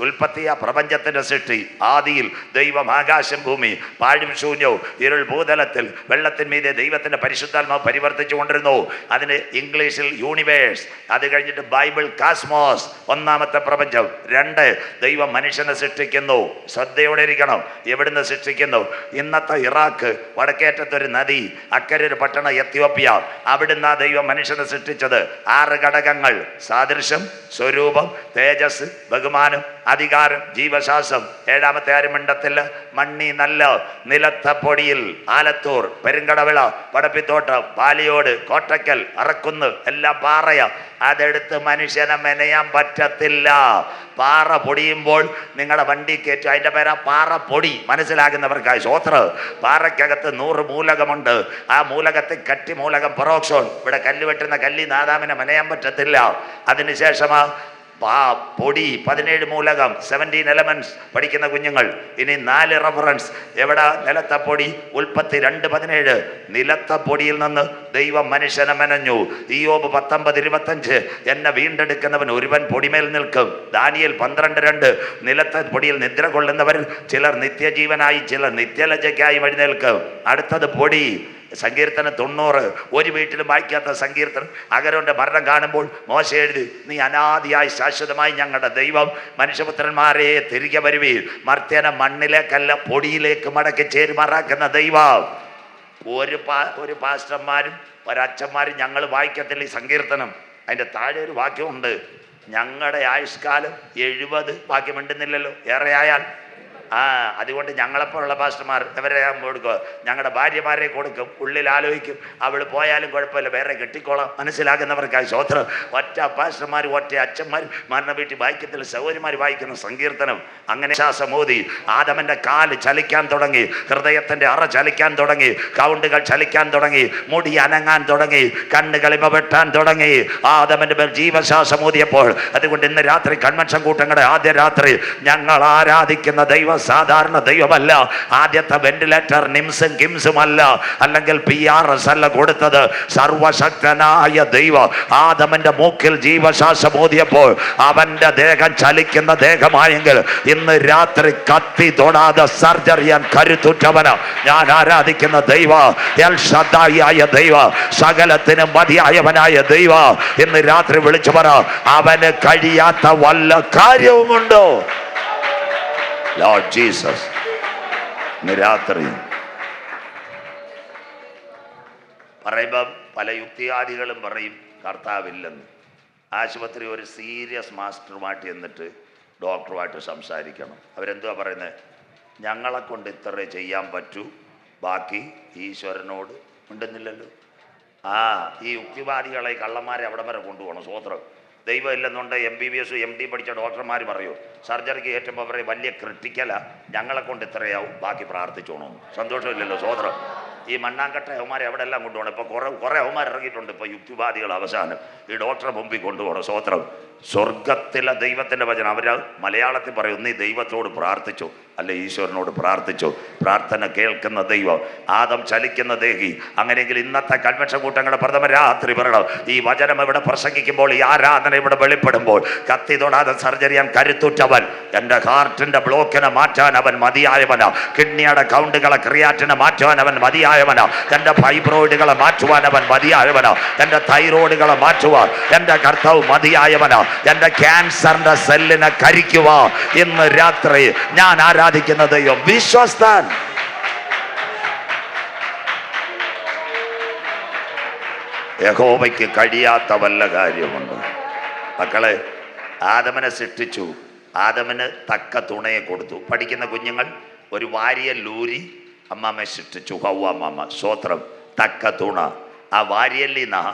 ഉൽപ്പത്തിയ പ്രപഞ്ചത്തിന്റെ സൃഷ്ടി. ആദിയിൽ ദൈവം ആകാശം ഭൂമി പാഴും ശൂന്യവും ഇരുൾ ഭൂതലത്തിൽ വെള്ളത്തിന്മീതെ ദൈവത്തിന്റെ പരിശുദ്ധാത്മാവ് പരിവർത്തിച്ചു കൊണ്ടിരുന്നു. അതിന് ഇംഗ്ലീഷിൽ യൂണിവേഴ്സ്. അത് കഴിഞ്ഞിട്ട് ബൈബിൾ കാസ്മോസ്, ഒന്നാമത്തെ പ്രപഞ്ചം. 2, ദൈവം മനുഷ്യനെ സൃഷ്ടിക്കുന്നു. ശ്രദ്ധയോടെ ഇരിക്കണം. എവിടുന്ന് സൃഷ്ടിക്കുന്നു? ഇന്നത്തെ ഇറാഖ്, വടക്കേറ്റത്തൊരു നദി, അക്കരെ ഒരു പട്ടണം എത്യോപ്യ. അവിടുന്ന് ആ ദൈവം മനുഷ്യനെ സൃഷ്ടിച്ചത്. 6 ഘടകങ്ങൾ: സാദൃശ്യം, സ്വരൂപം, തേജസ്, ബഹുമാനം, അധികാരം, ജീവശാസ്ത്രം. 7ാമത്തെ ആരും മിണ്ടത്തില്ല. മണ്ണി നല്ല, നിലത്ത പൊടിയിൽ, ആലത്തൂർ, പെരുങ്കടവിള, വടപ്പിത്തോട്ടം, പാലിയോട്, കോട്ടക്കൽ, അറക്കുന്ന് എല്ലാം പാറയ. അതെടുത്ത് മനുഷ്യനെ മെനയാൻ പറ്റത്തില്ല. പാറ പൊടിയുമ്പോൾ നിങ്ങളുടെ വണ്ടി കയറ്റും. അതിൻ്റെ പേരാ പാറ പൊടി. മനസ്സിലാകുന്നവർക്കായി സ്വോത്ര. പാറയ്ക്കകത്ത് 100 മൂലകമുണ്ട്. ആ മൂലകത്തിൽ കട്ടി മൂലകം പെറോക്സോൺ. ഇവിടെ കല്ല് വെട്ടുന്ന കല്ലി നാദാമിനെ മെനയാൻ പറ്റത്തില്ല. അതിനുശേഷമാ പൊടി 17 മൂലകം, 17 എലമെന്റ്സ് പഠിക്കുന്ന കുഞ്ഞുങ്ങൾ. ഇനി 4 റെഫറൻസ്. എവിടെ? നിലത്ത പൊടി. ഉൽപ്പത്തി 2:17. നിലത്ത പൊടിയിൽ നിന്ന് ദൈവം മനുഷ്യനെ മെനഞ്ഞു. ഇയ്യോബ് 19:25. എന്നെ വീണ്ടെടുക്കുന്നവൻ ഒരുവൻ പൊടിമേൽ നിൽക്കും. ദാനിയേൽ 12:2. നിലത്ത പൊടിയിൽ നിദ്ര കൊള്ളുന്നവരിൽ ചിലർ നിത്യജീവനായി, ചിലർ നിത്യലജ്ജയ്ക്കായി എഴുന്നേൽക്കും. അടുത്തത് പൊടി. സങ്കീർത്തനം 90. ഒരു വീട്ടിലും വായിക്കാത്ത സങ്കീർത്തനം. അഹരോന്റെ മരണം കാണുമ്പോൾ മോശ എഴുതി, നീ അനാദിയായി ശാശ്വതമായി ഞങ്ങളുടെ ദൈവം, മനുഷ്യപുത്രന്മാരെ തിരികെ വരുവീൻ, മർത്യനെ മണ്ണിലേക്കല്ല പൊടിയിലേക്ക് മടക്കി ചേരുമാറാക്കുന്ന ദൈവം. ഒരു പാസ്റ്റർമാരും ഒരച്ഛന്മാരും ഞങ്ങൾ വായിക്കത്തില്ല ഈ സങ്കീർത്തനം. അതിൻ്റെ താഴെ ഒരു വാക്യമുണ്ട്, ഞങ്ങളുടെ ആയുഷ്കാലം 70. വാക്യം മിണ്ടുന്നില്ലല്ലോ. ഏറെ ആയാൽ അതുകൊണ്ട് ഞങ്ങളെപ്പോലുള്ള പാസ്റ്റർമാർ ഇവരെ കൊടുക്കുക, ഞങ്ങളുടെ ഭാര്യമാരെ കൊടുക്കും. ഉള്ളിൽ ആലോചിക്കും, അവൾ പോയാലും കുഴപ്പമില്ല, വേറെ കെട്ടിക്കോളാം. മനസ്സിലാക്കുന്നവർക്കായി സ്വോത്രം. ഒറ്റ പാസ്റ്റർമാർ, ഒറ്റ അച്ഛന്മാർ മരണ വീട്ടിൽ വായിക്കത്തില്ല, സൗകര്യമാർ വായിക്കുന്ന സങ്കീർത്തനം. അങ്ങനെ ശ്വാസമോദി ആദമന്റെ കാല് ചലിക്കാൻ തുടങ്ങി, ഹൃദയത്തിന്റെ അറ ചലിക്കാൻ തുടങ്ങി, കൗണ്ടുകൾ ചലിക്കാൻ തുടങ്ങി, മുടി അനങ്ങാൻ തുടങ്ങി, കണ്ണുകളിമ വെട്ടാൻ തുടങ്ങി. ആദമന്റെ മേൽ ജീവശ്വാസമോദിയപ്പോൾ. അതുകൊണ്ട് ഇന്ന് രാത്രി കൺവെൻഷൻ കൂട്ടങ്ങളുടെ ആദ്യ രാത്രി ഞങ്ങൾ ആരാധിക്കുന്ന ദൈവം സാധാരണ ദൈവമല്ല. ആദ്യത്തെ വെന്റിലേറ്റർ നിംസും കിംസും അല്ല, അല്ലെങ്കിൽ PRS അല്ല കൊടുത്തത്. സർവശക്തനായ ദൈവം ആദമന്റെ മൂക്കിൽ ജീവശ്വാസം ഊതിയപ്പോൾ അവന്റെ ദേഹം ചലിക്കുന്ന ദേഹമായെങ്കിൽ ഇന്ന് രാത്രി കത്തി തൊടാതെ സർജറി ചെയ്യാൻ കരുത്തുറ്റവന ഞാൻ ആരാധിക്കുന്ന ദൈവ, എൽ ഷദ്ദായിയായ ദൈവ, സകലത്തിനും മതിയായവനായ ദൈവ. ഇന്ന് രാത്രി വിളിച്ചു പറ, അവന് കഴിയാത്ത വല്ല കാര്യവുമുണ്ടോ? Lord Jesus. ഇന്ന് രാത്രി പറയുമ്പം പല യുക്തിവാദികളും പറയും കർത്താവില്ലെന്ന്. ആശുപത്രി ഒരു സീരിയസ് മാസ്റ്ററുമായിട്ട് എന്നിട്ട് ഡോക്ടറുമായിട്ട് സംസാരിക്കണം. അവരെന്തുവാ പറയുന്നത്? ഞങ്ങളെ കൊണ്ട് ഇത്രേ ചെയ്യാൻ പറ്റൂ, ബാക്കി ഈശ്വരനോട് ഉണ്ടെന്നില്ലല്ലോ. ഈ യുക്തിവാദികളെ കള്ളന്മാരെ അവിടെ വരെ കൊണ്ടുപോകണം. സ്വോത്രം. ദൈവം ഇല്ലെന്നുണ്ട് MBBS MD പഠിച്ച ഡോക്ടർമാർ പറയൂ, സർജറിക്ക് കയറ്റുമ്പോൾ പറയും വലിയ ക്രിട്ടിക്കലാ, ഞങ്ങളെ കൊണ്ട് ഇത്രയാവും, ബാക്കി പ്രാർത്ഥിച്ചോണോ. സന്തോഷമില്ലല്ലോ സ്വോത്രം. ഈ മണ്ണാങ്കട്ട അവന്മാരെ എവിടെ എല്ലാം കൊണ്ടുപോകണം. ഇപ്പോൾ കുറേ അവന്മാർ ഇറങ്ങിയിട്ടുണ്ട്. ഇപ്പോൾ യുക്തിവാദികൾ അവസാനം ഈ ഡോക്ടറെ മുമ്പിൽ കൊണ്ടുപോകണം. സ്വോത്രം. സ്വർഗത്തിലെ ദൈവത്തിൻ്റെ വചനം അവർ മലയാളത്തിൽ പറയും, നീ ദൈവത്തോട് പ്രാർത്ഥിച്ചു, അല്ലെ ഈശ്വരനോട് പ്രാർത്ഥിച്ചു. പ്രാർത്ഥന കേൾക്കുന്ന ദൈവം, ആദം ചലിക്കുന്ന ദേഹി. അങ്ങനെയെങ്കിൽ ഇന്നത്തെ കൺവെൻഷൻ കൂട്ടങ്ങളുടെ പ്രഥമ രാത്രി പറയണം, ഈ വചനം ഇവിടെ പ്രസംഗിക്കുമ്പോൾ, ഈ ആരാധന ഇവിടെ വെളിപ്പെടുമ്പോൾ, കത്തി തൊടാതെ സർജറി ചെയ്യാൻ കരുത്തുറ്റവൻ, എൻ്റെ ഹാർട്ടിൻ്റെ ബ്ലോക്കിനെ മാറ്റാൻ അവൻ മതിയായവനാ, കിഡ്നിയുടെ കൗണ്ടുകളെ ക്രിയാറ്റിനെ മാറ്റുവാൻ അവൻ മതിയായവനാ, എൻ്റെ ഫൈബ്രോയിഡുകളെ മാറ്റുവാൻ അവൻ മതിയായവനാ, എൻ്റെ തൈറോയിഡുകളെ മാറ്റുവാൻ എൻ്റെ കർത്താവ് മതിയായവനാ. എൻ്റെ ക്യാൻസറിന്റെ സെല്ലിനെ കരിക്കുക. ഇന്ന് രാത്രി ഞാൻ ആരാധിക്കുന്ന ദൈവം വിശ്വസ്തൻ. യഹോവയ്ക്ക് കഴിയാത്ത വല്ല കാര്യമുണ്ട്? മക്കളെ, ആദമനെ സൃഷ്ടിച്ചു, ആദമിന് തക്ക തുണയെ കൊടുത്തു. പഠിക്കുന്ന കുഞ്ഞുങ്ങൾ, ഒരു വാരിയെ ലൂരി അമ്മാമ്മയെ സൃഷ്ടിച്ചു, ഹൗവ അമ്മാമ്മ. സ്വോത്രം. തക്ക തുണ. ആ വാരിയല്ലിൽ നിന്നാണ്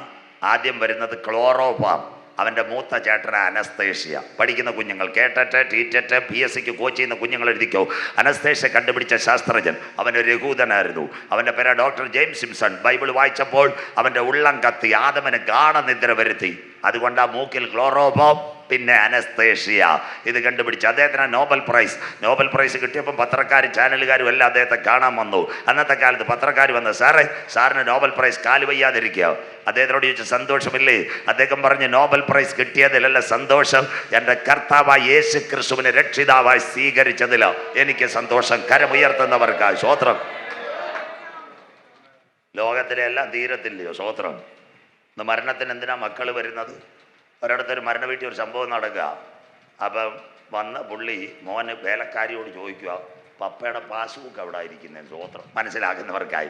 ആദ്യം വരുന്നത് ക്ലോറോഫാം. അവൻ്റെ മൂത്ത ചേട്ടന അനസ്തേഷ്യ. പഠിക്കുന്ന കുഞ്ഞുങ്ങൾ കേട്ടിട്ട് ടീറ്ററ്റ് PSCക്ക് കോച്ച് ചെയ്യുന്ന കുഞ്ഞുങ്ങൾ എഴുതിക്കോ. അനസ്തേഷ്യ കണ്ടുപിടിച്ച ശാസ്ത്രജ്ഞൻ. അവനൊരു യഹൂദനായിരുന്നു. അവൻ്റെ പേര് ഡോക്ടർ ജെയിംസ് സിംസൺ. ബൈബിൾ വായിച്ചപ്പോൾ അവൻ്റെ ഉള്ളം കത്തി, ആദമന് ഗാഠനിദ്ര വരുത്തി. അതുകൊണ്ട് ആ മൂക്കിൽ ക്ലോറോഫോം, പിന്നെ അനസ്തേഷ്യ. ഇത് കണ്ടുപിടിച്ച് അദ്ദേഹത്തിന് നോബൽ പ്രൈസ് കിട്ടിയപ്പം പത്രക്കാരും ചാനലുകാരും എല്ലാം അദ്ദേഹത്തെ കാണാൻ വന്നു. അന്നത്തെ കാലത്ത് പത്രക്കാർ വന്ന്, സാറിന് നോബൽ പ്രൈസ്, കാല് വയ്യാതിരിക്കുക. അദ്ദേഹത്തോട് ചോദിച്ചു, സന്തോഷമില്ലേ? അദ്ദേഹം പറഞ്ഞു, നോബൽ പ്രൈസ് കിട്ടിയതിലല്ല സന്തോഷം, എൻ്റെ കർത്താവായ യേശു ക്രിസ്തുവിനെ രക്ഷിതാവായി സ്വീകരിച്ചതിലോ എനിക്ക് സന്തോഷം. കരമുയർത്തുന്നവർക്കായി സ്വോത്രം. ലോകത്തിലെ എല്ലാം തീരത്തില്ലയോ? സ്വോത്രം. ഇന്ന് മരണത്തിന് എന്തിനാ മക്കൾ വരുന്നത്? ഒരിടത്തൊരു മരണ വീട്ടിൽ ഒരു സംഭവം നടക്കുക. അപ്പം വന്ന് പുള്ളി മോന് വേലക്കാരിയോട് ചോദിക്കുക, പപ്പയുടെ പാസ്ബുക്ക് അവിടെ ഇരിക്കുന്നതിന്. സ്വോത്രം. മനസ്സിലാക്കുന്നവർക്കായി.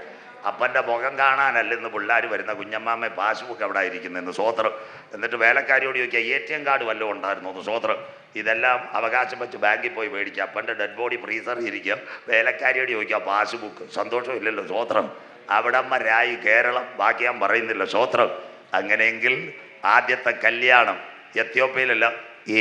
അപ്പൻ്റെ മുഖം കാണാനല്ല ഇന്ന് പിള്ളേർ വരുന്ന, കുഞ്ഞമ്മാമ്മ പാസ്ബുക്ക് അവിടെ ഇരിക്കുന്നതെന്ന്. സ്വോത്രം. എന്നിട്ട് വേലക്കാരിയോട് ചോദിക്കുക, ATM കാർഡ് വല്ലതും ഉണ്ടായിരുന്നു? സ്വോത്രം. ഇതെല്ലാം അവകാശം വെച്ച് ബാങ്കിൽ പോയി മേടിക്കുക. അപ്പൻ്റെ ഡെഡ് ബോഡി ഫ്രീസറിൽ ഇരിക്കുക. വേലക്കാരിയോട് ചോദിക്കുക പാസ്ബുക്ക്. സന്തോഷമില്ലല്ലോ? സ്വോത്രം. അവിടമ്മരായി കേരളം. ബാക്കി ഞാൻ പറയുന്നില്ല. സ്വോത്രം. അങ്ങനെയെങ്കിൽ ആദ്യത്തെ കല്യാണം എത്യോപ്യയിലല്ല,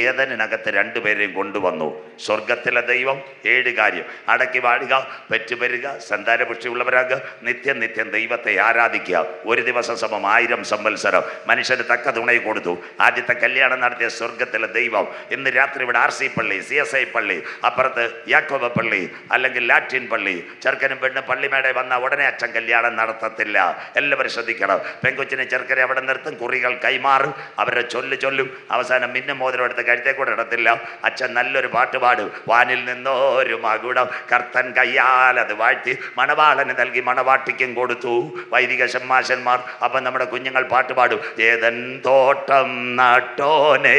ഏദനിനകത്ത് രണ്ടുപേരെയും കൊണ്ടുവന്നു. സ്വർഗത്തിലെ ദൈവം 7 കാര്യം: അടക്കി വാഴുക, പെറ്റുപെരുക, സന്താനപുഷ്ടിയുള്ളവരാകുക, നിത്യം ദൈവത്തെ ആരാധിക്കുക. ഒരു ദിവസം സമം 1000 സംവത്സരം. മനുഷ്യന് തക്ക തുണയെ കൊടുത്തു. ആദ്യത്തെ കല്യാണം നടത്തിയ സ്വർഗത്തിലെ ദൈവം. ഇന്ന് രാത്രി ഇവിടെ RC പള്ളി, CSI പള്ളി, അപ്പുറത്ത് യാക്കോബ പള്ളി, അല്ലെങ്കിൽ ലാറ്റിൻ പള്ളി, ചെറുക്കനും പെണ്ണും പള്ളിമേടെ വന്ന ഉടനെ അച്ഛൻ കല്യാണം നടത്തത്തില്ല. എല്ലാവരും ശ്രദ്ധിക്കണം. പെങ്കൊച്ചിനെ ചെറുക്കനെ അവിടെ നിർത്തും, കുറികൾ കൈമാറും, അവരുടെ ചൊല്ലും. അവസാനം മിന്നും എടുത്ത് കഴുത്തേ കൂടെ ഇടത്തില്ല. അച്ഛൻ നല്ലൊരു പാട്ട് പാടും. വാനിൽ നിന്നൊരു മകുടം കർത്തൻ കയ്യാൽ അത് വാഴ്ത്തി മണവാളന് നൽകി മണവാട്ടിക്കും കൊടുത്തു. വൈദിക ഷമ്മാശന്മാർ. അപ്പം നമ്മുടെ കുഞ്ഞുങ്ങൾ പാട്ട് പാടും. ഏതൻ തോട്ടം നട്ടോനെ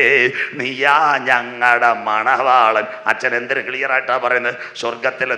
നീയാ ഞങ്ങളുടെ മണവാളൻ. അച്ഛൻ എന്തൊരു ക്ലിയറായിട്ടാ പറയുന്നത്. സ്വർഗത്തിലെ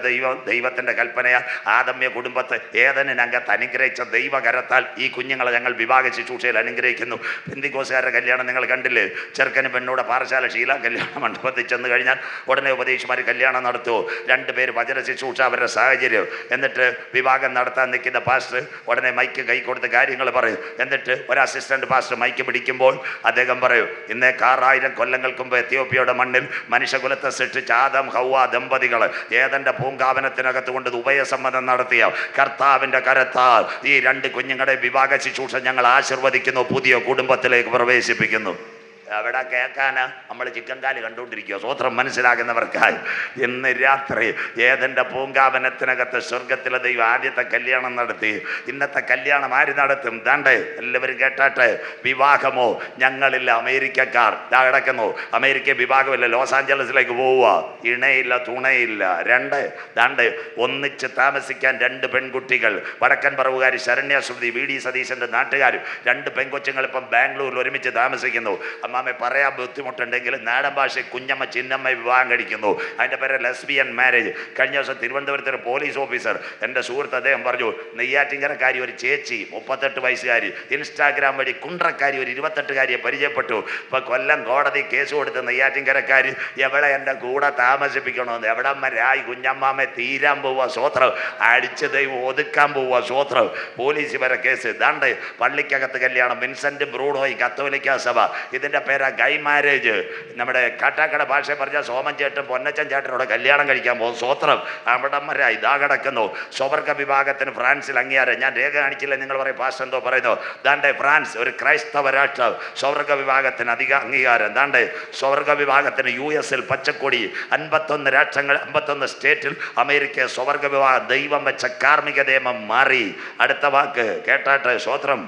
ദൈവത്തിൻ്റെ കൽപ്പനയാൽ ആദമ്യ കുടുംബത്തെ ഏതനകത്ത് അനുഗ്രഹിച്ച ദൈവകരത്താൽ ഈ കുഞ്ഞുങ്ങളെ ഞങ്ങൾ വിവാഹ ശുശ്രൂഷയിൽ അനുഗ്രഹിക്കുന്നു. പെന്തിക്കോസുകാരുടെ കല്യാണം നിങ്ങൾ കണ്ടില്ലേ? ചെറുക്കന് പെണ്ണൂടെ പാറശാല ഷീല കല്യാണ മണ്ഡപത്തിൽ ചെന്ന് കഴിഞ്ഞാൽ ഉടനെ ഉപദേശിമാർ കല്യാണം നടത്തുമോ? 2 പേര് വചന ശുശ്രൂഷ, അവരുടെ സാഹചര്യം. എന്നിട്ട് വിവാഹം നടത്താൻ നിൽക്കുന്ന പാസ്റ്റർ ഉടനെ മൈക്ക് കൈ കൊടുത്ത് കാര്യങ്ങൾ പറയും. എന്നിട്ട് ഒരു അസിസ്റ്റന്റ് പാസ്റ്റർ മൈക്ക് പിടിക്കുമ്പോൾ അദ്ദേഹം പറയും, ഇന്നേ 6000 കൊല്ലങ്ങൾക്ക് മുമ്പ് എത്യോപ്യയുടെ മണ്ണിൽ മനുഷ്യകുലത്തെ സൃഷ്ടിച്ച ആദം ഹൗവ ദമ്പതികൾ ഏതൻ്റെ പൂങ്കാവനത്തിനകത്ത് കൊണ്ട് ഉഭയസമ്മതം നടത്തിയ കർത്താവിൻ്റെ കരത്താൽ ഈ 2 കുഞ്ഞുങ്ങളുടെ വിവാഹ ശുശ്രൂഷ ഞങ്ങൾ ആശീർവദിക്കുന്നു, പുതിയ കുടുംബത്തിലേക്ക് പ്രവേശിപ്പിക്കുന്നു. അവിടെ കേൾക്കാന് നമ്മൾ ചിക്കൻ കാല് കണ്ടുകൊണ്ടിരിക്കുക. സ്വോത്രം. മനസ്സിലാകുന്നവർക്കായി ഇന്ന് രാത്രി ഏതെൻ്റെ പൂങ്കാവനത്തിനകത്ത് സ്വർഗത്തിലെ ദൈവം ആദ്യത്തെ കല്യാണം നടത്തി. ഇന്നത്തെ കല്യാണം ആര് നടത്തും? ദാണ്ടേ എല്ലാവരും കേട്ടാട്ടെ. വിവാഹമോ? ഞങ്ങളില്ല, അമേരിക്കക്കാർ കിടക്കുന്നു. അമേരിക്ക വിവാഹമില്ല, ലോസ് ആഞ്ചലസിലേക്ക് പോവുക. ഇണയില്ല, തുണയില്ല. 2 ദാണ്ട് ഒന്നിച്ച് താമസിക്കാൻ 2 പെൺകുട്ടികൾ. വടക്കൻ പറവുകാർ ശരണ്യ ശ്രുതി, VD സതീശൻ്റെ നാട്ടുകാരും 2 പെൺകൊച്ചുങ്ങൾ ഇപ്പം ബാംഗ്ലൂരിൽ ഒരുമിച്ച് താമസിക്കുന്നു. അമ്മാമെ പറയാൻ ബുദ്ധിമുട്ടുണ്ടെങ്കിൽ നാടൻ ഭാഷ കുഞ്ഞമ്മ ചിന്നമ്മ വിവാഹം കഴിക്കുന്നു. അതിൻ്റെ പേര് ലെസ്ബിയൻ മാരേജ്. കഴിഞ്ഞ ദിവസം തിരുവനന്തപുരത്ത് ഒരു പോലീസ് ഓഫീസർ, എൻ്റെ സുഹൃത്ത്, അദ്ദേഹം പറഞ്ഞു, നെയ്യാറ്റിൻകരക്കാരി ഒരു ചേച്ചി 38 വയസ്സുകാരി ഇൻസ്റ്റാഗ്രാം വഴി കുണ്ട്രക്കാരി ഒരു 28കാരിയെ പരിചയപ്പെട്ടു. ഇപ്പോൾ കൊല്ലം കോടതി കേസ് കൊടുത്ത് നെയ്യാറ്റിൻകരക്കാരി എവിടെ എൻ്റെ കൂടെ താമസിപ്പിക്കണമെന്ന്. എവിടമ്മരായി കുഞ്ഞമ്മാമ്മെ തീരാൻ പോവുക. സ്വോത്രം. അടിച്ച് ദൈവം ഒതുക്കാൻ പോവുക. സ്വോത്രം. പോലീസ് വരെ കേസ്. ദാണ്ട് പള്ളിക്കകത്ത് കല്യാണം. വിൻസെന്റ് ബ്രൂണോയി, കത്തോലിക്ക സഭ. ഇതിൻ്റെ പേരാ ഗൈ മാരേജ്. നമ്മുടെ കാട്ടാക്കട ഭാഷ പറഞ്ഞാൽ സോമൻ ചേട്ടൻ പൊന്നച്ചൻ ചേട്ടനോട് കല്യാണം കഴിക്കാൻ പോകും. സ്വോത്രം. അവിടമ്മര ഇതാ കിടക്കുന്നു. സ്വർഗ വിഭാഗത്തിന് ഫ്രാൻസിൽ അംഗീകാരം. ഞാൻ രേഖ കാണിച്ചില്ല, നിങ്ങൾ പറയും പാസ്റ്റർ എന്തോ പറയുന്നു. ദാണ്ടെ ഫ്രാൻസ് ഒരു ക്രൈസ്തവ രാഷ്ട്രം. സ്വർഗ വിഭാഗത്തിന് അധിക അംഗീകാരം. ദാണ്ടെ സ്വർഗ വിഭാഗത്തിന് US പച്ചക്കൊടി. 51 രാഷ്ട്രങ്ങൾ, 51 സ്റ്റേറ്റിൽ അമേരിക്ക സ്വർഗ വിഭാഗം ദൈവം വെച്ച കാർമ്മിക നിയമം മാറി. അടുത്ത വാക്ക് കേട്ടാട്ടെ. സ്വോത്രം.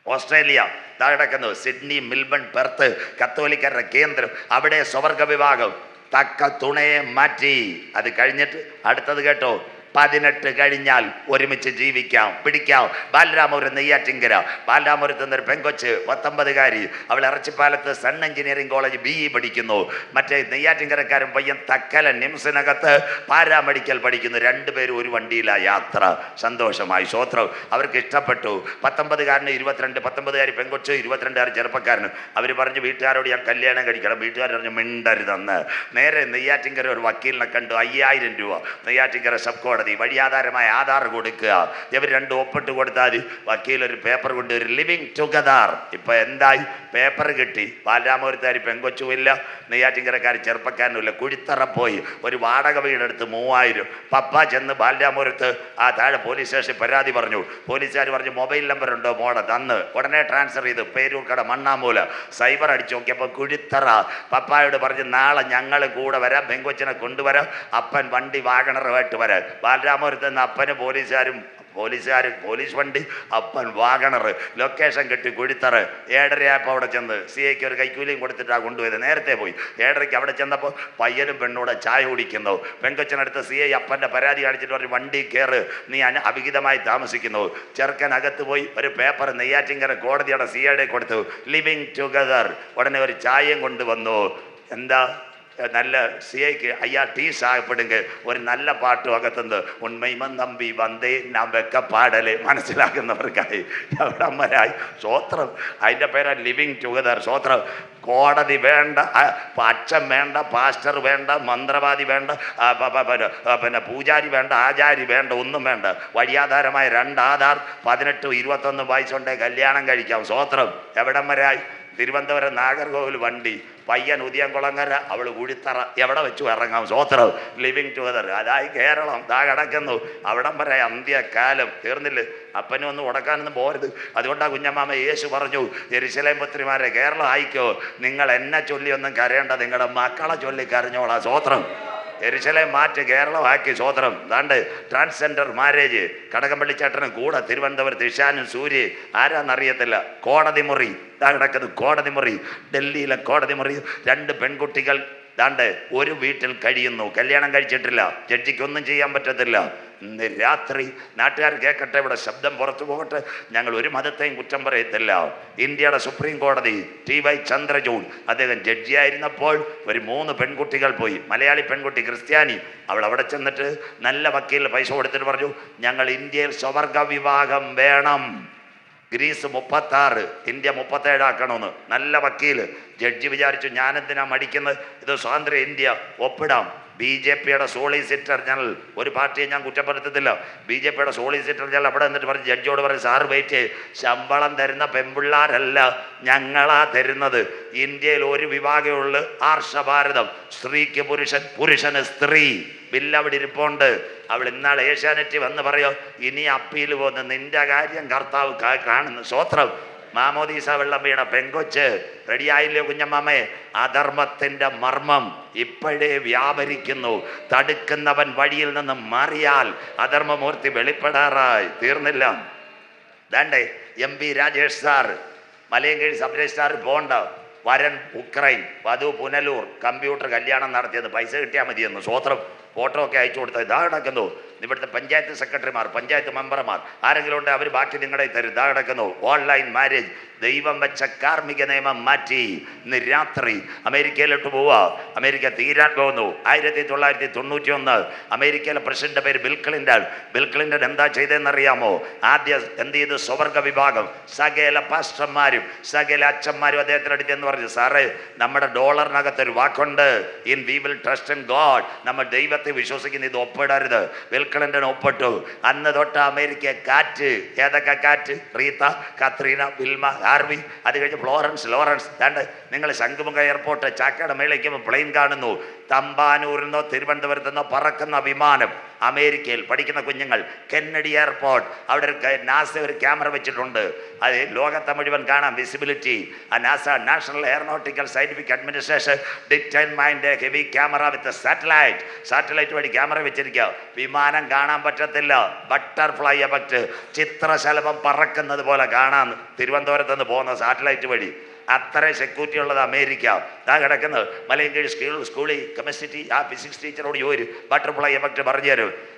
ഓസ്ട്രേലിയ കിടക്കുന്നു. സിഡ്നി, മെൽബൺ, പെർത്ത് കത്തോലിക്കരുടെ കേന്ദ്രം. അവിടെ സ്വർഗ വിഭാഗം തക്ക തുണയെ മാറ്റി. അത് കഴിഞ്ഞിട്ട് അടുത്തത് കേട്ടോ. 18 കഴിഞ്ഞാൽ ഒരുമിച്ച് ജീവിക്കാം, പിടിക്കാം. ബാലരാമപുരം നെയ്യാറ്റിങ്കര, ബാലരാമപുരത്ത് നിന്നൊരു പെങ്കൊച്ച് 19കാരി, അവൾ ഇറച്ചിപ്പാലത്ത് സൺ എഞ്ചിനീയറിംഗ് കോളേജ് BE പഠിക്കുന്നു. മറ്റേ നെയ്യാറ്റിങ്കരക്കാരൻ പയ്യൻ തക്കല നിംസിനകത്ത് പാരാമെഡിക്കൽ പഠിക്കുന്നു. രണ്ടുപേരും ഒരു വണ്ടിയിലാണ് യാത്ര. സന്തോഷമായി, സ്വോത്രം. അവർക്ക് ഇഷ്ടപ്പെട്ടു. 19കാരന് 22, 19കാരി പെങ്കൊച്ച്, 22കാരി ചെറുപ്പക്കാരന്. അവർ പറഞ്ഞു വീട്ടുകാരോട് ഞാൻ കല്യാണം കഴിക്കണം. വീട്ടുകാർ പറഞ്ഞു മിണ്ടരുതെന്ന്. നേരെ നെയ്യാറ്റിങ്കര ഒരു വക്കീലിനെ കണ്ടു. 5000 രൂപ നെയ്യാറ്റിങ്കര സബ് കോടതി വഴിയാധാരമായ ആധാർ കൊടുക്കുക. ഇവർ രണ്ട് ഒപ്പിട്ട് കൊടുത്താൽ വക്കീൽ ഒരു പേപ്പർ കൊണ്ട് ഒരു ലിവിങ് ടുഗദർ. ഇപ്പൊ എന്തായി? പേപ്പർ കിട്ടി. ബാലരാമപുരത്തുകാർ പെങ്കൊച്ചുമില്ല, നെയ്യാറ്റിങ്കരക്കാർ ചെറുപ്പക്കാരനുമില്ല. കുഴിത്തറ പോയി ഒരു വാടക വീടെടുത്ത് 3000. പപ്പ ചെന്ന് ബാലരാമപുരത്ത് ആ താഴെ പോലീസ് സ്റ്റേഷനിൽ പരാതി പറഞ്ഞു. പോലീസുകാർ പറഞ്ഞു മൊബൈൽ നമ്പർ ഉണ്ടോ മോടെ? തന്ന് ഉടനെ ട്രാൻസ്ഫർ ചെയ്ത് പേരൂർക്കട മണ്ണാമൂല സൈബർ അടിച്ചു നോക്കിയപ്പോൾ കുഴിത്തറ. പപ്പായോട് പറഞ്ഞ് നാളെ ഞങ്ങൾ കൂടെ വരാം, പെങ്കൊച്ചിനെ കൊണ്ടുവരാം, അപ്പൻ വണ്ടി വാഗണറുമായിട്ട് വരാം. ബാലരാമപുരത്ത് നിന്ന് അപ്പന് പോലീസ് വണ്ടി, അപ്പൻ വാഗണർ. ലൊക്കേഷൻ കിട്ടി കുഴിത്തറ്. 7:30 അവിടെ ചെന്ന് CIക്ക് ഒരു കൈക്കൂലിയും കൊടുത്തിട്ടാണ് കൊണ്ടുപോയത്. നേരത്തെ പോയി. 7:30 അവിടെ ചെന്നപ്പോൾ പയ്യനും പെണ്ണൂടെ ചായ കുടിക്കുന്നു. പെങ്കൊച്ചനടുത്ത് CI അപ്പൻ്റെ പരാതി കാണിച്ചിട്ട് പറഞ്ഞു വണ്ടി കയറ്, നീ അവിഹിതമായി താമസിക്കുന്നു. ചെറുക്കനകത്ത് പോയി ഒരു പേപ്പർ നെയ്യാറ്റിങ്കര കോടതിയുടെ CIയുടെ കൊടുത്തു, ലിവിങ് ടുഗദർ. ഉടനെ ഒരു ചായയും കൊണ്ടുവന്നു. എന്താ നല്ല CIക്ക് അയ്യാ ടീ സാഹപ്പെടുങ്ക ഒരു നല്ല പാട്ടും അകത്തുനിന്ന് ഉണ്മൈമൻ തമ്പി വந்தே നാം വെക്കപ്പാടല് മനസ്സിലാക്കുന്നവർക്കായി എവിടംവരായി. സ്വോത്രം. അതിൻ്റെ പേരാ ലിവിങ് ടുഗദർ. സ്വോത്രം. കോടതി വേണ്ട, അച്ഛൻ വേണ്ട, പാസ്റ്റർ വേണ്ട, മന്ത്രവാദി വേണ്ട, പിന്നെ പൂജാരി വേണ്ട, ആചാരി വേണ്ട, ഒന്നും വേണ്ട. വഴിയാധാരമായ 2 ആധാർ, 18, 21 വയസ്സുണ്ടേ കല്യാണം കഴിക്കാം. സ്വോത്രം. എവിടം വരായി? തിരുവനന്തപുരം നാഗർകോവിൽ വണ്ടി, പയ്യൻ ഉദിയംകുളങ്ങര, അവൾ കുഴിത്തറ. എവിടെ വെച്ചു ഇറങ്ങാം? സ്വോത്രം. Living together. അതായി കേരളം. ദാ കിടക്കുന്നു. അവിടം വരെ അന്ത്യകാലം. തീർന്നില്ലേ? അപ്പനും ഒന്നും ഉടക്കാനൊന്നും പോരുത്. അതുകൊണ്ടാണ് കുഞ്ഞമ്മാമ യേശു പറഞ്ഞു, യെരുശലേം പുത്രിമാരെ കേരളം ആയിക്കോ, നിങ്ങൾ എന്നെ ചൊല്ലിയൊന്നും കരയേണ്ട, നിങ്ങളുടെ മക്കളെ ചൊല്ലി കരഞ്ഞോളാം. സ്വോത്രം. യെരുശലേം മാറ്റി കേരളമാക്കി. സ്വോത്രം. ദാണ്ട് ട്രാൻസ്ജെൻഡർ മാരേജ്. കടകംപള്ളി ചേട്ടനും കൂടെ തിരുവനന്തപുരത്ത് ഇഷാനും സൂര്യ ആരാന്നറിയത്തില്ല. കോടതി മുറി. ദാ കിടക്കുന്നത് കോടതി മുറി. ഡൽഹിയിലെ കോടതി മുറി. 2 പെൺകുട്ടികൾ ദാണ്ട് ഒരു വീട്ടിൽ കഴിയുന്നു. കല്യാണം കഴിച്ചിട്ടില്ല. ജഡ്ജിക്കൊന്നും ചെയ്യാൻ പറ്റത്തില്ല. ഇന്ന് രാത്രി നാട്ടുകാർ കേൾക്കട്ടെ, ഇവിടെ ശബ്ദം പുറത്തു പോകട്ടെ. ഞങ്ങൾ ഒരു മതത്തെയും കുറ്റം പറയത്തില്ല. ഇന്ത്യയുടെ സുപ്രീം കോടതി TY ചന്ദ്രചൂഡ് അദ്ദേഹം ജഡ്ജിയായിരുന്നപ്പോൾ ഒരു 3 പെൺകുട്ടികൾ പോയി. മലയാളി പെൺകുട്ടി, ക്രിസ്ത്യാനി. അവൾ അവിടെ ചെന്നിട്ട് നല്ല വക്കീലിന് പൈസ കൊടുത്തിട്ട് പറഞ്ഞു, ഞങ്ങൾ ഇന്ത്യയിൽ സ്വവർഗ വിവാഹം വേണം. ഗ്രീസ് 36, ഇന്ത്യ 37 ആക്കണമെന്ന്. നല്ല വക്കീൽ. ജഡ്ജി വിചാരിച്ചു ഞാനെന്തിനാ മടിക്കുന്നത്, ഇത് സ്വാതന്ത്ര്യ ഇന്ത്യ, ഒപ്പിടാം. BJPയുടെ സോളിസിറ്റർ ജനറൽ, ഒരു പാർട്ടിയെ ഞാൻ കുറ്റപ്പെടുത്തത്തില്ല, BJPയുടെ സോളിസിറ്റർ ജനറൽ അവിടെ നിന്നിട്ട് പറഞ്ഞു, ജഡ്ജിയോട് പറഞ്ഞു, സാറ് വെയിറ്റ്, ശമ്പളം തരുന്ന പെൺപിള്ളാരല്ല ഞങ്ങളാ തരുന്നത്. ഇന്ത്യയിൽ ഒരു വിഭാഗമേ ഉള്ളൂ, ആർഷഭാരതം. സ്ത്രീക്ക് പുരുഷൻ, പുരുഷന് സ്ത്രീ. ബില്ല് അവിടെ ഇരിപ്പുണ്ട്. അവൾ ഇന്നാൾ ഏഷ്യാനെറ്റ് വന്ന് പറയോ, ഇനി അപ്പീൽ പോകുന്ന നിന്റെ കാര്യം കർത്താവ് കാണുന്നു. സ്വോത്രം. മാമോദീസ വെള്ളം വീണ പെങ്കൊച്ച് റെഡിയായില്ലേ കുഞ്ഞമ്മാമേ? അധർമ്മത്തിൻ്റെ മർമ്മം ഇപ്പോഴേ വ്യാപരിക്കുന്നു. തടുക്കുന്നവൻ വഴിയിൽ നിന്ന് മാറിയാൽ അധർമ്മമൂർത്തി വെളിപ്പെടാറായി. തീർന്നില്ല. ദാണ്ടേ MP Rajesh sir, Malayinkeezhu sub registrar പോണ്ട, വരൻ ഉക്രൈൻ, വധു പുനലൂർ, കമ്പ്യൂട്ടർ കല്യാണം നടത്തിയത്, പൈസ കിട്ടിയാൽ മതിയെന്ന്. സ്വോത്രം. ഫോട്ടോ ഒക്കെ അയച്ചു കൊടുത്തത്. ഇതാ കിടക്കുന്നു. ഇവിടുത്തെ പഞ്ചായത്ത് സെക്രട്ടറിമാർ, പഞ്ചായത്ത് മെമ്പർമാർ ആരെങ്കിലും ഉണ്ട്, അവർ ബാക്കി നിങ്ങളെ തരും. ഇതാ കിടക്കുന്നു. Online marriage. ദൈവം വെച്ച കാർമിക നിയമം മാറ്റി. ഇന്ന് രാത്രി അമേരിക്കയിലോട്ട് പോവാ. അമേരിക്ക തീരാൻ പോകുന്നു. 1991 അമേരിക്കയിലെ പ്രസിഡന്റ് പേര് ബിൽ ക്ലിന്റൺ. ബിൽ ക്ലിന്റൺ എന്താ ചെയ്തതെന്നറിയാമോ? ആദ്യം എന്ത് ചെയ്ത്? സ്വവർഗ വിഭാഗം. സകല പാസ്റ്റർമാരും സകല അച്ഛന്മാരും അദ്ദേഹത്തിനടുത്ത് എന്ന് പറഞ്ഞു, സാറേ നമ്മുടെ ഡോളറിനകത്തൊരു വാക്കുണ്ട്, in we will trust in God, നമ്മൾ ദൈവത്തെ വിശ്വസിക്കുന്ന, ഇത് ഒപ്പിടരുത്. ബിൽ ക്ലിന്റൺ ഒപ്പിട്ടു. അന്ന് തൊട്ട് അമേരിക്ക കാറ്റ്. ഏതൊക്കെ കാറ്റ്? Rita, Katrina, Wilma, Harvey. അത് കഴിഞ്ഞ് ഫ്ലോറൻസ്, ലോറൻസ്. രണ്ട് നിങ്ങൾ ശംഖുമുഖ എയർപോർട്ട് ചാക്കയുടെ മേളിലേക്കുമ്പോൾ പ്ലെയിൻ കാണുന്നു. തമ്പാനൂരിൽ നിന്നോ തിരുവനന്തപുരത്തു നിന്നോ പറക്കുന്ന വിമാനം. അമേരിക്കയിൽ പഠിക്കുന്ന കുഞ്ഞുങ്ങൾ, കെന്നഡി എയർപോർട്ട്, അവിടെ നാസ ഒരു ക്യാമറ വെച്ചിട്ടുണ്ട്. അത് ലോകത്തെ മുഴുവൻ കാണാം, വിസിബിലിറ്റി. ആ NASA, national aeronautical scientific administration, detainment heavy camera with satellite വഴി ക്യാമറ വെച്ചിരിക്കുക. വിമാനം കാണാൻ പറ്റത്തില്ല, ബട്ടർഫ്ലൈ എഫക്റ്റ്, ചിത്രശലഭം പറക്കുന്നത് പോലെ കാണാൻ തിരുവനന്തപുരത്ത് നിന്ന് പോകുന്ന സാറ്റലൈറ്റ് വഴി. അത്ര സെക്യൂരിറ്റി ഉള്ളത് അമേരിക്ക. ആ കിടക്കുന്നത് മലയൻകീഴ് സ്കൂളിൽ കെമിസ്ട്രി ആ ഫിസിക്സ് ടീച്ചറോട് ചോദിച്ചു, ബട്ടർഫ്ലൈ എഫക്റ്റ് പറഞ്ഞു തരും.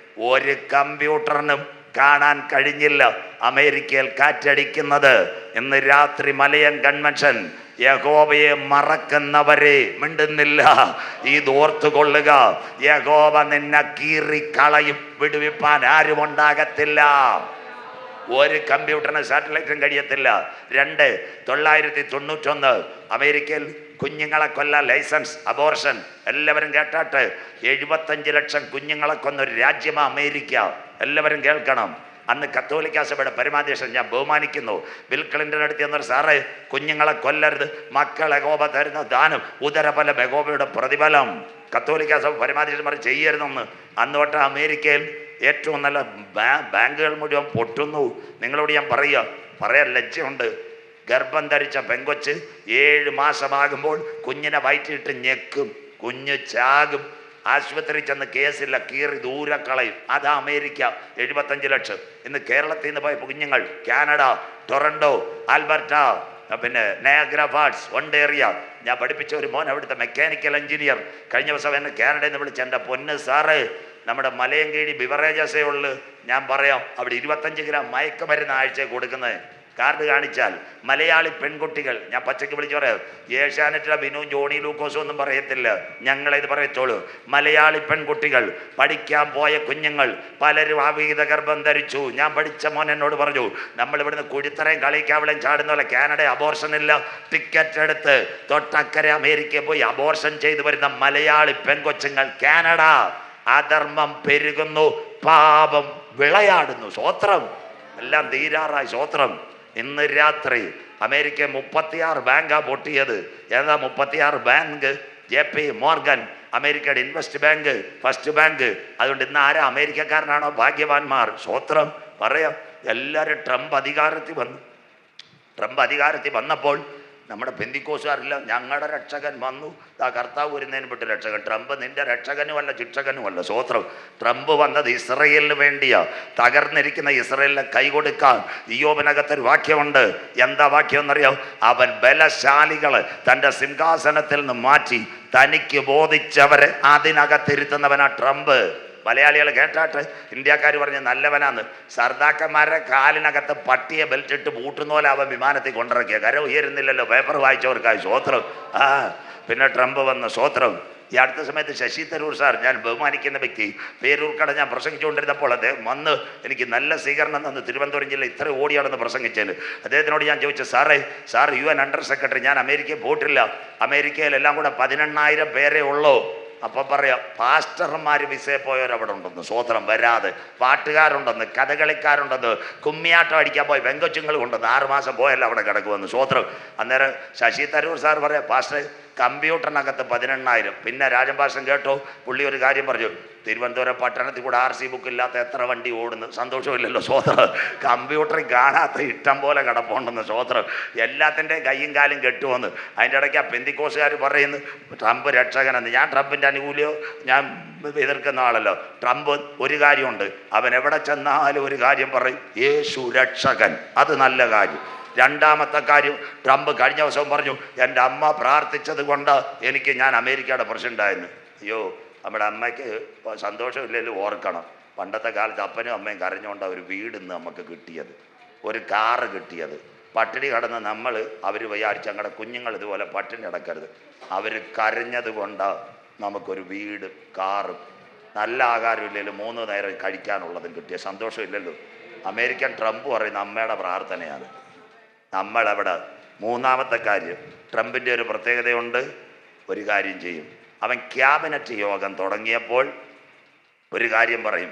ഒരു കമ്പ്യൂട്ടറിനും കാണാൻ കഴിഞ്ഞില്ല അമേരിക്കയിൽ കാറ്റടിക്കുന്നത്. ഇന്ന് രാത്രി മലയൻ കൺവെൻഷൻ യഹോവയെ മറക്കുന്നവരെ മിണ്ടുന്നില്ല. ഇതോർത്തുകൊള്ളുക, യഹോവ നിന്നെ കീറിക്കളയും, വിടുവിപ്പാൻ ആരും ഉണ്ടാകത്തില്ല. ഒരു കമ്പ്യൂട്ടറിന് സാറ്റലൈറ്റും കഴിയത്തില്ല. 1991 അമേരിക്കയിൽ കുഞ്ഞുങ്ങളെ കൊല്ലാൻ ലൈസൻസ്, അബോർഷൻ. എല്ലാവരും കേട്ടാട്ട് 75 ലക്ഷം കുഞ്ഞുങ്ങളെ കൊന്നൊരു രാജ്യമാണ് അമേരിക്ക. എല്ലാവരും കേൾക്കണം. അന്ന് കത്തോലിക്ക സഭയുടെ പരമാധ്യക്ഷൻ, ഞാൻ ബഹുമാനിക്കുന്നു, ബിൽ ക്ലിന്റൺ അടുത്ത് എന്നൊരു സാറേ, കുഞ്ഞുങ്ങളെ കൊല്ലരുത്, മക്കളെ യഹോവ തരുന്ന ദാനം ഉദരഫലം യഹോവയുടെ പ്രതിഫലം. കത്തോലിക്ക സഭ പരമാധ്യക്ഷന്മാർ ചെയ്യരുതെന്ന്. അന്ന് തൊട്ട് അമേരിക്കയിൽ ഏറ്റവും നല്ല ബാങ്കുകൾ മുഴുവൻ പൊട്ടുന്നു. നിങ്ങളോട് ഞാൻ പറയാൻ ലജ്ജയുണ്ട്. ഗർഭം ധരിച്ച പെങ്കൊച്ച് 7 മാസമാകുമ്പോൾ കുഞ്ഞിനെ വയറ്റിയിട്ട് ഞെക്കും, കുഞ്ഞ് ചാകും. ആശുപത്രി ചെന്ന് കേസില്ല, കീറി ദൂരെ കളയും. അതാ അമേരിക്ക. 75 ലക്ഷം. ഇന്ന് കേരളത്തിൽ നിന്ന് പോയ കുഞ്ഞുങ്ങൾ കാനഡ, ടൊറന്റോ, ആൽബർട്ട, പിന്നെ നയാഗ്ര ഫാൾസ്, ഒണ്ടേറിയ. ഞാൻ പഠിപ്പിച്ച ഒരു മോൻ അവിടുത്തെ മെക്കാനിക്കൽ എഞ്ചിനീയർ കഴിഞ്ഞ ദിവസം എന്നെ കാനഡയിൽ നിന്ന് വിളിച്ച്, എൻ്റെ പൊന്ന് സാറ്, നമ്മുടെ മലയൻകീഴി ബിവറേജസേ ഉള്ളു, ഞാൻ പറയാം, അവിടെ 25 ഗ്രാം മയക്കുമരുന്ന് ആഴ്ച കൊടുക്കുന്നത്. കാർഡ് കാണിച്ചാൽ മലയാളി പെൺകുട്ടികൾ, ഞാൻ പച്ചയ്ക്ക് വിളിച്ചു പറയാം, ഏഷ്യാനെറ്റിലെ ബിനു ജോണി ലൂക്കോസും ഒന്നും പറയത്തില്ല, ഞങ്ങളിത് പറയത്തോളൂ. മലയാളി പെൺകുട്ടികൾ, പഠിക്കാൻ പോയ കുഞ്ഞുങ്ങൾ പലരും അവിഹിത ഗർഭം ധരിച്ചു. ഞാൻ പഠിച്ച മോൻ എന്നോട് പറഞ്ഞു, നമ്മൾ ഇവിടുന്ന് കുഴിത്തറയും കളിക്കാവളയും ചാടുന്ന പോലെ കാനഡ അബോർഷൻ ഇല്ല, ടിക്കറ്റ് എടുത്ത് തൊട്ടക്കരെ അമേരിക്കയിൽ പോയി അബോർഷൻ ചെയ്തു വരുന്ന മലയാളി പെൺകൊച്ചുങ്ങൾ. കാനഡ. അധർമ്മം പെരുകുന്നു, പാപം വിളയാടുന്നു. സ്വോത്രം. എല്ലാം തീരാറായി. സ്വോത്രം. ഇന്ന് രാത്രി അമേരിക്ക 36 ബാങ്കാ പൊട്ടിയത്. ഏതാ 36 ബാങ്ക്? JP മോർഗൻ, അമേരിക്കയുടെ ഇൻവെസ്റ്റ് ബാങ്ക്, ഫസ്റ്റ് ബാങ്ക്. അതുകൊണ്ട് ഇന്ന് ആരാ അമേരിക്കക്കാരനാണോ ഭാഗ്യവാന്മാർ? സ്വോത്രം. പറയാം. എല്ലാവരും ട്രംപ് അധികാരത്തിൽ വന്നപ്പോൾ നമ്മുടെ പെന്തിക്കോസുകാരില്ല, ഞങ്ങളുടെ രക്ഷകൻ വന്നു, ആ കർത്താവ് വരുന്നതിന് വിട്ട് രക്ഷകൻ. ട്രംപ് നിന്റെ രക്ഷകനുമല്ല ശിക്ഷകനുമല്ല. സ്വോത്രം. ട്രംപ് വന്നത് ഇസ്രയേലിന് വേണ്ടിയാ. തകർന്നിരിക്കുന്ന ഇസ്രയേലിനെ കൈകൊടുക്കാൻ. ഇയ്യോബിനകത്തൊരു വാക്യമുണ്ട്. എന്താ വാക്യം എന്നറിയാം? അവൻ ബലശാലികളെ തൻ്റെ സിംഹാസനത്തിൽ നിന്ന് മാറ്റി തനിക്ക് ബോധിച്ചവരെ അതിനകത്തിരുത്തുന്നവനാ ട്രംപ്. മലയാളികൾ കേട്ടാട്ട് ഇന്ത്യക്കാർ പറഞ്ഞ് നല്ലവനാന്ന്. സർദാക്കന്മാരുടെ കാലിനകത്ത് പട്ടിയെ ബെൽറ്റിട്ട് പൂട്ടുന്ന പോലെ അവൻ വിമാനത്തിൽ കൊണ്ടിറക്കിയ. കര ഉയരുന്നില്ലല്ലോ, പേപ്പർ വായിച്ചവർക്കായി. സ്വോത്രം. പിന്നെ ട്രംപ് വന്ന. സ്വോത്രം. ഈ അടുത്ത സമയത്ത് ശശി തരൂർ സാർ, ഞാൻ ബഹുമാനിക്കുന്ന വ്യക്തി, പേരൂർക്കട ഞാൻ പ്രസംഗിച്ചുകൊണ്ടിരുന്നപ്പോൾ അദ്ദേഹം വന്ന് എനിക്ക് നല്ല സ്വീകരണം തന്നു. തിരുവനന്തപുരം ജില്ല ഇത്ര ഓടിയാണെന്ന് പ്രസംഗിച്ചതിന് അദ്ദേഹത്തിനോട് ഞാൻ ചോദിച്ചു, സാർ UN അണ്ടർ സെക്രട്ടറി, ഞാൻ അമേരിക്കയിൽ പോയിട്ടില്ല, അമേരിക്കയിൽ എല്ലാം കൂടെ 18,000 പേരേ ഉള്ളൂ. അപ്പം പറയാം, പാസ്റ്റർമാർ വിസയെ പോയവരവിടെ ഉണ്ടെന്ന്. സ്വോത്രം. വരാതെ പാട്ടുകാരുണ്ടെന്ന്, കഥകളിക്കാരുണ്ടെന്ന്, കുമ്മിയാട്ടം അടിക്കാൻ പോയി വെങ്കൊച്ചുങ്ങളും ഉണ്ടെന്ന്. 6 മാസം പോയല്ല അവിടെ കിടക്കുമെന്ന്. സ്വോത്രം. അന്നേരം ശശി തരൂർ സാർ പറയാം, പാസ്റ്റർ കമ്പ്യൂട്ടറിനകത്ത് 18,000. പിന്നെ രാജൻ പാസ്റ്റർ കേട്ടോ, പുള്ളി ഒരു കാര്യം പറഞ്ഞു, തിരുവനന്തപുരം പട്ടണത്തിൽ കൂടെ RC ബുക്ക് ഇല്ലാത്ത എത്ര വണ്ടി ഓടുന്നു. സന്തോഷമില്ലല്ലോ. സ്വോത്രം. കമ്പ്യൂട്ടറിൽ കാണാത്ത ഇഷ്ടം പോലെ കിടപ്പുണ്ടെന്ന്. സ്വോത്രം. എല്ലാത്തിൻ്റെയും കയ്യും കാലും കെട്ടുവന്ന്. അതിൻ്റെ ഇടയ്ക്ക് ആ പെന്തിക്കോസുകാർ പറയുന്നു ട്രംപ് രക്ഷകനെന്ന്. ഞാൻ ട്രംപിൻ്റെ അനുകൂലിയോ ഞാൻ എതിർക്കുന്ന ആളല്ലോ. ട്രംപ് ഒരു കാര്യമുണ്ട്, അവൻ എവിടെ ചെന്നാലും ഒരു കാര്യം പറയും, യേശു രക്ഷകൻ. അത് നല്ല കാര്യം. രണ്ടാമത്തെ കാര്യം, ട്രംപ് കഴിഞ്ഞ ദിവസം പറഞ്ഞു, എൻ്റെ അമ്മ പ്രാർത്ഥിച്ചത് കൊണ്ട് ഞാൻ അമേരിക്കയുടെ പ്രസിഡൻ്റായിരുന്നു. അയ്യോ, നമ്മുടെ അമ്മയ്ക്ക് സന്തോഷമില്ലെങ്കിലും ഓർക്കണം, പണ്ടത്തെ കാലത്ത് അപ്പനും അമ്മയും കരഞ്ഞുകൊണ്ടാണ് ഒരു വീട് ഇന്ന് നമുക്ക് കിട്ടിയത്, ഒരു കാറ് കിട്ടിയത്. പട്ടിണി കടന്ന് അവർ വിചാരിച്ച് ഞങ്ങളുടെ കുഞ്ഞുങ്ങൾ ഇതുപോലെ പട്ടിണി കിടക്കരുത്. അവർ കരഞ്ഞത് കൊണ്ടാണ് നമുക്കൊരു വീട്, കാറും നല്ല ആഹാരമില്ലെങ്കിലും 3 നേരം കഴിക്കാനുള്ളതും കിട്ടിയ. സന്തോഷമില്ലല്ലോ. അമേരിക്കൻ ട്രംപ് പറയുന്ന അമ്മയുടെ പ്രാർത്ഥനയാണ്. നമ്മളെവിടെ? മൂന്നാമത്തെ കാര്യം, ട്രംപിൻ്റെ ഒരു പ്രത്യേകതയുണ്ട്. ഒരു കാര്യം ചെയ്യും, അവൻ ക്യാബിനറ്റ് യോഗം തുടങ്ങിയപ്പോൾ ഒരു കാര്യം പറയും,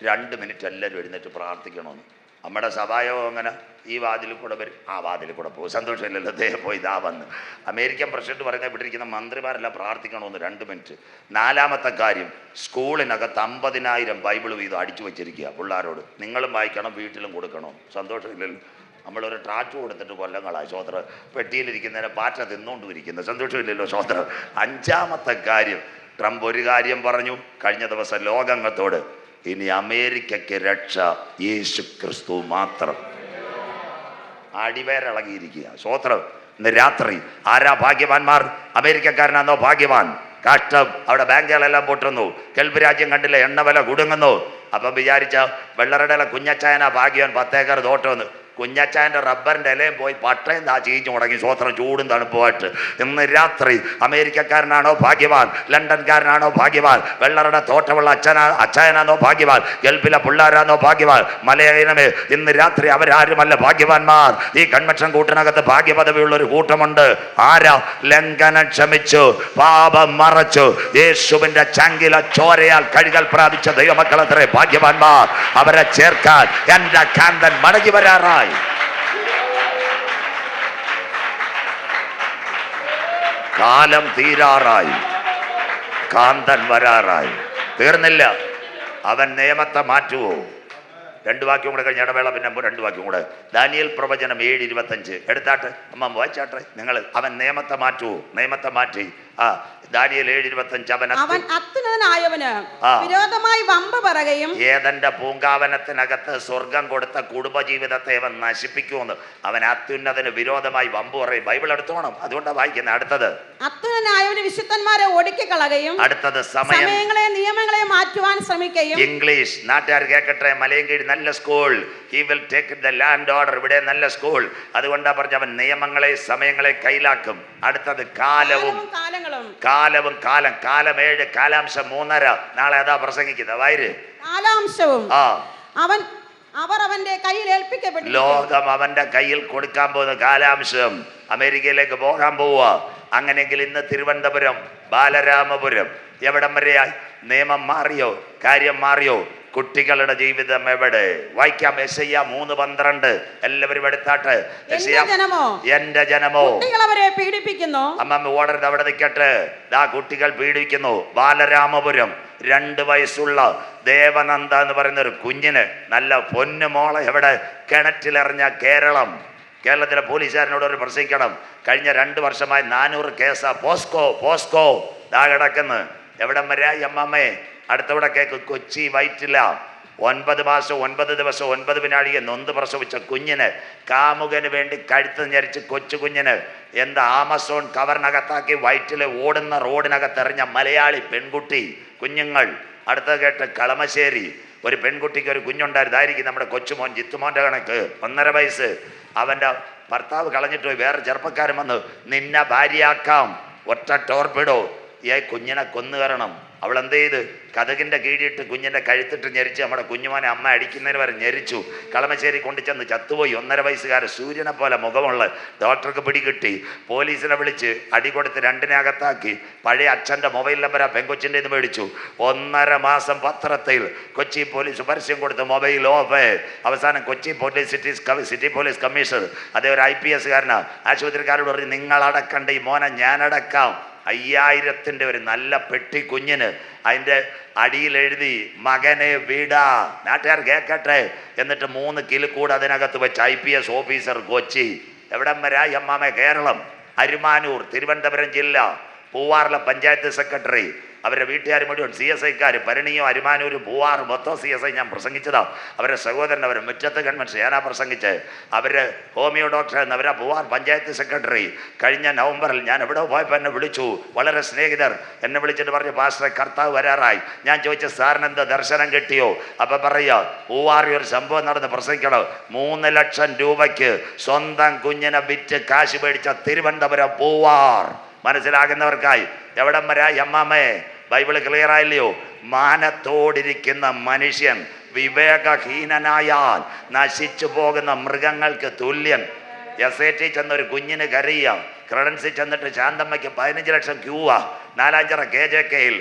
2 മിനിറ്റ് എല്ലാവരും എഴുന്നേറ്റ് പ്രാർത്ഥിക്കണമെന്ന്. നമ്മുടെ സഭായോഗം അങ്ങനെ ഈ വാതിൽ കൂടെ വരും, ആ വാതിൽ കൂടെ പോകും. സന്തോഷമില്ലല്ലോ. അദ്ദേഹം പോയി ഇതാ വന്ന്. അമേരിക്കൻ പ്രസിഡന്റ് പറയുന്നത് ഇവിടെ ഇരിക്കുന്ന മന്ത്രിമാരെല്ലാം പ്രാർത്ഥിക്കണമെന്ന്. 2 മിനിറ്റ്. നാലാമത്തെ കാര്യം, സ്കൂളിനകത്ത് 50,000 ബൈബിൾ വീതം അടിച്ചു വെച്ചിരിക്കുക പിള്ളേരോട്. നിങ്ങളും വായിക്കണം, വീട്ടിലും കൊടുക്കണം. സന്തോഷമില്ലല്ലോ. നമ്മളൊരു ട്രാറ്റ് കൊടുത്തിട്ട് കൊല്ലങ്ങളായി. സ്വോത്രം. പെട്ടിയിലിരിക്കുന്നതിനെ പാറ്റ തിന്നുകൊണ്ടും ഇരിക്കുന്നത്. സന്തോഷമില്ലല്ലോ. സ്വോത്രം. അഞ്ചാമത്തെ കാര്യം, ട്രംപ് ഒരു കാര്യം പറഞ്ഞു കഴിഞ്ഞ ദിവസം ലോകങ്ങത്തോട്, ഇനി അമേരിക്കയ്ക്ക് രക്ഷ യേശു ക്രിസ്തു മാത്രം. അടിവേരിളകിയിരിക്കുക. സ്വോത്രം. ഇന്ന് രാത്രി ആരാ ഭാഗ്യവാന്മാർ? അമേരിക്കക്കാരനാണോ ഭാഗ്യവാൻ? കഷ്ടം. അവിടെ ബാങ്കുകളെല്ലാം പൊട്ടുന്നു. ഗൾഫ് രാജ്യം കണ്ടില്ല, എണ്ണ വില കുടുങ്ങുന്നു. അപ്പം വിചാരിച്ച വെള്ളറടയിലെ കുഞ്ഞച്ചായനാ ഭാഗ്യവൻ 10 ഏക്കർ തോട്ടമെന്ന്. കുഞ്ഞച്ചായൻ്റെ റബ്ബറിൻ്റെ ഇലയും പോയി പട്ടയം ചീച്ചു മുടങ്ങി. സ്വോത്രം ചൂടും തണുപ്പുമായിട്ട്. ഇന്ന് രാത്രി അമേരിക്കക്കാരനാണോ ഭാഗ്യവാൻ, ലണ്ടൻകാരനാണോ ഭാഗ്യവാൻ, വെള്ളറുടെ തോട്ടമുള്ള അച്ചായനാണോ ഭാഗ്യവാൻ, ഗൾഫിലെ പിള്ളേരാണോ ഭാഗ്യവാൻ, മലയാളമേ ഇന്ന് രാത്രി അവരാരുമല്ല ഭാഗ്യവാന്മാർ. ഈ കൺവെൻഷൻ കൂട്ടിനകത്ത് ഭാഗ്യപദവിയുള്ള ഒരു കൂട്ടമുണ്ട്. ആരാ? ലംഘനം ക്ഷമിച്ചു, പാപം മറച്ചു, യേശുവിന്റെ ചങ്കില ചോരയാൽ കഴുകൽ പ്രാപിച്ച ദൈവമക്കളത്രേ ഭാഗ്യവാന്മാർ. അവരെ ചേർക്കാൻ എന്റെ കാന്തൻ മടങ്ങി വരാറായി. കാലം തീരാറായി, കാന്തൻ വരാറായി. തീർന്നില്ല. അവൻ നിയമത്തെ മാറ്റുവോ? 2 വാക്യം കൂടെ കഴിഞ്ഞ ഇടവേള, പിന്നെ 2 വാക്യം കൂടെ. ദാനിയേൽ പ്രവചനം 7:25 എടുത്താട്ട് അമ്മ വായിച്ചാട്ടെ നിങ്ങൾ. അവൻ നിയമത്തെ മാറ്റുവോ? നിയമത്തെ മാറ്റി. ദാനിയേൽ 7:25 അവൻ അത്യുന്നതനായവന് വിരോധമായി വമ്പ് പറയുകയും ഏതന്റെ പൂങ്കാവനത്തിനകത്ത് സ്വർഗം കൊടുത്ത കുടുംബജീവിതത്തെ അവൻ നശിപ്പിക്കുമെന്ന്. അവൻ അത്യുന്നതന് വിരോധമായി വമ്പ് പറയും. ബൈബിൾ എടുത്തോണം, അതുകൊണ്ടാണ് വായിക്കുന്നത്. അടുത്തത് അത്യുന്നതനായവന് വിശുദ്ധന്മാരെ ഒടുക്കിക്കളയും. അടുത്തത് സമയങ്ങളെ നിയമങ്ങളെ മാറ്റുവാൻ ശ്രമിക്കുകയും. ഇംഗ്ലീഷ് നാട്ടുകാർ കേൾക്കട്ടെ. മലയൻകീഴ് നല്ല school. He will take the land order. ഇവിടെ നല്ല സ്കൂൾ. അതുകൊണ്ടാ പറഞ്ഞ അവൻ നിയമങ്ങളെ സമയങ്ങളെ കയ്യിലാക്കും. അടുത്തത് കാലവും കാലവും കാലം. കാലം 7, കാലാംശം 3.5. നാളെ അതാ പ്രസംഗിക്കുന്നത്. വൈര് കാലാംശവും അവർ അവന്റെ കയ്യിൽ ഏൽപ്പിക്കപ്പെട്ടു. ലോകം അവന്റെ കയ്യിൽ കൊടുക്കാൻ പോകുന്ന കാലാംശം. അമേരിക്കയിലേക്ക് പോകാൻ പോവുക. അങ്ങനെയെങ്കിൽ ഇന്ന് തിരുവനന്തപുരം, ബാലരാമപുരം എവിടം വരെയായി? നിയമം മാറിയോ? കാര്യം മാറിയോ? കുട്ടികളുടെ ജീവിതം എവിടെ? വായിക്കാം. യെശയ്യാ 3:12. എല്ലാവരും എടുത്താട്ട്. എന്റെ ജനമോ അവരെ പീഡിപ്പിക്കുന്നു. അമ്മമ്മ ഓടരുത്, അവിടെ നിൽക്കട്ടെ. കുട്ടികൾ പീഡിപ്പിക്കുന്നു. ബാലരാമപുരം 2 വയസ്സുള്ള ദേവനന്ദ എന്ന് പറയുന്ന ഒരു കുഞ്ഞിന് നല്ല പൊന്നുമോളെ എവിടെ? കിണറ്റിലെറിഞ്ഞ കേരളം. കേരളത്തിലെ പോലീസുകാരനോട് ഒരു പ്രസംഗിക്കണം. കഴിഞ്ഞ 2 വർഷമായി 400 കേസാ. പോസ്കോ കിടക്കുന്നു. എവിടം വരെ അമ്മമ്മേ? അടുത്തവിടെ കേക്ക്. കൊച്ചി വയറ്റില്ല 9 മാസം 9 ദിവസം 9 വിനാഴിക നൊന്ത് പ്രസവിച്ച കുഞ്ഞിന് കാമുകന് വേണ്ടി കഴുത്ത് ഞെരിച്ച് കൊച്ചു കുഞ്ഞിന് ആമസോൺ കവറിനകത്താക്കി വയറ്റിൽ ഓടുന്ന റോഡിനകത്ത് എറിഞ്ഞ മലയാളി പെൺകുട്ടി കുഞ്ഞുങ്ങൾ. അടുത്ത കേട്ട് കളമശ്ശേരി ഒരു പെൺകുട്ടിക്ക് ഒരു കുഞ്ഞുണ്ടായിരുന്നായിരിക്കും നമ്മുടെ കൊച്ചുമോൻ ജിത്തുമോൻ്റെ കണക്ക് 1.5 വയസ്സ്. അവൻ്റെ ഭർത്താവ് കളഞ്ഞിട്ട് പോയി. വേറെ ചെറുപ്പക്കാരൻ വന്ന് നിന്നെ ഭാര്യയാക്കാം. ഒറ്റ ടോർപിഡോ. ഈ കുഞ്ഞിനെ കൊന്നു കയറണം. അവൾ എന്ത് ചെയ്ത്? കഥകിൻ്റെ കീഴിയിട്ട് കുഞ്ഞിൻ്റെ കഴുത്തിട്ട് ഞെരിച്ച് നമ്മുടെ കുഞ്ഞുമോനെ അമ്മ അടിക്കുന്നതിന് വരെ ഞെരിച്ചു. കളമശ്ശേരി കൊണ്ടുചെന്ന് ചത്തുപോയി. 1.5 വയസ്സുകാരൻ, സൂര്യനെ പോലെ മുഖമുള്ള. ഡോക്ടർക്ക് പിടികിട്ടി. പോലീസിനെ വിളിച്ച് അടി കൊടുത്ത് 2നെ അകത്താക്കി. പഴയ അച്ഛൻ്റെ മൊബൈൽ നമ്പർ പെങ്കൊച്ചിൻ്റെ ഇത് മേടിച്ചു. 1.5 മാസം പത്രത്തിൽ കൊച്ചി പോലീസ് പരസ്യം കൊടുത്ത് മൊബൈൽ ഓഫ്. അവസാനം Kochi police city police commissioner, അതേ ഒരു IPS കാരനാണ്, ആശുപത്രിക്കാരോട് പറഞ്ഞു നിങ്ങളടക്കണ്ട ഈ മോനെ ഞാനടക്കാം. 5000ൻ്റെ ഒരു നല്ല പെട്ടി കുഞ്ഞിന്. അതിൻ്റെ അടിയിൽ എഴുതി മകനെ വിടാ. നാട്ടുകാർ കേൾക്കട്ടെ. എന്നിട്ട് 3 കിലോ കൂടെ അതിനകത്ത് വെച്ച് IPS ഓഫീസർ കൊച്ചി. എവിടം വരെ അമ്മാമേ? കേരളം, അരുമാനൂർ, തിരുവനന്തപുരം ജില്ല, പൂവാറിലെ പഞ്ചായത്ത് സെക്രട്ടറി, അവരുടെ വീട്ടുകാർ മുഴുവൻ CSIക്കാർ. പരിണിയും അരുമാനൂരും പൂവാറും മൊത്തം CSI ഞാൻ പ്രസംഗിച്ചതാ. അവരുടെ സഹോദരൻ അവർ മുറ്റത്ത് കൺവെൻഷൻ ഞാനാ പ്രസംഗിച്ചത്. അവർ ഹോമിയോ ഡോക്ടർ എന്ന് അവരെ പൂവാർ പഞ്ചായത്ത് സെക്രട്ടറി. കഴിഞ്ഞ നവംബറിൽ ഞാൻ എവിടെ പോയപ്പോൾ എന്നെ വിളിച്ചു. വളരെ സ്നേഹിതർ എന്നെ വിളിച്ചിട്ട് പറഞ്ഞു പാസ്റ്ററെ കർത്താവ് വരാറായി. ഞാൻ ചോദിച്ച സാറിന് എന്താ ദർശനം കിട്ടിയോ? അപ്പം പറയുക പൂവാറി ഒരു സംഭവം നടന്ന് പ്രസംഗിക്കണം. 3 ലക്ഷം രൂപയ്ക്ക് സ്വന്തം കുഞ്ഞിനെ വിറ്റ് കാശ് മേടിച്ച തിരുവനന്തപുരം പൂവാർ. മനസ്സിലാകുന്നവർക്കായി. എവിടം വരെ അമ്മാമേ? Bible clear ആയില്ലയോ? മാനത്തോടിരിക്കുന്ന മനുഷ്യൻ വിവേകഹീനനായാൽ നശിച്ചു പോകുന്ന മൃഗങ്ങൾക്ക് തുല്യൻ. SAT ചെന്നൊരു കുഞ്ഞിന് കരയുക. ക്രെഡൻസിൽ ചെന്നിട്ട് ശാന്തമ്മയ്ക്ക് 15 ലക്ഷം ക്യൂവാ. 4-5 KJKയിൽ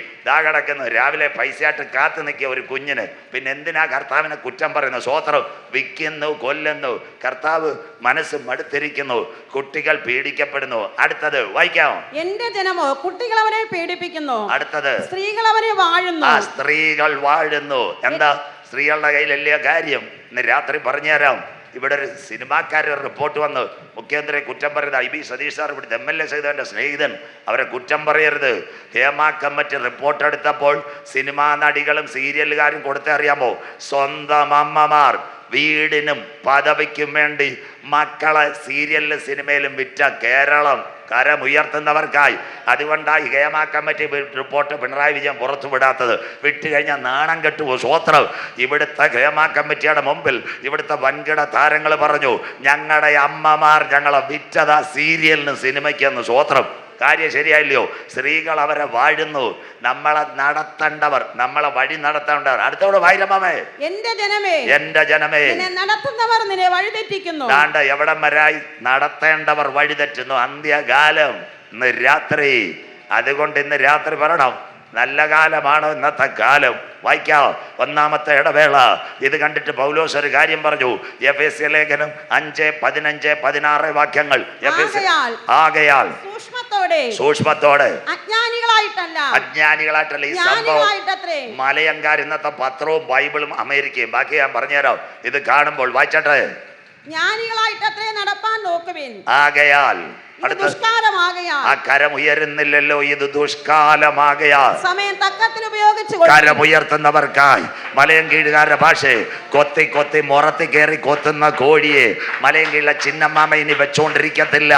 കിടക്കുന്നു. രാവിലെ പൈസയായിട്ട് കാത്തു നിൽക്കിയ ഒരു കുഞ്ഞിന്. പിന്നെ എന്തിനാ കർത്താവിനെ കുറ്റം പറയുന്നു? സ്വോത്രം. വിൽക്കുന്നു, കൊല്ലുന്നു. കർത്താവ് മനസ്സ് മടുത്തിരിക്കുന്നു. കുട്ടികൾ പീഡിക്കപ്പെടുന്നു. അടുത്തത് വായിക്കാം. എന്റെ ജനമോ കുട്ടികൾ അവരെ പീഡിപ്പിക്കുന്നു. അടുത്തത് സ്ത്രീകൾ അവരെ വാഴുന്നു. സ്ത്രീകൾ വാഴുന്നു. എന്താ? സ്ത്രീകളുടെ കയ്യിലല്ലേ കാര്യം. ഇന്ന് രാത്രി പറഞ്ഞുതരാം. ഇവിടെ ഒരു സിനിമാക്കാരുടെ റിപ്പോർട്ട് വന്ന് മുഖ്യമന്ത്രിയെ കുറ്റം പറയുന്നത് IB സതീഷ് സാർ, ഇവിടുത്തെ MLA സഹിതൻ്റെ സ്നേഹിതൻ. അവരെ കുറ്റം പറയരുത്. ഹേമ കമ്മിറ്റി റിപ്പോർട്ട് എടുത്തപ്പോൾ സിനിമാ നടികളും സീരിയലുകാരും കൊടുത്തറിയാമോ? സ്വന്തം അമ്മമാർ വീടിനും പദവിക്കും വേണ്ടി മക്കളെ സീരിയലിലും സിനിമയിലും വിറ്റ കേരളം കരമുയർത്തുന്നവർക്കായി. അതുകൊണ്ടായി ഹേമ കമ്മിറ്റി റിപ്പോർട്ട് പിണറായി വിജയൻ പുറത്തു വിടാത്തത്. വിട്ടു കഴിഞ്ഞാൽ നാണം കെട്ടുപോ. സ്വോത്രം. ഇവിടുത്തെ ഹേമ കമ്മിറ്റിയുടെ മുമ്പിൽ ഇവിടുത്തെ വൻകിട താരങ്ങൾ പറഞ്ഞു, ഞങ്ങളുടെ അമ്മമാർ ഞങ്ങളെ വിറ്റതാ സീരിയലിന് സിനിമയ്ക്കെന്ന്. സ്വോത്രം. കാര്യം ശരിയായില്ലയോ? സ്ത്രീകൾ അവരെ വാഴുന്നു. നമ്മളെ നടത്തേണ്ടവർ, നമ്മളെ വഴി നടത്തേണ്ടവർ. അടുത്തോട് വായിരമ്മേ, എന്റെ ജനമേ, എന്റെ ജനമേ, നടത്തുന്നവർ നിന്നെ വഴിതെറ്റിക്കുന്നു. ദാണ്ട എവിടം വരായി നടത്തേണ്ടവർ വഴിതെറ്റുന്നു. അന്ത്യകാലം ഇന്ന് രാത്രി. അതുകൊണ്ട് ഇന്ന് രാത്രി പറയണം, നല്ല കാലമാണോ ഇന്നത്തെ കാലം? വായിക്കാം, 1-ാമത്തെ ഇടവേള. ഇത് കണ്ടിട്ട് പൗലോസ് ഒരു കാര്യം പറഞ്ഞു. എഫേസ്യ ലേഖനം 5, 15, 16 വാക്യങ്ങൾ. ആകയാൽ സൂക്ഷ്മത്തോടെ അജ്ഞാനികളായിട്ടല്ല ഈ സംഭവം മലയങ്കാർ ഇന്നത്തെ പത്രവും ബൈബിളും അമേരിക്കയും ബാക്കി ഞാൻ പറഞ്ഞുതരാം. ഇത് കാണുമ്പോൾ വായിച്ചട്ടെ. ജ്ഞാനികളായിട്ടത്രേ നടപ്പാൻ നോക്കുവിൻ. ആകയാൽ ആ കരം ഉയരുന്നില്ലല്ലോ, ഇത് ദുഷ്കാലമാകയാൽ സമയം തക്കത്തിൽ ഉപയോഗിച്ച് കരമുയർത്തുന്നവർക്കായി. മലയം കീഴുകാരുടെ ഭാഷ കൊത്തി കൊത്തി മുറത്തി കയറി കൊത്തുന്ന കോഴിയെ മലയം കീഴിലെ ചിന്നമ്മാമ ഇനി വെച്ചോണ്ടിരിക്കത്തില്ല.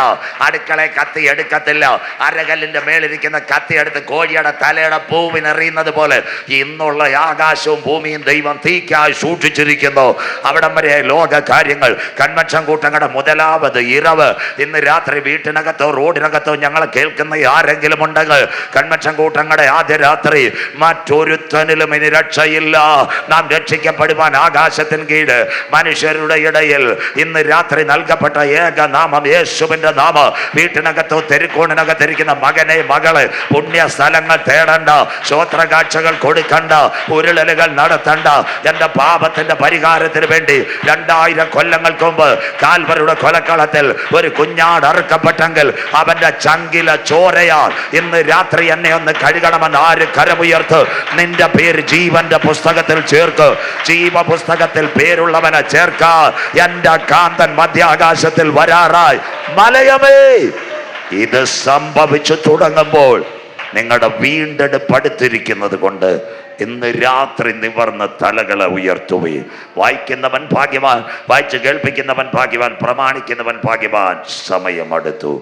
അടുക്കളയെ കത്തി എടുക്കത്തില്ല. അരകല്ലിന്റെ മേളിരിക്കുന്ന കത്തി എടുത്ത് കോഴിയുടെ തലയുടെ പൂവിനെറിയുന്നത് പോലെ ഇന്നുള്ള ആകാശവും ഭൂമിയും ദൈവം തീക്കായി സൂക്ഷിച്ചിരിക്കുന്നു. അവിടം വരെ ലോക കാര്യങ്ങൾ. കൺവെൻഷൻ കൂട്ടങ്ങളുടെ മുതലാവത് ഇറവ്. ഇന്ന് രാത്രി വീട്ടിനകത്തോ റോഡിനകത്തോ ഞങ്ങളെ കേൾക്കുന്ന ആരെങ്കിലും ഉണ്ടെങ്കിൽ കൺവെൻഷൻ കൂട്ടങ്ങളുടെ ആദ്യ രാത്രി മറ്റൊരുത്തനിലും ഇനി രക്ഷയില്ല. നാം രക്ഷിക്കപ്പെടുവാൻ ആകാശത്തിന് കീഴ് മനുഷ്യരുടെ ഇടയിൽ ഇന്ന് രാത്രി നൽകപ്പെട്ട ഏക നാമം യേശുവിന്റെ നാമം. വീട്ടിനകത്തോ തെരുക്കോണിനകത്തിരിക്കുന്ന മകനെ മകള് പുണ്യ സ്ഥലങ്ങൾ തേടണ്ട, ശ്രോത്രകാഴ്ചകൾ കൊടുക്കണ്ട, ഉരുളലുകൾ നടത്തണ്ട. എന്റെ പാപത്തിന്റെ പരിഹാരത്തിന് വേണ്ടി 2000 കൊല്ലങ്ങൾക്ക് മുമ്പ് കാൽവരിയുടെ കൊലക്കളത്തിൽ ഒരു കുഞ്ഞാട് അറുക്കപ്പെട്ടെങ്കിൽ അവന്റെ ചങ്കില ചോരയാൽ ഇന്ന് രാത്രി എന്നെ ഒന്ന് കഴുകണമെന്ന് ആര് കരമുയർത്ത് നിന്റെ പേര് ജീവന്റെ പുസ്തകത്തിൽ ചേർക്ക്. ജീവപുസ്തകത്തിൽ പേരുള്ളവനെ ചേർക്കാൻ എന്റെ കാന്തൻ മധ്യാകാശത്തിൽ വരാറായി. മലയമേ, ഇത് സംഭവിച്ചു തുടങ്ങുമ്പോൾ നിങ്ങളുടെ വീണ്ടെടുപ്പെടുത്തിരിക്കുന്നത് കൊണ്ട് ഇന്ന് രാത്രി നിവർന്ന തലകളെ ഉയർത്തുകയും വായിക്കുന്നവൻ ഭാഗ്യവാൻ, വായിച്ച് കേൾപ്പിക്കുന്നവൻ ഭാഗ്യവാൻ, പ്രമാണിക്കുന്നവൻ ഭാഗ്യവാൻ. സമയം അടുത്തു.